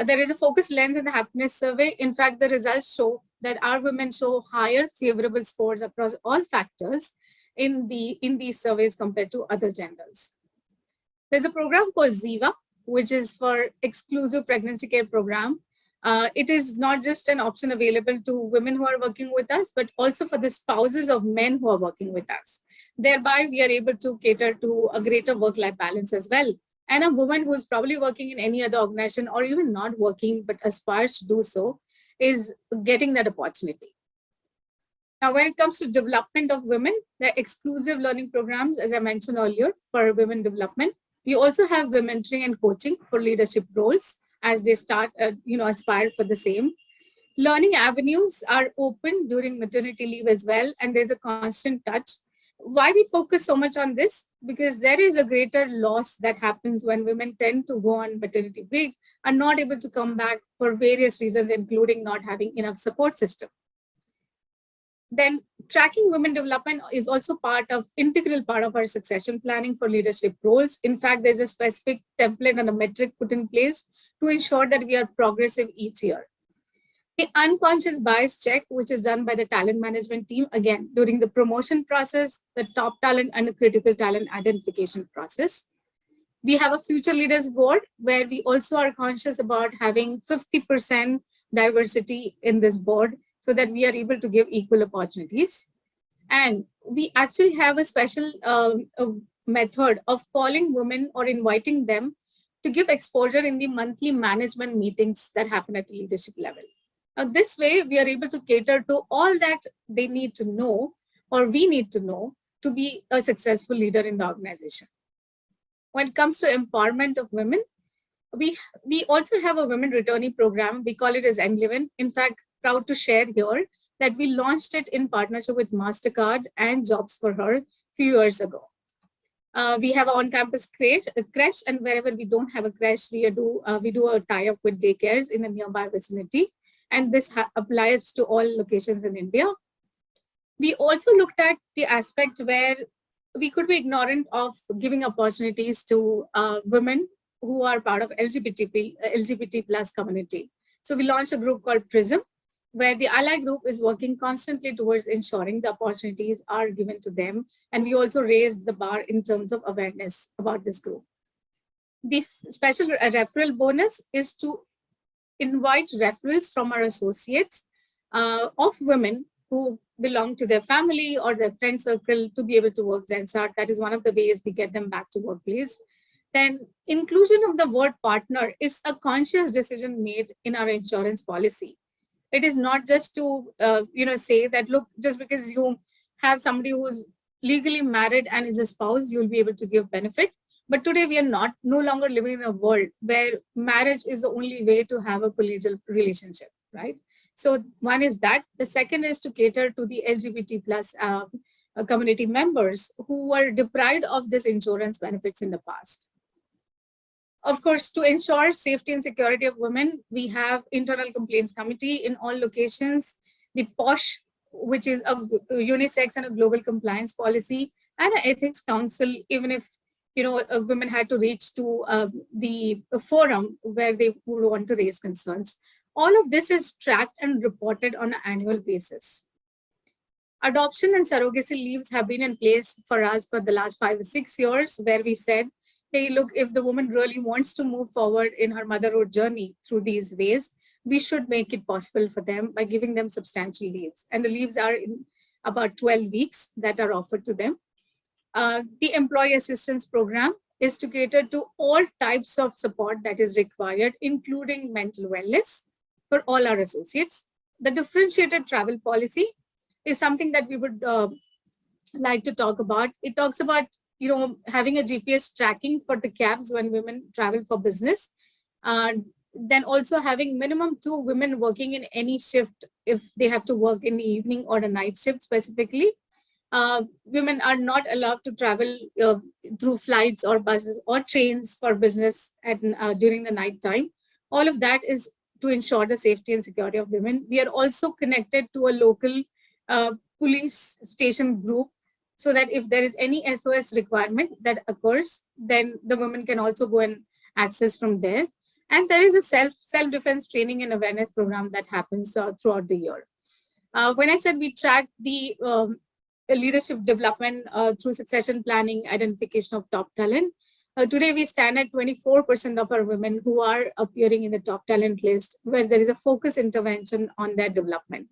There is a focused lens in the happiness survey. In fact, the results show that our women show higher favorable scores across all factors in these surveys compared to other genders. There's a program called Ziva, which is for exclusive pregnancy care program. It is not just an option available to women who are working with us, but also for the spouses of men who are working with us. Thereby, we are able to cater to a greater work-life balance as well. And a woman who is probably working in any other organization or even not working, but aspires to do so, is getting that opportunity. Now, when it comes to development of women, there are exclusive learning programs, as I mentioned earlier, for women development. We also have mentoring and coaching for leadership roles as they start, aspire for the same. Learning avenues are open during maternity leave as well, and there's a constant touch. Why we focus so much on this? Because there is a greater loss that happens when women tend to go on maternity break and not able to come back for various reasons, including not having enough support system. Then tracking women development is also integral part of our succession planning for leadership roles. In fact, there's a specific template and a metric put in place to ensure that we are progressive each year. The unconscious bias check, which is done by the talent management team, again, during the promotion process, the top talent and the critical talent identification process. We have a future leaders board where we also are conscious about having 50% diversity in this board so that we are able to give equal opportunities. And we actually have a special method of calling women or inviting them to give exposure in the monthly management meetings that happen at the leadership level. Now, this way, we are able to cater to all that they need to know, or we need to know, to be a successful leader in the organization. When it comes to empowerment of women, we also have a women returnee program. We call it as N11. In fact, proud to share here that we launched it in partnership with MasterCard and Jobs for Her a few years ago. We have an on-campus creche, and wherever we don't have a creche, we do a tie-up with daycares in a nearby vicinity. And this applies to all locations in India. We also looked at the aspect where we could be ignorant of giving opportunities to women who are part of LGBT plus community. So we launched a group called PRISM, where the ally group is working constantly towards ensuring the opportunities are given to them. And we also raised the bar in terms of awareness about this group. The special referral bonus is to invite referrals from our associates of women who belong to their family or their friend circle to be able to work Zensar. That is one of the ways we get them back to workplace. Then inclusion of the word partner is a conscious decision made in our insurance policy. It is not just to say that, look, just because you have somebody who's legally married and is a spouse, you'll be able to give benefit. But today we are no longer living in a world where marriage is the only way to have a collegial relationship, right? So one is that. The second is to cater to the LGBT plus community members who were deprived of this insurance benefits in the past. Of course, to ensure safety and security of women, we have internal complaints committee in all locations, the POSH, which is a unisex and a global compliance policy, and an ethics council, even if women had to reach to the forum where they would want to raise concerns. All of this is tracked and reported on an annual basis. Adoption and surrogacy leaves have been in place for us for the last 5 or 6 years, where we said, hey, look, if the woman really wants to move forward in her motherhood journey through these ways, we should make it possible for them by giving them substantial leaves. And the leaves are in about 12 weeks that are offered to them. The employee assistance program is to cater to all types of support that is required, including mental wellness for all our associates. The differentiated travel policy is something that we would like to talk about. It talks about having a GPS tracking for the cabs when women travel for business. Then also having minimum 2 women working in any shift if they have to work in the evening or a night shift specifically. Women are not allowed to travel through flights or buses or trains for business during the night time. All of that is to ensure the safety and security of women. We are also connected to a local police station group so that if there is any SOS requirement that occurs, then the women can also go and access from there. And there is a self-defense training and awareness program that happens throughout the year. When I said we track the leadership development through succession planning, identification of top talent, today we stand at 24% of our women who are appearing in the top talent list, where there is a focused intervention on their development.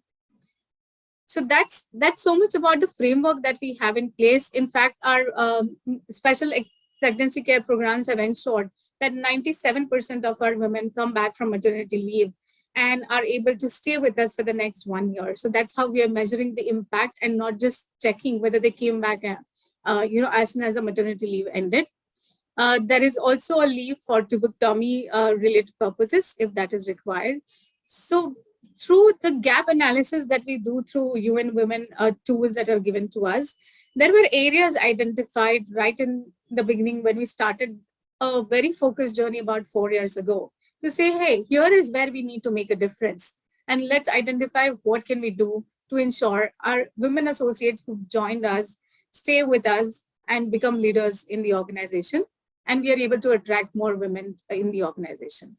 So that's so much about the framework that we have in place. In fact, our special pregnancy care programs have ensured that 97% of our women come back from maternity leave and are able to stay with us for the next 1 year. So that's how we are measuring the impact and not just checking whether they came back, as soon as the maternity leave ended. There is also a leave for tuberculosis related purposes if that is required. So through the gap analysis that we do through UN Women tools that are given to us, there were areas identified right in the beginning when we started a very focused journey about 4 years ago to say, hey, here is where we need to make a difference. And let's identify what can we do to ensure our women associates who joined us stay with us and become leaders in the organization. And we are able to attract more women in the organization.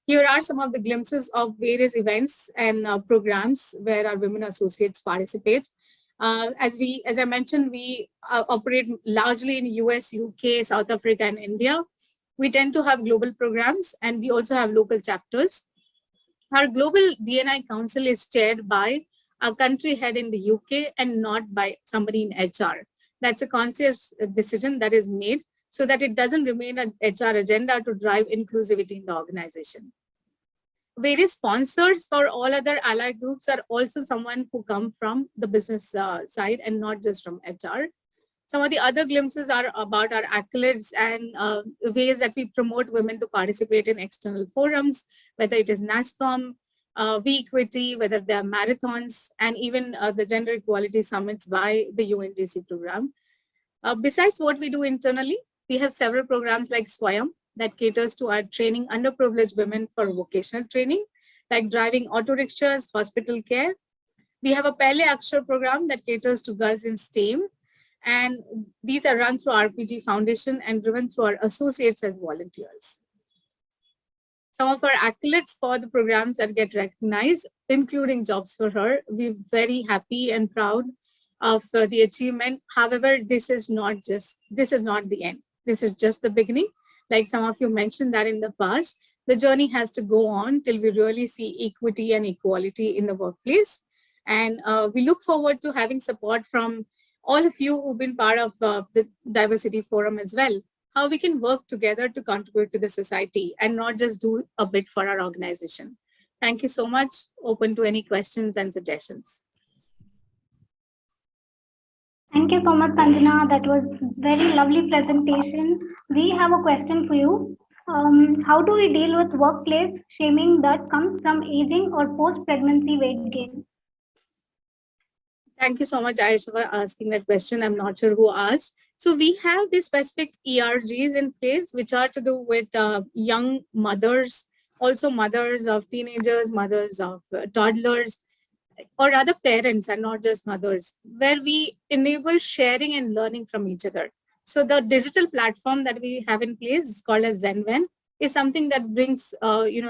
Here are some of the glimpses of various events and programs where our women associates participate. As I mentioned, we operate largely in US, UK, South Africa, and India. We tend to have global programs, and we also have local chapters. Our global D&I council is chaired by a country head in the UK and not by somebody in HR. That's a conscious decision that is made so that it doesn't remain an HR agenda to drive inclusivity in the organization. Various sponsors for all other ally groups are also someone who come from the business side and not just from HR. Some of the other glimpses are about our accolades and ways that we promote women to participate in external forums, whether it is NASCOM, V-Equity, whether they are marathons, and even the gender equality summits by the UNGC program. Besides what we do internally, we have several programs like Swayam that caters to our training underprivileged women for vocational training, like driving auto rickshaws, hospital care. We have a Pehle Akshar program that caters to girls in STEAM. And these are run through RPG Foundation and driven through our associates as volunteers. Some of our accolades for the programs that get recognized, including Jobs for Her, we're very happy and proud of the achievement. However, this is not the end. This is just the beginning. Like some of you mentioned that in the past, the journey has to go on till we really see equity and equality in the workplace. And we look forward to having support from all of you who've been part of the Diversity Forum as well, how we can work together to contribute to the society and not just do a bit for our organization. Thank you so much. Open to any questions and suggestions. Thank you so much, Sanjana. That was very lovely presentation. We have a question for you. How do we deal with workplace shaming that comes from aging or post-pregnancy weight gain? Thank you so much, Aisha, for asking that question. I'm not sure who asked. So we have these specific ERGs in place, which are to do with young mothers, also mothers of teenagers, mothers of toddlers, or rather parents and not just mothers, where we enable sharing and learning from each other. So the digital platform that we have in place is called as Zenven, is something that brings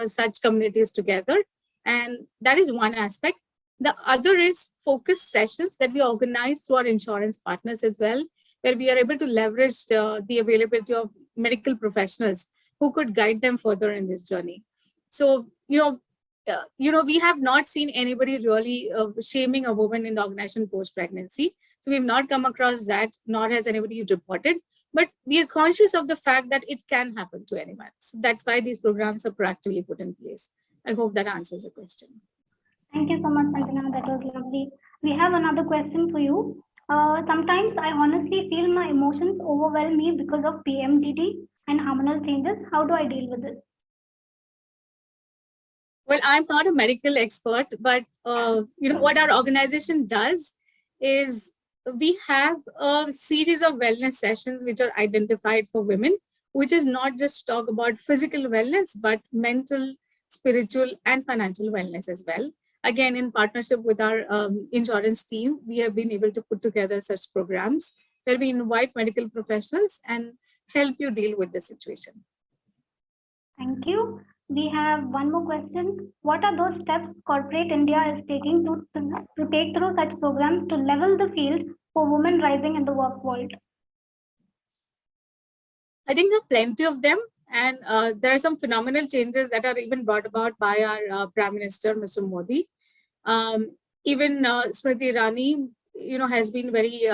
such communities together. And that is one aspect. The other is focused sessions that we organize through our insurance partners as well, where we are able to leverage the availability of medical professionals who could guide them further in this journey. So, we have not seen anybody really shaming a woman in the organization post-pregnancy. So we've not come across that, nor has anybody reported, but we are conscious of the fact that it can happen to anyone. So that's why these programs are proactively put in place. I hope that answers the question. Thank you so much, Sanjana. That was lovely. We have another question for you. Sometimes I honestly feel my emotions overwhelm me because of PMDD and hormonal changes. How do I deal with this? Well, I'm not a medical expert, but what our organization does is we have a series of wellness sessions which are identified for women, which is not just talk about physical wellness, but mental, spiritual, and financial wellness as well. Again, in partnership with our insurance team, we have been able to put together such programs where we invite medical professionals and help you deal with the situation. Thank you. We have one more question. What are those steps corporate India is taking to take through such programs to level the field for women rising in the work world? I think there are plenty of them. And there are some phenomenal changes that are even brought about by our Prime Minister, Mr. Modi. Even Smriti Irani, has been very,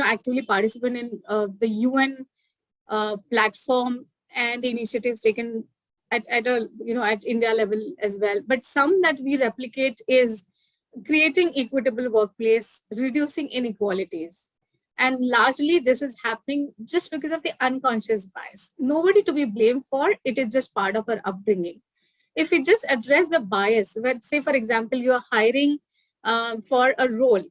actively participant in the UN platform and the initiatives taken at a, at India level as well. But some that we replicate is creating equitable workplace, reducing inequalities. And largely this is happening just because of the unconscious bias. Nobody to be blamed for, it is just part of our upbringing. If we just address the bias, when say for example, you are hiring for a role,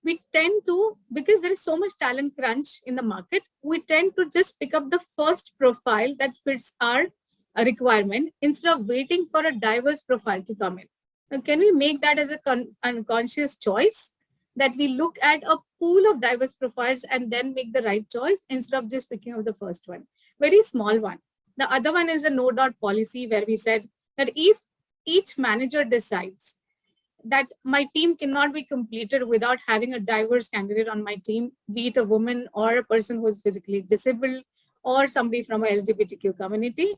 we tend to, because there is so much talent crunch in the market, we tend to just pick up the first profile that fits our requirement instead of waiting for a diverse profile to come in. Now, can we make that as a unconscious choice, that we look at a pool of diverse profiles and then make the right choice instead of just picking up the first one? Very small one. The other one is a no doubt policy, where we said that if each manager decides that my team cannot be completed without having a diverse candidate on my team, be it a woman or a person who is physically disabled or somebody from a LGBTQ community,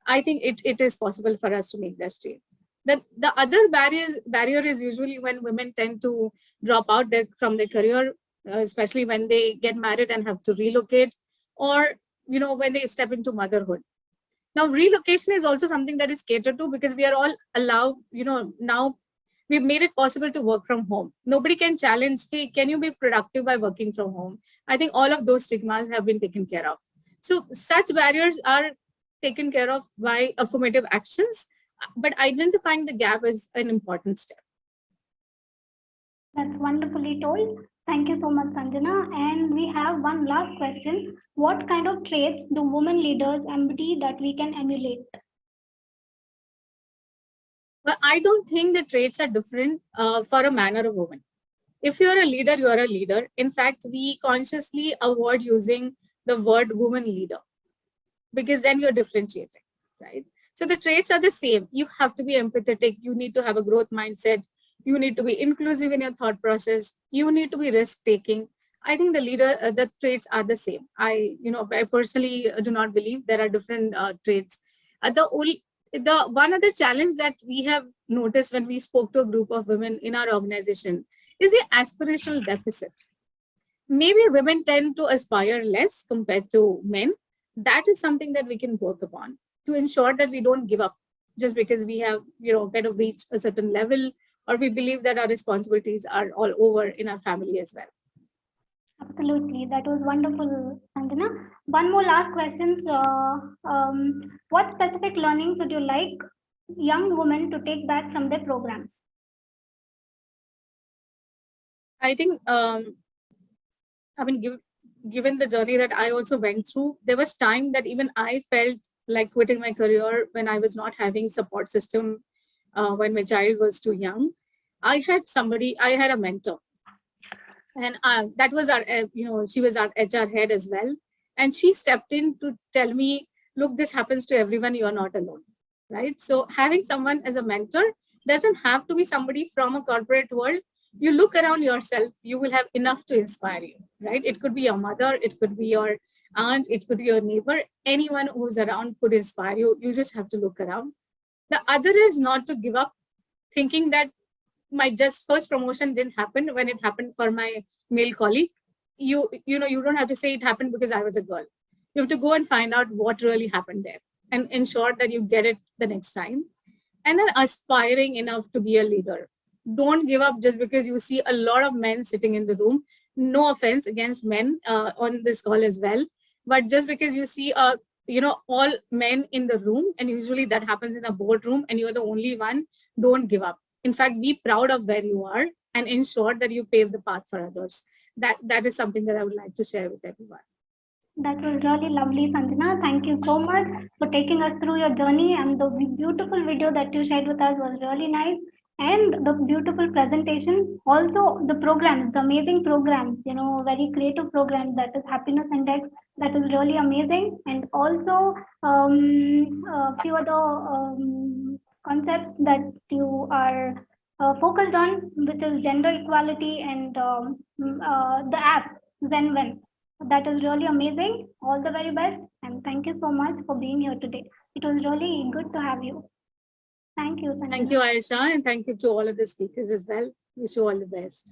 I think it is possible for us to make that change. The other barrier is usually when women tend to drop out from their career, especially when they get married and have to relocate, or when they step into motherhood. Now, relocation is also something that is catered to, because we are all allowed, now we've made it possible to work from home. Nobody can challenge, hey, can you be productive by working from home? I think all of those stigmas have been taken care of. So such barriers are taken care of by affirmative actions, but identifying the gap is an important step. That's wonderfully told. Thank you so much, Sanjana. And we have one last question. What kind of traits do women leaders embody that we can emulate? Well, I don't think the traits are different for a man or a woman. If you're a leader, you are a leader. In fact, we consciously avoid using the word woman leader, because then you're differentiating, right? So the traits are the same. You have to be empathetic. You need to have a growth mindset. You need to be inclusive in your thought process. You need to be risk-taking. I think the traits are the same. I personally do not believe there are different traits. The one other challenge that we have noticed when we spoke to a group of women in our organization is the aspirational deficit. Maybe women tend to aspire less compared to men. That is something that we can work upon to ensure that we don't give up just because we have, kind of reached a certain level, or we believe that our responsibilities are all over in our family as well. Absolutely, that was wonderful, Sanjana. One more last question. What specific learnings would you like young women to take back from their program? I think, given the journey that I also went through, there was time that even I felt like quitting my career when I was not having support system when my child was too young. I had a mentor, and that was our, she was our HR head as well. And she stepped in to tell me, look, this happens to everyone, you are not alone, right? So having someone as a mentor doesn't have to be somebody from a corporate world. You look around yourself, you will have enough to inspire you, right? It could be your mother, it could be your aunt, it could be your neighbor, anyone who's around could inspire you. You just have to look around. The other is not to give up, thinking that my first promotion didn't happen when it happened for my male colleague. You don't have to say it happened because I was a girl. You have to go and find out what really happened there and ensure that you get it the next time. And then aspiring enough to be a leader. Don't give up just because you see a lot of men sitting in the room. No offense against men on this call as well, but just because you see all men in the room, and usually that happens in a boardroom, and you're the only one, don't give up. In fact, be proud of where you are and ensure that you pave the path for others. That is something that I would like to share with everyone. That was really lovely, Sanjana. Thank you so much for taking us through your journey, and the beautiful video that you shared with us was really nice. And the beautiful presentation, also the programs, the amazing programs, very creative programs, that is Happiness Index, that is really amazing. And also a few other concepts that you are focused on, which is gender equality and the app ZenWin. That is really amazing. All the very best, and thank you so much for being here today. It was really good to have you. Thank you, Sanjana. Thank you, Aisha, and thank you to all of the speakers as well. Wish you all the best.